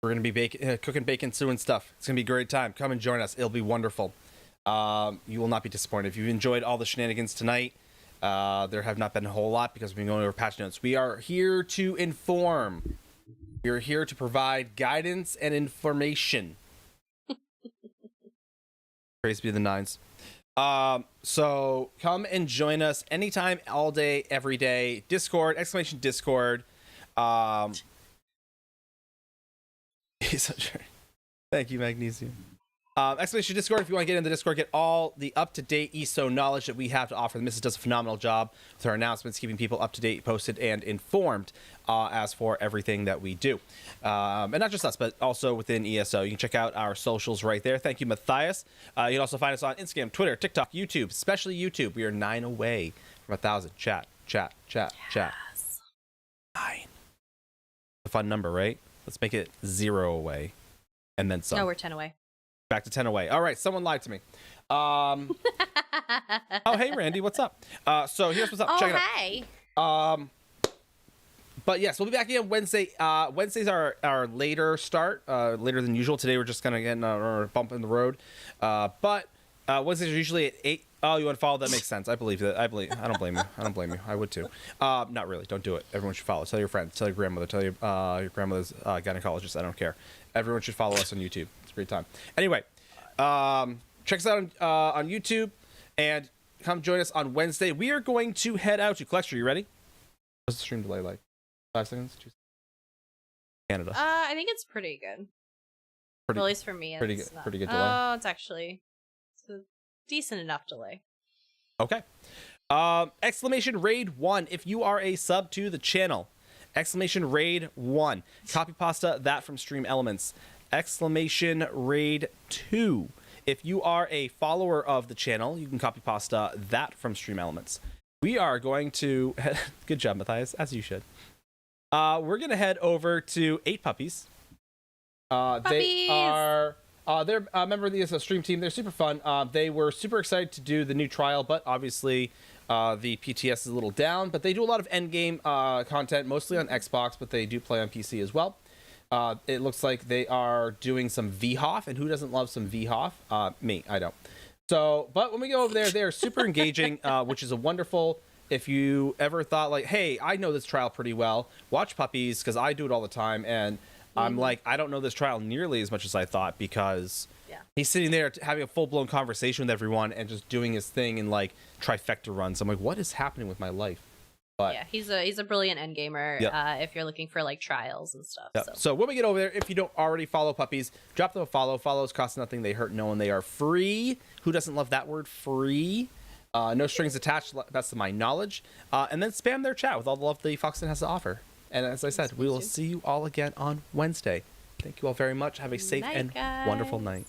We're going to be cooking bacon, stew, and stuff. It's going to be a great time. Come and join us. It'll be wonderful. You will not be disappointed. If you've enjoyed all the shenanigans tonight, there have not been a whole lot because we've been going over patch notes. We are here to inform. We are here to provide guidance and information. Praise be the nines. So come and join us anytime, all day, every day. Discord, !Discord. Thank you, Magnesium. !Discord, if you want to get in the Discord, get all the up-to-date ESO knowledge that we have to offer. The Missus does a phenomenal job with our announcements, keeping people up-to-date, posted, and informed as for everything that we do. And not just us, but also within ESO. You can check out our socials right there. Thank you, Matthias. You can also find us on Instagram, Twitter, TikTok, YouTube, especially YouTube. We are 9 away from 1,000. Chat. 9. A fun number, right? Let's make it 0 away. And then some. No, we're 10 away. Back to 10 away. All right, someone lied to me. Oh, hey, Randy, what's up? So here's what's up. Check it out. Hey. But yes, we'll be back again Wednesday. Wednesdays are our later start, later than usual. Today we're just kind of getting a bump in the road. But Wednesdays are usually at 8. Oh, you want to follow? That makes sense. I believe that. I don't blame you. I don't blame you. I would too. Not really. Don't do it. Everyone should follow. Tell your friends. Tell your grandmother. Tell your grandmother's gynecologist. I don't care. Everyone should follow us on YouTube. It's a great time. Anyway, check us out on YouTube and come join us on Wednesday. We are going to head out to Collector. You ready? What's the stream delay like? 5 seconds? 2 seconds? Canada. I think it's pretty good. At least for me. Pretty good delay. Oh, it's actually a decent enough delay. Okay. !Raid 1 if you are a sub to the channel. !Raid 1. Copy pasta that from Stream Elements. !Raid 2 if you are a follower of the channel. You can copy pasta that from Stream Elements. We are going to good job, Matthias, as you should. We're gonna head over to 8 Puppies. They are they're a member of the ESO stream team. They're super fun. They were super excited to do the new trial, but obviously the PTS is a little down. But they do a lot of endgame content, mostly on Xbox, but they do play on PC as well. It looks like they are doing some VHOF, and who doesn't love some VHOF? Me, I don't. So, but when we go over there, they're super engaging, which is a wonderful. If you ever thought like, hey, I know this trial pretty well, watch Puppies, because I do it all the time, and I'm like, I don't know this trial nearly as much as I thought, because he's sitting there having a full-blown conversation with everyone and just doing his thing in like trifecta runs. I'm like, what is happening with my life? But yeah, he's a brilliant end gamer. If you're looking for like trials and stuff. So when we get over there, if you don't already follow Puppies, drop them a follow. Follows cost nothing. They hurt no one. They are free. Who doesn't love that word? Free. No strings attached. That's to my knowledge. And then spam their chat with all the love the Foxton has to offer. And as I said, we will see you all again on Wednesday. Thank you all very much. Have a safe and wonderful night.